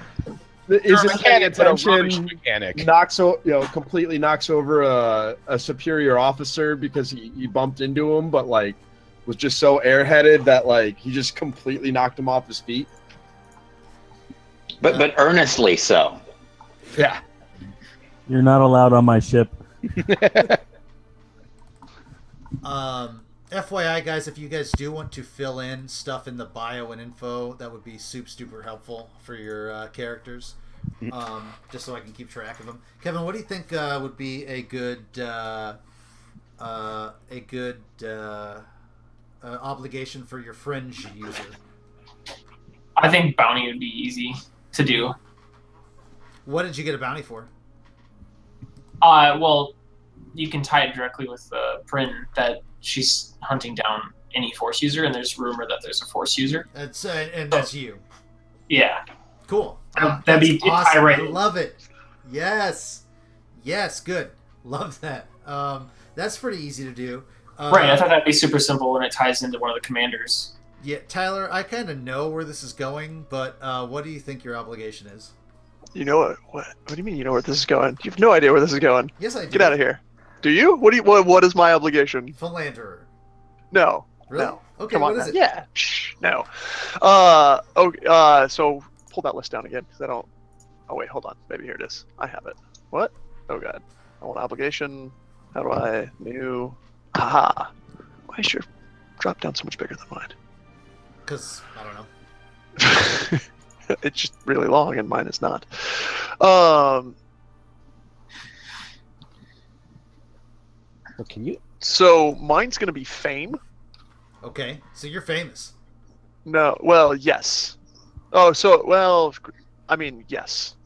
isn't paying attention. Completely knocks over a superior officer because he bumped into him, but like was just so airheaded that like he just completely knocked him off his feet. But earnestly so. Yeah. You're not allowed on my ship. FYI, guys, if you guys do want to fill in stuff in the bio and info, that would be super helpful for your characters, just so I can keep track of them. Kevin, what do you think would be a good obligation for your fringe user? I think bounty would be easy to do. What did you get a bounty for? Well, you can tie it directly with Prin that she's hunting down any Force user, and there's rumor that there's a Force user. That's and that's you. Yeah. Cool. That'd be awesome. right. I love it. Yes, good. Love that. That's pretty easy to do. Right. I thought that'd be super simple, and it ties into one of the commanders. Yeah, Tyler, I kind of know where this is going, but what do you think your obligation is? You know what? What do you mean you know where this is going? You have no idea where this is going. Yes, I do. Get out of here. Do you? What is my obligation? Philanderer. No. Really? No. Okay, Come on, what is man. it? Yeah. Shh, no. So pull that list down again, because I don't... Oh, wait, hold on. Maybe here it is. I have it. What? Oh, God. I want obligation. How do I... New... Haha. Why is your drop down so much bigger than mine? Because, I don't know. It's just really long, and mine is not. What can you? So mine's gonna be fame. Okay, so you're famous. No, well, yes. Oh, so I mean, yes.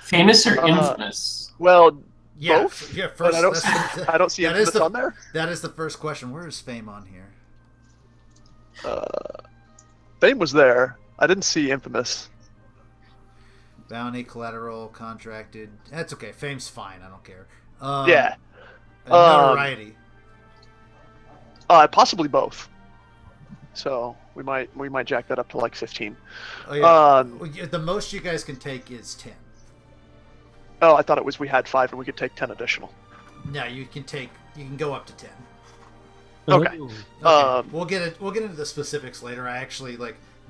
Famous or infamous? Well, Yeah, both. yeah. But First, I don't see infamous on there. That is the first question. Where is fame on here? Fame was there. I didn't see infamous. Bounty, collateral, contracted. That's okay. Fame's fine. I don't care. Yeah. Notoriety. Possibly both. So we might jack that up to like 15. Oh yeah. The most you guys can take is 10. Oh, I thought it was we had 5 and we could take 10 additional. No, you can go up to 10. Okay. We'll get into the specifics later. I actually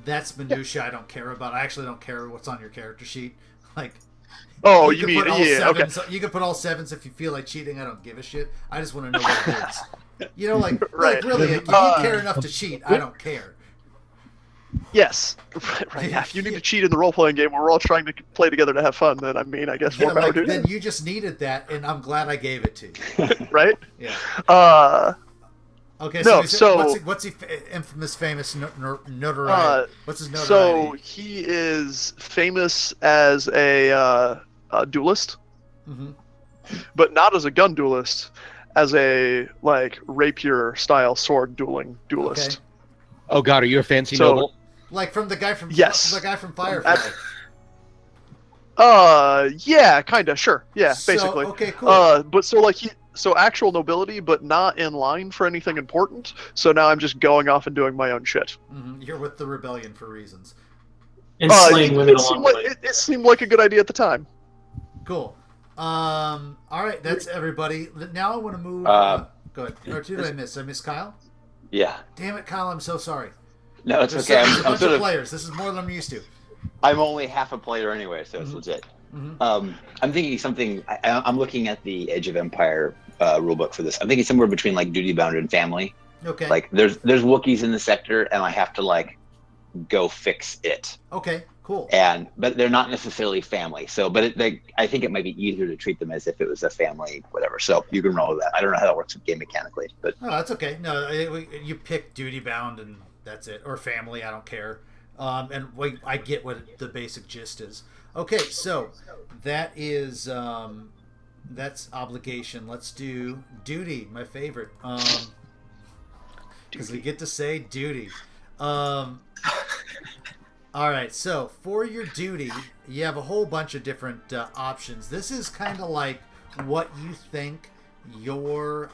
that's minutia I don't care about. I actually don't care what's on your character sheet. Oh, you mean okay. Okay. You can put all 7s if you feel like cheating. I don't give a shit. I just want to know what it is. Right. Really, if you care enough to cheat, I don't care. Yes. Right. Yeah. If you need to cheat in the role-playing game where we're all trying to play together to have fun, then I guess more power to you. Then you just needed that, and I'm glad I gave it to you. Right? Yeah. Okay. No, what's he infamous, famous notoriety? What's his notoriety? So he is famous as a duelist, but not as a gun duelist, as a rapier style sword duelist. Oh God, are you a fancy So- noble? Like from the guy from Yes. from the guy from Firefly. Yeah, kinda, sure. Yeah, So, basically. okay, cool. But so like so actual nobility, but not in line for anything important. So now I'm just going off and doing my own shit. You're with the rebellion for reasons. And slaying women it along seemed the like way. it seemed like a good idea at the time. Cool. All right, that's everybody. Now I want to move. Go ahead. Or who did I miss? I miss Kyle. Yeah. Damn it, Kyle! I'm so sorry. No, it's There's okay. a I'm bunch sort of of. players. This is more than I'm used to. I'm only half a player anyway, so it's Mhm. legit. Mhm. I'm thinking something. I'm looking at the Age of Empire rulebook for this. I'm thinking somewhere between like duty bound and family. Okay. Like there's Wookiees in the sector, and I have to like go fix it. Okay. Cool. But they're not necessarily family. So, I think it might be easier to treat them as if it was a family, whatever. So you can roll with that. I don't know how that works game mechanically, but Oh, that's okay. No, you pick duty bound and that's it, or family. I don't care. I get what the basic gist is. Okay, so that is that's obligation. Let's do duty, my favorite. Because we get to say duty. All right, so for your duty, you have a whole bunch of different options. This is kind of like what you think your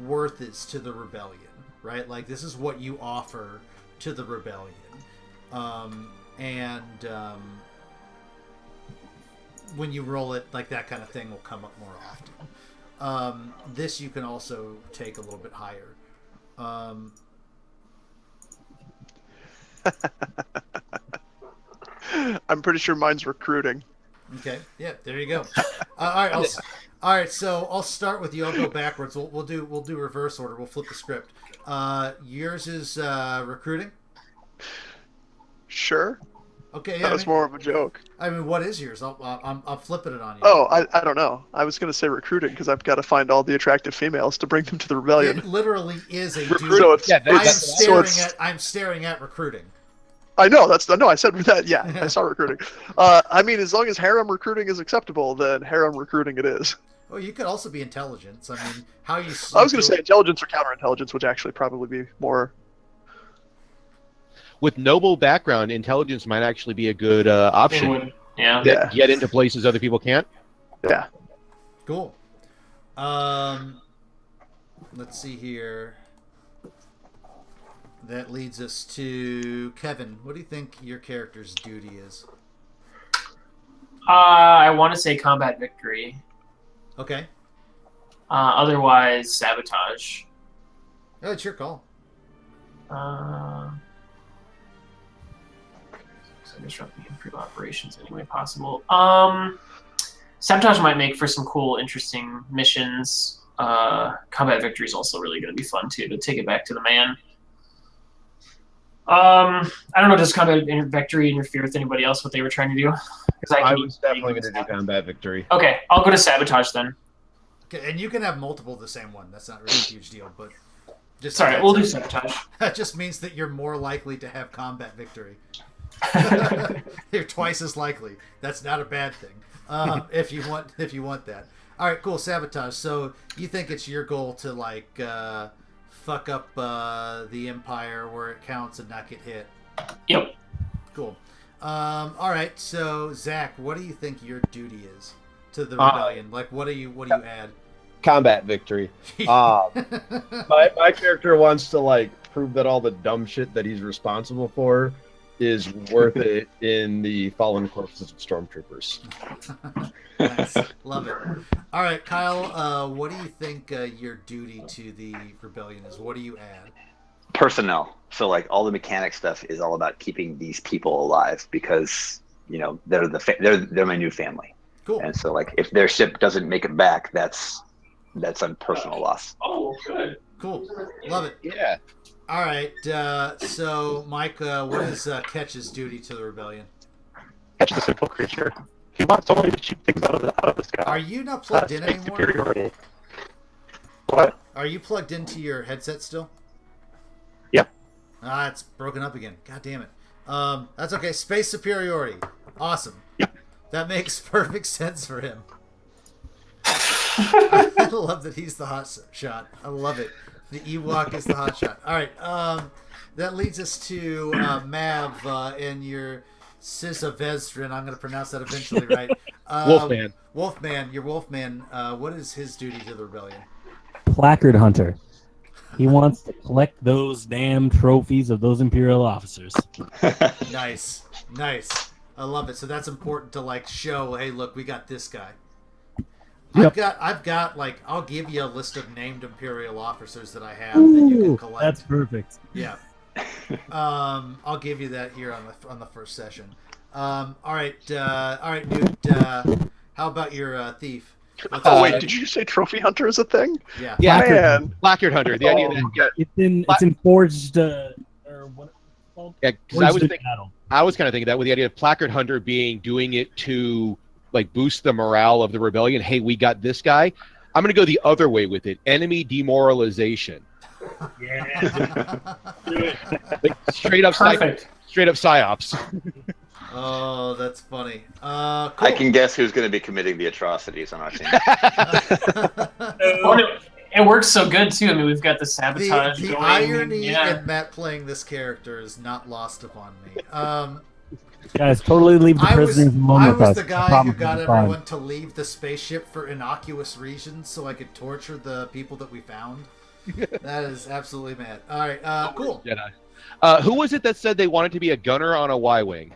worth is to the rebellion, right? Like this is what you offer to the rebellion, when you roll it, like that kind of thing will come up more often. This you can also take a little bit higher. I'm pretty sure mine's recruiting. Okay. Yeah. There you go. All right. All right. So I'll start with you. I'll go backwards. We'll do reverse order. We'll flip the script. Yours is recruiting. Sure. Okay. Yeah, That was more of a joke. I mean, what is yours? I'm flipping it on you. Oh, I don't know. I was going to say recruiting because I've got to find all the attractive females to bring them to the rebellion. It literally is a So duty. it's, I'm staring at recruiting. I know I said that. Yeah, I saw recruiting. I mean, as long as harem recruiting is acceptable, then harem recruiting it is. Well, you could also be intelligence. I mean, how you? I was going to say intelligence or counterintelligence, which actually probably be more. With noble background, intelligence might actually be a good option. Yeah. Yeah. Get into places other people can't. Yeah. Cool. Let's see here. That leads us to Kevin. What do you think your character's duty is? I want to say combat victory. Okay. Otherwise, sabotage. Oh, it's your call. So disrupt the improve operations any way possible. Sabotage might make for some cool, interesting missions. Combat victory is also really going to be fun too, to take it back to the man. I don't know. Does combat victory interfere with anybody else what they were trying to do? Because I was definitely going to do combat victory. Okay, I'll go to sabotage then. Okay, and you can have multiple of the same one. That's not really a huge deal, but just Sorry, we'll do sabotage. That just means that you're more likely to have combat victory. You're twice as likely. That's not a bad thing. If you want that. All right, cool. Sabotage. So you think it's your goal to like fuck up the Empire where it counts and not get hit? Yep. Cool. All right. So Zach, what do you think your duty is to the rebellion? Like, what do you add? Combat victory. My character wants to like prove that all the dumb shit that he's responsible for is worth it in the fallen corpses of stormtroopers. Nice. Love it. All right, Kyle, what do you think your duty to the rebellion is? What do you add? personnel. So like all the mechanic stuff is all about keeping these people alive because they're my new family. Cool. And so like if their ship doesn't make it back, that's a personal loss. Oh, good. Cool. Love it. Yeah. All right. So, Mike, what is Ketch's duty to the rebellion? Catch the simple creature. He wants only to shoot things out of the sky. Are you not plugged in Space anymore? superiority. What? Are you plugged into your headset still? Yep. Ah, it's broken up again. God damn it. That's okay. Space superiority. Awesome. Yep. That makes perfect sense for him. I love that he's the hot shot. I love it. The Ewok is the hotshot. All right. That leads us to Mav and your Sisavezdrin. I'm going to pronounce that eventually right. Wolfman. Wolfman. Your Wolfman. What is his duty to the rebellion? Placard hunter. He wants to collect those damn trophies of those Imperial officers. Nice. I love it. So that's important to like show. Hey, look, we got this guy. Yep. I've got like I'll give you a list of named Imperial officers that I have that you can collect. That's perfect. Yeah. I'll give you that here on the first session. All right, Nute. How about your thief? Oh wait, did you just say trophy hunter is a thing? Yeah. Yeah, Man. Placard hunter. The idea that It's in forged or what it's called? yeah, because I was Forged in thinking, battle. I was kind of thinking that with the idea of placard hunter doing it to like boost the morale of the rebellion. Hey, we got this guy. I'm going to go the other way with it. Enemy demoralization. Yeah. Like, straight up Perfect. psyops. Oh, that's funny. Cool. I can guess who's going to be committing the atrocities on our team. Well, it works so good too. I mean, we've got the sabotage The going. irony yeah. in Matt playing this character is not lost upon me. Guys, totally leave the I was prisoners alone with the us. guy Promise who got it's fine. everyone to leave the spaceship for innocuous reasons so I could torture the people that we found. That is absolutely mad. All right, cool. Jedi. Who was it that said they wanted to be a gunner on a Y-wing?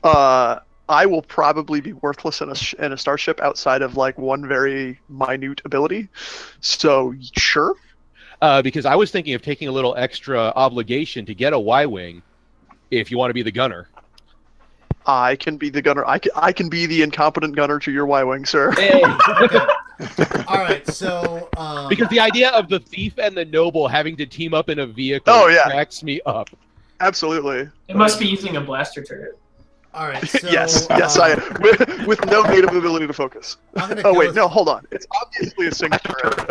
I will probably be worthless in a starship outside of like one very minute ability. So sure. Because I was thinking of taking a little extra obligation to get a Y-wing if you want to be the gunner. I can be the gunner. I can be the incompetent gunner to your Y-wing, sir. Hey. All right, so Because the idea of the thief and the noble having to team up in a vehicle cracks me up. Absolutely. It must be using a blaster turret. all right, so yes, I with no native ability to focus. I'm gonna Oh go wait, with- no, hold on. It's obviously a single turret.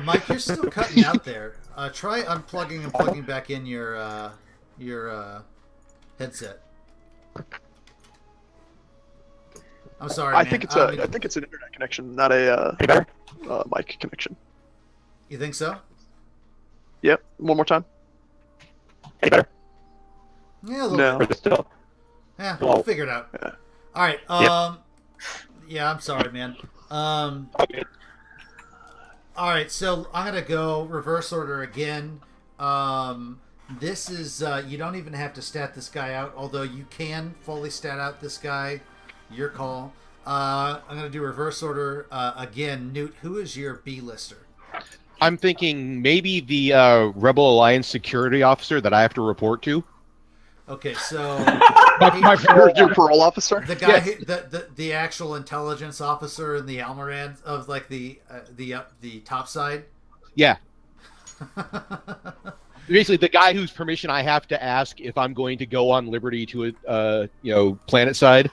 Mike, you're still cutting out there. Try unplugging and plugging back in your headset. I'm sorry, I man. think it's an internet connection, not a mic connection. You think so? Yep. One more time. Yeah, a little No. bit. Yeah, we'll figure it out. Yeah. All right. Yeah, I'm sorry, man. All right, so I'm gonna go reverse order again. This is you don't even have to stat this guy out, although you can fully stat out this guy. Your call. I'm gonna do reverse order again. Nute, who is your B-lister? I'm thinking maybe the Rebel Alliance security officer that I have to report to. Okay, so Your parole officer. the guy, the actual intelligence officer in the Almorand of like the top side. Yeah. Basically, the guy whose permission I have to ask if I'm going to go on Liberty to a planet side.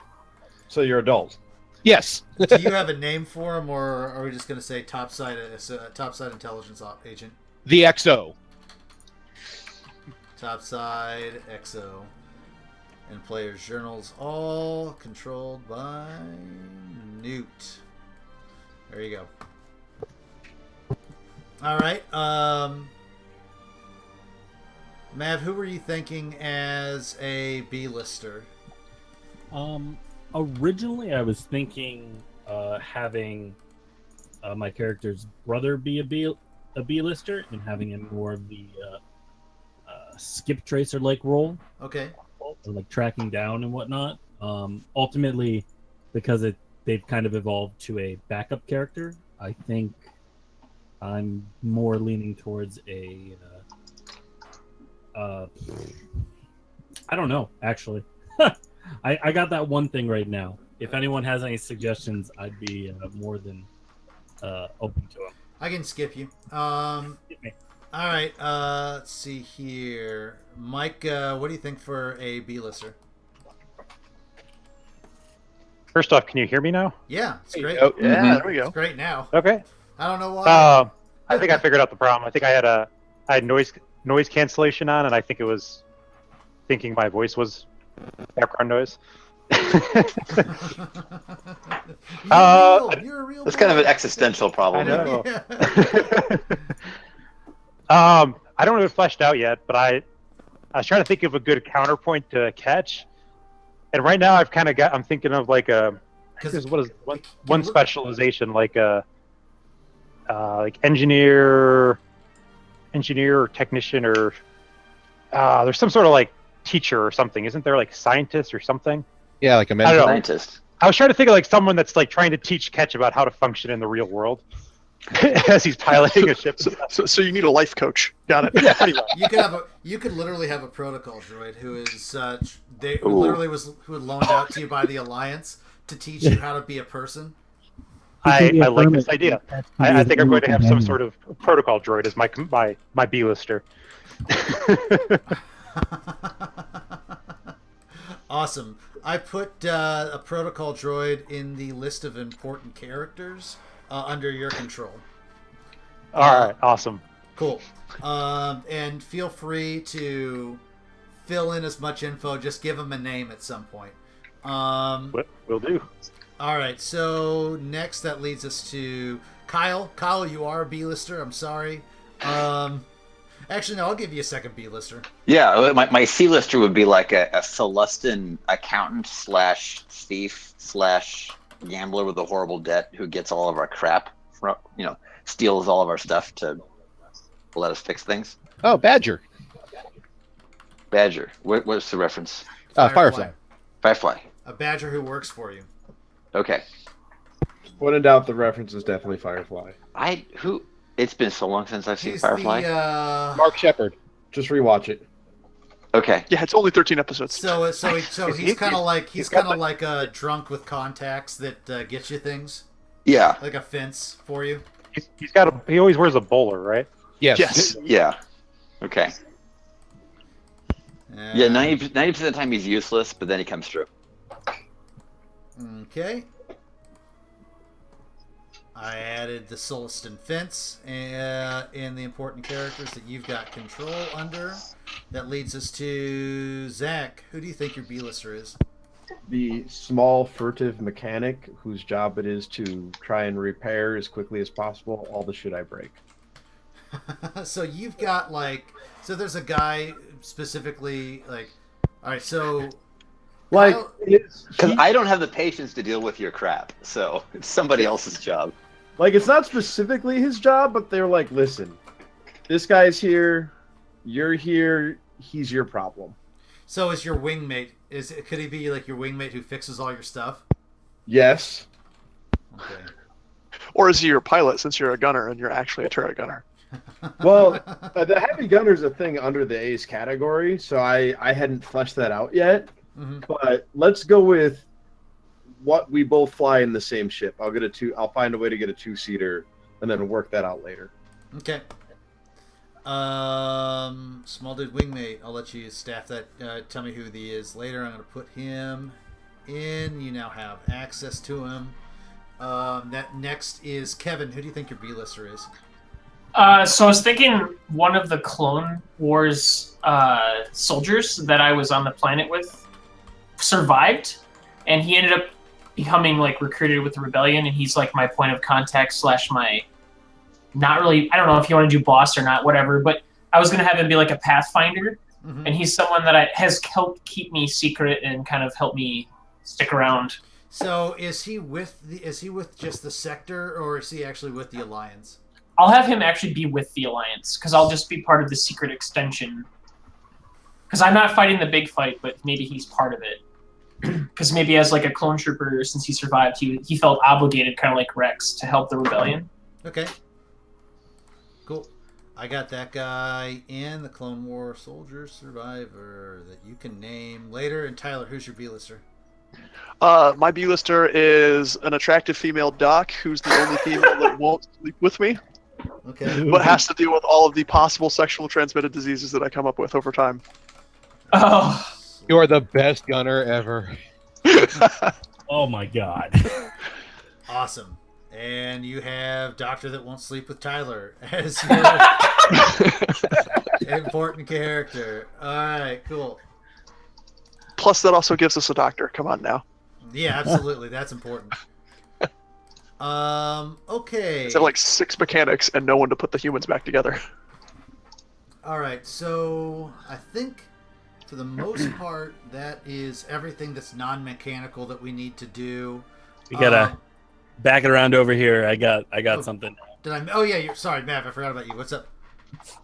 So you're adult. Yes. Do you have a name for him, or are we just going to say topside intelligence agent? The XO. Topside XO. And players' journals, all controlled by Nute. There you go. All right. Mav, who were you thinking as a B-lister? Originally, I was thinking having my character's brother be a B-lister and having him more of the skip tracer like role, Okay. or like tracking down and whatnot. Ultimately, because they've kind of evolved to a backup character, I think I'm more leaning towards a. I don't know, actually. I got that one thing right now. If anyone has any suggestions, I'd be more than open to them. I can skip you. Skip me. All right. Let's see here. Mike, what do you think for a B-lister? First off, can you hear me now? Yeah, it's great. Oh, Yeah, there we It's go. great now. Okay. I don't know why. I think I figured out the problem. I think I had noise cancellation on, and I think it was thinking my voice was background noise. You're a real That's boy. kind of an existential I problem. know. Yeah. I don't have it fleshed out yet, but I was trying to think of a good counterpoint to catch, and right now I'm thinking of like one specialization like a like engineer or technician or there's some sort of like teacher or something, isn't there? Like scientist or something? Yeah, like a I don't know. mentor. Scientist. I was trying to think of like someone that's like trying to teach Ketch about how to function in the real world as he's piloting a ship. So you need a life coach. Got it. Yeah, pretty much. You could literally have a protocol droid who is who Ooh. literally was loaned out to you by the Alliance to teach you how to be a person. I like this idea. I think I'm going to have some sort of protocol droid as my B-lister. Awesome. I put a protocol droid in the list of important characters under your control. All right, awesome. Cool. And feel free to fill in as much info. Just give them a name at some point. Will do. All right. So next, that leads us to Kyle. Kyle, you are a B-lister. I'm sorry. Actually, no. I'll give you a second B-lister. Yeah, my C-lister would be like a Celestin accountant / thief / gambler with a horrible debt who gets all of our crap, steals all of our stuff to let us fix things. Oh, Badger. Badger. What's the reference? Firefly. Firefly. A badger who works for you. Okay. When in doubt, the reference is definitely Firefly. It's been so long since I've seen He's Firefly. Mark Shepard. Just rewatch it. Okay. Yeah, it's only 13 episodes. So he's kind of like a drunk with contacts that gets you things, Yeah. like a fence for you. He always wears a bowler, right? Yes. Yeah. Okay. Uh, Yeah, 90% of the time he's useless, but then he comes through. Okay. I added the Celestin fence in the important characters that you've got control under. That leads us to Zach. Who do you think your B-lister is? The small, furtive mechanic whose job it is to try and repair as quickly as possible all the shit I break. So you've got so there's a guy specifically all right, so Like, Kyle- Because I don't have the patience to deal with your crap, so it's somebody else's job. Like, it's not specifically his job, but they're like, listen, this guy's here, you're here, he's your problem. So is your wingmate? Could he be like your wingmate who fixes all your stuff? Yes. Okay. Or is he your pilot since you're a gunner and you're actually a turret gunner? Well, the heavy gunner's a thing under the Ace category, so I hadn't fleshed that out yet. Mm-hmm. But let's go with what we both fly in the same ship. I'll find a way to get a 2-seater and then work that out later. Okay. Small dude wingmate. I'll let you staff that. Tell me who he is later. I'm going to put him in. You now have access to him. That next is Kevin. Who do you think your B-lister is? So I was thinking one of the Clone Wars soldiers that I was on the planet with survived, and he ended up becoming recruited with the rebellion, and he's my point of contact / my not really, I don't know if you want to do boss or not, whatever, but I was going to have him be a pathfinder, Mm-hmm. and he's someone that has helped keep me secret and kind of helped me stick around. So is he with just the sector, or is he actually with the Alliance? I'll have him actually be with the Alliance, because I'll just be part of the secret extension. Because I'm not fighting the big fight, but maybe he's part of it. Because maybe as a clone trooper, since he survived, he felt obligated, kind of like Rex, to help the rebellion. Okay. Cool. I got that guy in the Clone War soldier survivor that you can name later. And Tyler, who's your B-lister? My B-lister is an attractive female doc who's the only female that won't sleep with me, Okay. but has to deal with all of the possible sexual transmitted diseases that I come up with over time. Oh, You are the best gunner ever. Oh my god. Awesome. And you have Doctor that won't sleep with Tyler as your important character. All right, cool. Plus, that also gives us a doctor. Come on now. Yeah, absolutely. That's important. Okay. They have like 6 mechanics and no one to put the humans back together. All right, so I think for the most part that is everything that's non-mechanical that we need to do. We gotta back it around over here. I got something. Did I? Oh yeah, you're sorry, Mav. I forgot about you. What's up?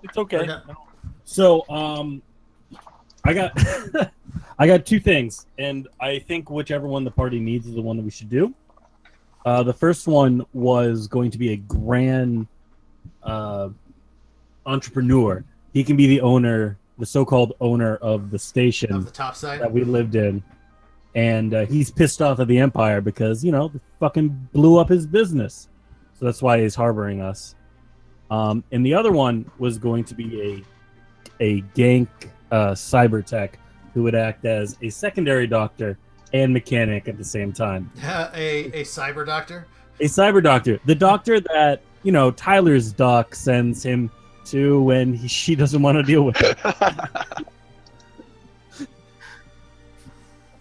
It's okay. No. So I got I got 2 things, and I think whichever one the party needs is the one that we should do. The first one was going to be a grand entrepreneur. He can be the owner, the so-called owner of the station Of the top side? that we lived in. And he's pissed off at the Empire because, they fucking blew up his business. So that's why he's harboring us. And the other one was going to be a gank cyber tech who would act as a secondary doctor and mechanic at the same time. a cyber doctor? A cyber doctor. The doctor that, Tyler's doc sends him to when she doesn't want to deal with it.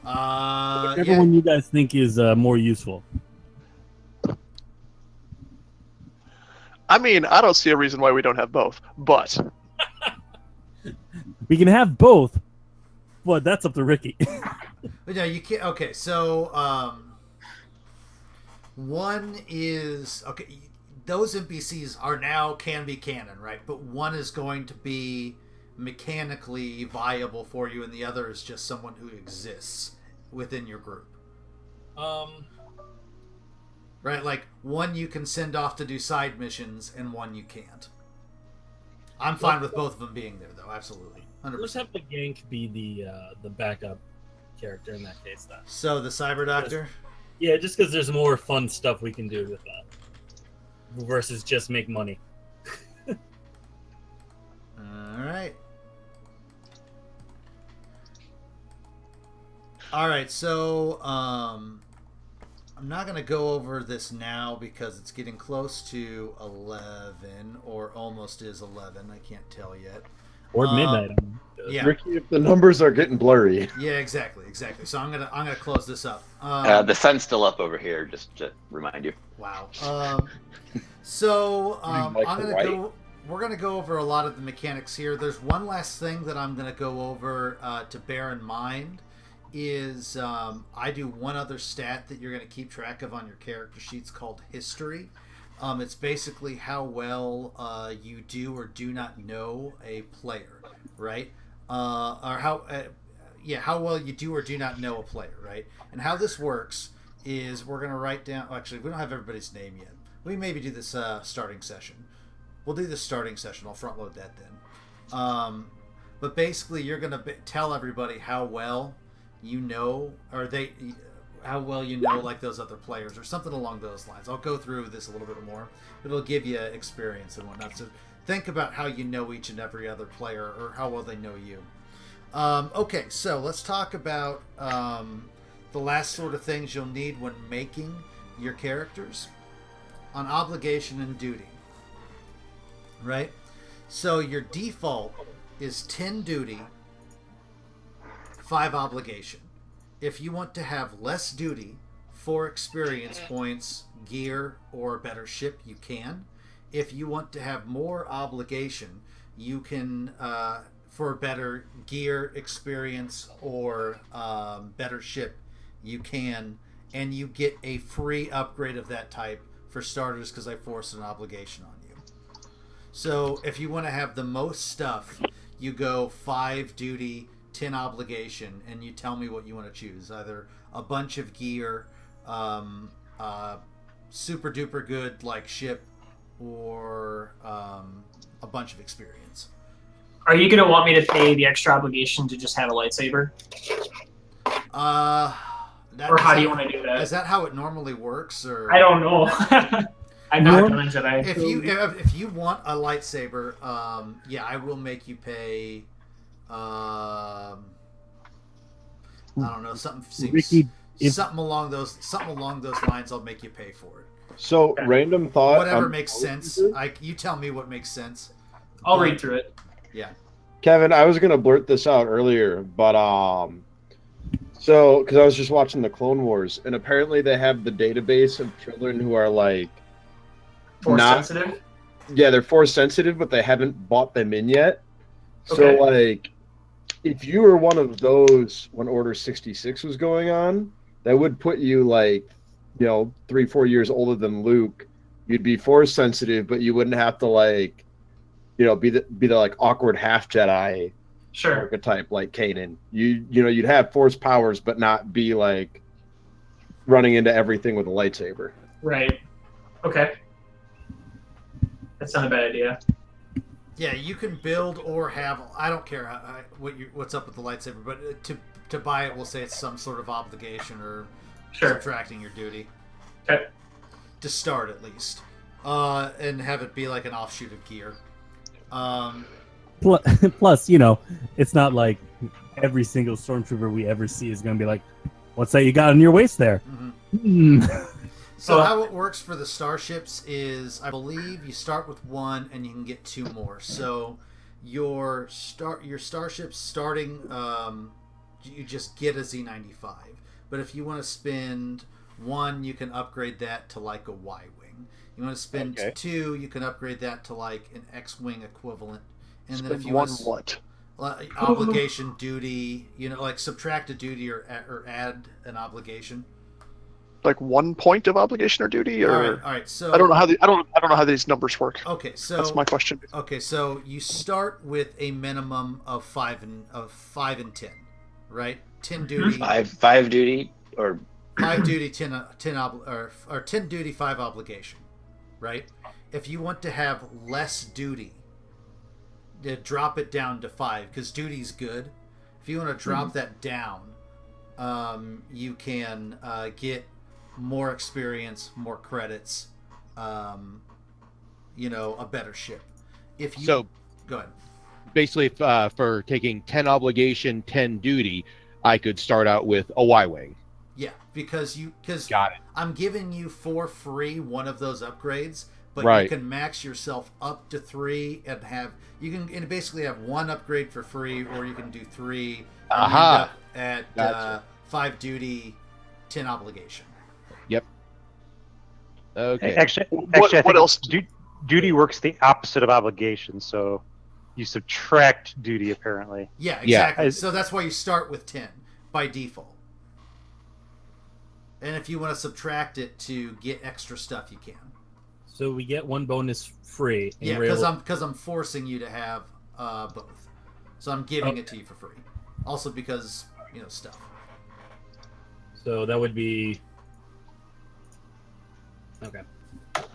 Whichever one you guys think is more useful. I mean, I don't see a reason why we don't have both, but we can have both, but that's up to Ricky. No, you can't. Okay, so one is those NPCs can be canon, right? But one is going to be mechanically viable for you, and the other is just someone who exists within your group. Right, like one you can send off to do side missions, and one you can't. I'm fine with both of them being there, though. Absolutely, 100%. Let's have the gank be the backup character in that case, then. So the cyber doctor. Yeah, just because there's more fun stuff we can do with that versus just make money. All right. All right, so I'm not going to go over this now because it's getting close to 11, or almost is 11. I can't tell yet. Or midnight. Yeah. Ricky, if the numbers are getting blurry. Yeah, exactly. So I'm gonna close this up. The sun's still up over here, just to remind you. Wow. We're gonna go over a lot of the mechanics here. There's one last thing that I'm gonna go over to bear in mind. Is I do one other stat that you're going to keep track of on your character sheets called history. It's basically how well you do or do not know a player, right? Or how well you do or do not know a player, right? And how this works is we're going to write down. Actually, we don't have everybody's name yet. We maybe do this starting session. We'll do the starting session. I'll front load that then. But basically, you're going to tell everybody how well you know, how well you know like those other players or something along those lines. I'll go through this a little bit more. It'll give you experience and whatnot. So think about how you know each and every other player or how well they know you. Okay, so let's talk about the last sort of things you'll need when making your characters on obligation and duty. Right? So your default is 10 duty, 5 obligation. If you want to have less duty, 4 experience points, gear, or better ship, you can. If you want to have more obligation, you can, for better gear, experience, or better ship, you can. And you get a free upgrade of that type for starters because I forced an obligation on you. So if you want to have the most stuff, you go 5 duty, 10 obligation, and you tell me what you want to choose. Either a bunch of gear, super duper good like ship, or a bunch of experience. Are you going to want me to pay the extra obligation to just have a lightsaber? Or how do you want to do that? Is that how it normally works? Or I don't know. I'm not done Jedi. If you want a lightsaber, yeah, I will make you pay. I don't know, something Ricky, something along those lines. I'll make you pay for it. So, random thought. Whatever makes sense. You tell me what makes sense. I'll read through it. Yeah. Kevin, I was gonna blurt this out earlier, but So, because I was just watching the Clone Wars, and apparently they have the database of children who are like Force not sensitive. Yeah, they're force sensitive, but they haven't bought them in yet. Okay. So, like, if you were one of those when Order 66 was going on, that would put you, like, 3-4 years older than Luke. You'd be force sensitive, but you wouldn't have to, like, be the like awkward half Jedi Sure. archetype like Kanan. You'd have force powers, but not be like running into everything with a lightsaber. Right. Okay. That's not a bad idea. Yeah, you can build or have. I don't care what's up with the lightsaber, but to buy it, we'll say it's some sort of obligation or subtracting your duty. Okay. To start, at least, and have it be like an offshoot of gear. Plus, it's not like every single stormtrooper we ever see is going to be like, "What's that you got on your waist there?" Mm-hmm. So how it works for the starships is, I believe you start with 1 and you can get 2 more. So your starships starting, you just get a Z95. But if you want to spend 1, you can upgrade that to like a Y-wing. You want to spend 2, you can upgrade that to like an X-wing equivalent. And then if you want what? Obligation, duty, like subtract a duty or add an obligation. Like 1 point of obligation or duty, or all right. So I don't know how I don't know how these numbers work. Okay, so that's my question. Okay, so you start with a minimum of 5 and 10, right? 10 duty. 5 duty or 5 duty, 10 or 10 duty, 5 obligation, right? If you want to have less duty, drop it down to 5 because duty's good. If you want to drop that down, you can get more experience, more credits, a better ship. If you go ahead. Basically, for taking 10 obligation, 10 duty, I could start out with a Y-wing. Yeah, because got it. I'm giving you for free one of those upgrades, but you can max yourself up to 3 and basically have 1 upgrade for free, or you can do 3 and end up at 5 duty, 10 obligation. Yep. Okay. Actually, what I think else? Duty works the opposite of obligation, so you subtract duty apparently. Yeah, exactly. So that's why you start with 10 by default. And if you want to subtract it to get extra stuff, you can. So we get 1 bonus free. Yeah, because I'm forcing you to have both. So I'm giving it to you for free. Also because stuff. So that would be. Okay. Does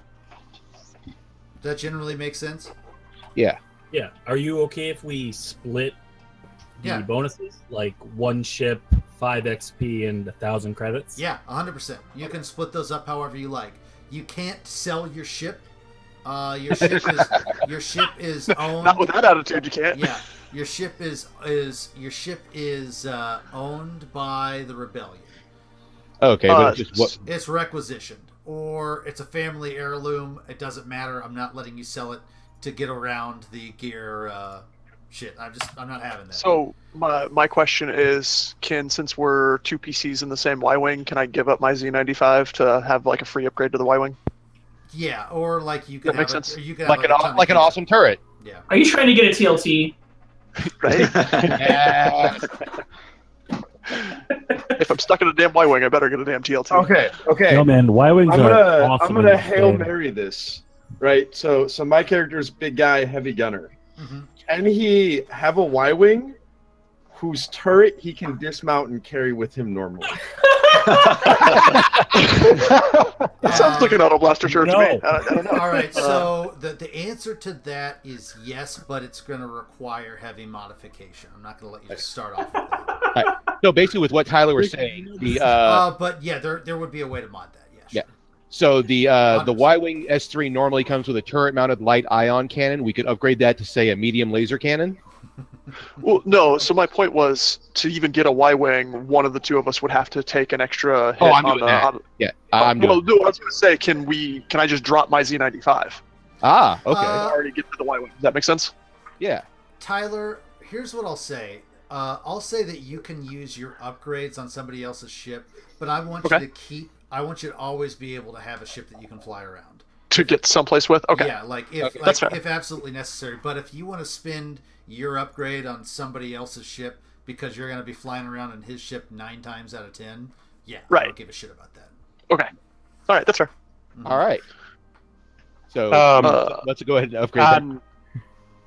that generally make sense? Yeah. Yeah. Are you okay if we split the bonuses? Like 1 ship, 5 XP, and 1,000 credits? Yeah, 100%. You can split those up however you like. You can't sell your ship. Your ship is owned. Not with that attitude, you can't. Yeah, your ship is owned by the rebellion. Okay, but it's requisitioned, or it's a family heirloom. It doesn't matter. I'm not letting you sell it to get around the gear shit. I'm not having that. So my question is, since we're 2 PCs in the same Y-wing, can I give up my Z95 to have like a free upgrade to the Y-wing? Yeah, or like you could that have makes sense. You could like have an awesome turret. Yeah. Are you trying to get a TLT? Right. If I'm stuck in a damn Y-wing, I better get a damn TLT. Okay. No man, Y-wings are awesome. I'm gonna Hail Mary this, right? So my character's big guy, heavy gunner. Mm-hmm. Can he have a Y-wing whose turret he can dismount and carry with him normally? That sounds like an auto blaster turret to me. I don't know. All right, so the answer to that is yes, but it's going to require heavy modification. I'm not going to let you just start off with that. Right. So basically, with what Tyler was saying, but yeah, there would be a way to mod that. Yeah. Yeah. So the Y-wing S3 normally comes with a turret-mounted light ion cannon. We could upgrade that to say a medium laser cannon. Well, no. So my point was, to even get a Y-wing, one of the 2 of us would have to take an extra hit. I'm doing that. I'm doing. No, I was going to say, can I just drop my Z95? Okay. Already get to the Y-wing. Does that make sense? Yeah. Tyler, here's what I'll say. I'll say that you can use your upgrades on somebody else's ship, but I want Okay. you to keep. I want you to always be able to have a ship that you can fly around. To get someplace with? Okay. Yeah, like if That's fair. if absolutely necessary. But if you want to spend your upgrade on somebody else's ship because you're going to be flying around in his ship 9 times out of 10, yeah, I Right. don't give a shit about that. Okay. All right, that's fair. All right. So let's go ahead and upgrade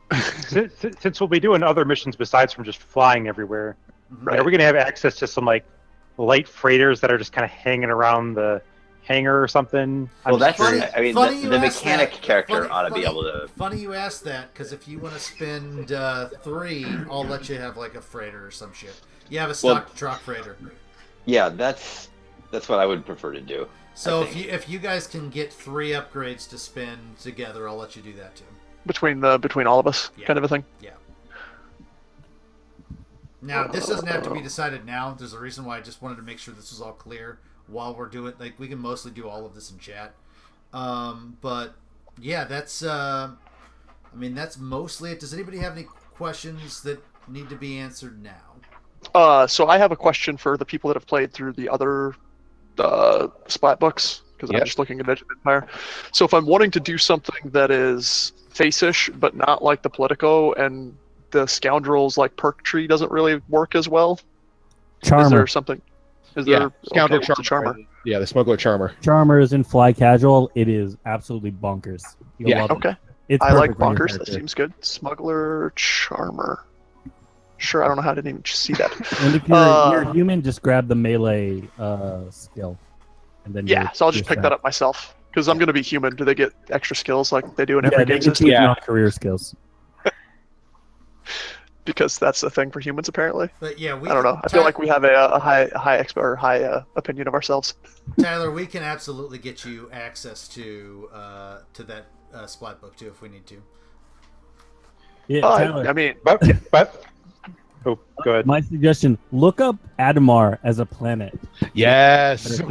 that. Since we'll be doing other missions besides from just flying everywhere, Right. are we going to have access to some like light freighters that are just kind of hanging around the hangar or something? Well, I'm that's. just Funny- curious. I mean, funny you the asked mechanic that. character Funny- ought to be funny- able to. Funny you asked that, because if you want to spend 3, I'll let you have like a freighter or some shit. You have a stock truck freighter. Yeah, that's what I would prefer to do. So I if you guys can get 3 upgrades to spend together, I'll let you do that too. Between all of us, Yeah. kind of a thing. Yeah. Now this doesn't have to be decided now. There's a reason why I just wanted to make sure this was all clear while we're doing. Like we can mostly do all of this in chat. But yeah, that's. I mean, that's mostly it. Does anybody have any questions that need to be answered now? So I have a question for the people that have played through the other splat books, because I'm just looking at Edge of Empire. So if I'm wanting to do something that is face-ish, but not like the Politico, and the Scoundrels like perk tree doesn't really work as well, is Charmer. there something? Is there Scoundrel what's a Charmer. Charmer? Yeah, the Smuggler Charmer. Charmer is in fly casual. It is absolutely bonkers. You'll Yeah. love it. Okay. It's I like perfect for your bonkers. That character. seems good. Smuggler Charmer. Sure, I don't know how I didn't even see that. And if you're human, just grab the melee skill, and then Yeah, so I'll just pick that up myself, because I'm going to be human. Do they get extra skills like they do in every they game can system? choose non-career skills. Because that's a thing for humans, apparently. But yeah, I don't know. I feel like we have a high opinion of ourselves. Tyler, we can absolutely get you access to that splat book too if we need to. Yeah, Tyler, I mean, but oh, go ahead. my suggestion: look up Adamar as a planet. Yes.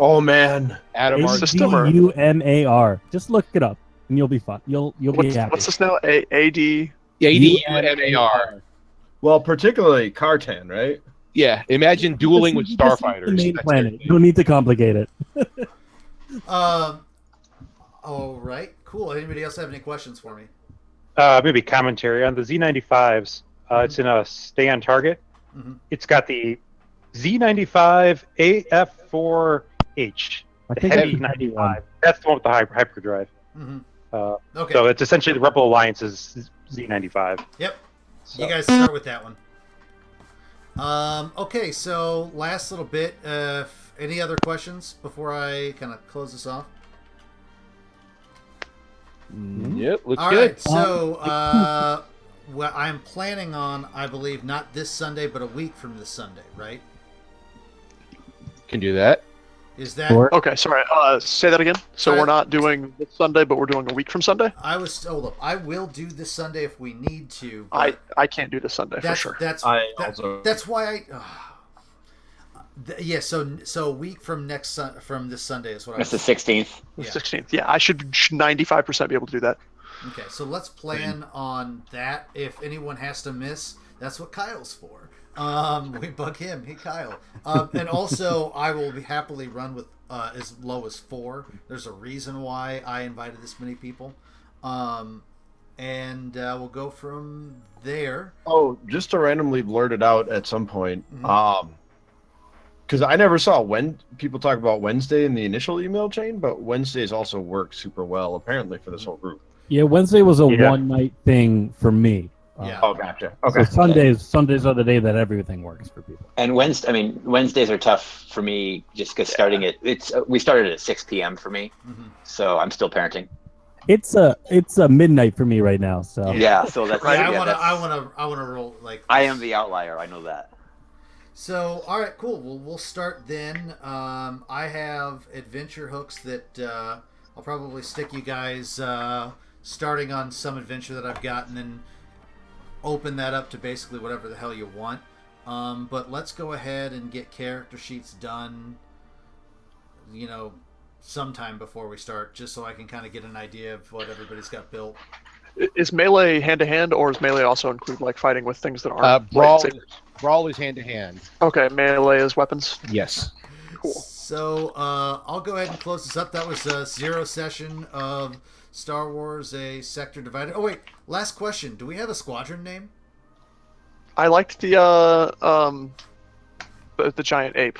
Oh man, Adamar. System or- ADUMAR. Just look it up, and you'll be fine. You'll be happy. What's this now? AD. ADUMAR. well, particularly Kartan, right? Yeah, imagine dueling with Just use the starfighters. main That's planet. it. You don't need to complicate it. All right, cool. Anybody else have any questions for me? Maybe commentary on the Z95s. It's in a stay on target. Mhm. It's got the Z95 AF4H, I the think heavy it's 95. That's the one with the hyperdrive. Mm-hmm. Uh, Okay. So it's essentially the Rebel Alliance's Z95. Yep. So, You guys start with that one. Okay, so last little bit. Any other questions before I kind of close this off? Yep, looks All good. right, so well, I'm planning on, I believe, not this Sunday, but a week from this Sunday, right? Can do that. Is that? Okay, sorry. Say that again. So Sorry. we're not doing this Sunday, but we're doing a week from Sunday. I was. Hold up. I will do this Sunday if we need to. But I can't do this Sunday for that's sure. that's I that- also- that's why I. Yeah. So a week from from this Sunday is what I It's was. the 16th. The Yeah. 16th. Yeah, I should 95% be able to do that. Okay, so let's plan on that. If anyone has to miss, that's what Kyle's for. We bug him. Hey, Kyle. And also, I will be happily run with as low as 4. There's a reason why I invited this many people. And we'll go from there. Oh, just to randomly blurt it out at some point. Mhm. Because I never saw when people talk about Wednesday in the initial email chain, but Wednesdays also work super well apparently for this whole group. Yeah, Wednesday was a Yeah. one-night thing for me. Yeah. Oh, gotcha. So Okay. Sundays are the day that everything works for people. And Wednesdays are tough for me just because starting at we started at 6 p.m. for me, Mhm. so I'm still parenting. It's a midnight for me right now. So Yeah, so that's Yeah, yeah, that's- I wanna roll like. I am the outlier. I know that. So, all right, cool. Well, we'll start then. I have adventure hooks that I'll probably stick you guys starting on some adventure that I've got, and then open that up to basically whatever the hell you want. But let's go ahead and get character sheets done, sometime before we start, just so I can kind of get an idea of what everybody's got built. Is melee hand to hand, or is melee also include like fighting with things that aren't Brawl. lightsabers? Brawl is hand to hand. Okay, melee is weapons. Yes. Cool. So I'll go ahead and close this up. That was a 0 session of Star Wars: A Sector Divided. Oh wait, last question. Do we have a squadron name? I liked the giant ape.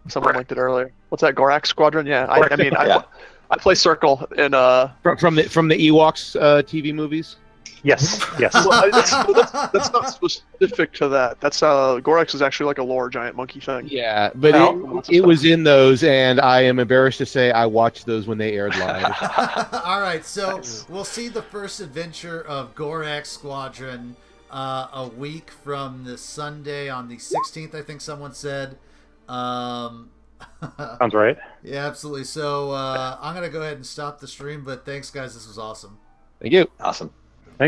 Someone linked it earlier. What's that? Gorak Squadron? Yeah. I mean, Yeah. I play Circle in From the Ewoks TV movies. Yes, yes. Well, that's not specific to that. That's Gorax is actually like a lore giant monkey thing. Yeah, but No. it was in those, and I am embarrassed to say I watched those when they aired live. All right, so we'll see the first adventure of Gorak Squadron a week from this Sunday on the 16th, I think someone said. Sounds right. Yeah, absolutely. So I'm going to go ahead and stop the stream, but thanks, guys. This was awesome. Thank you. Awesome.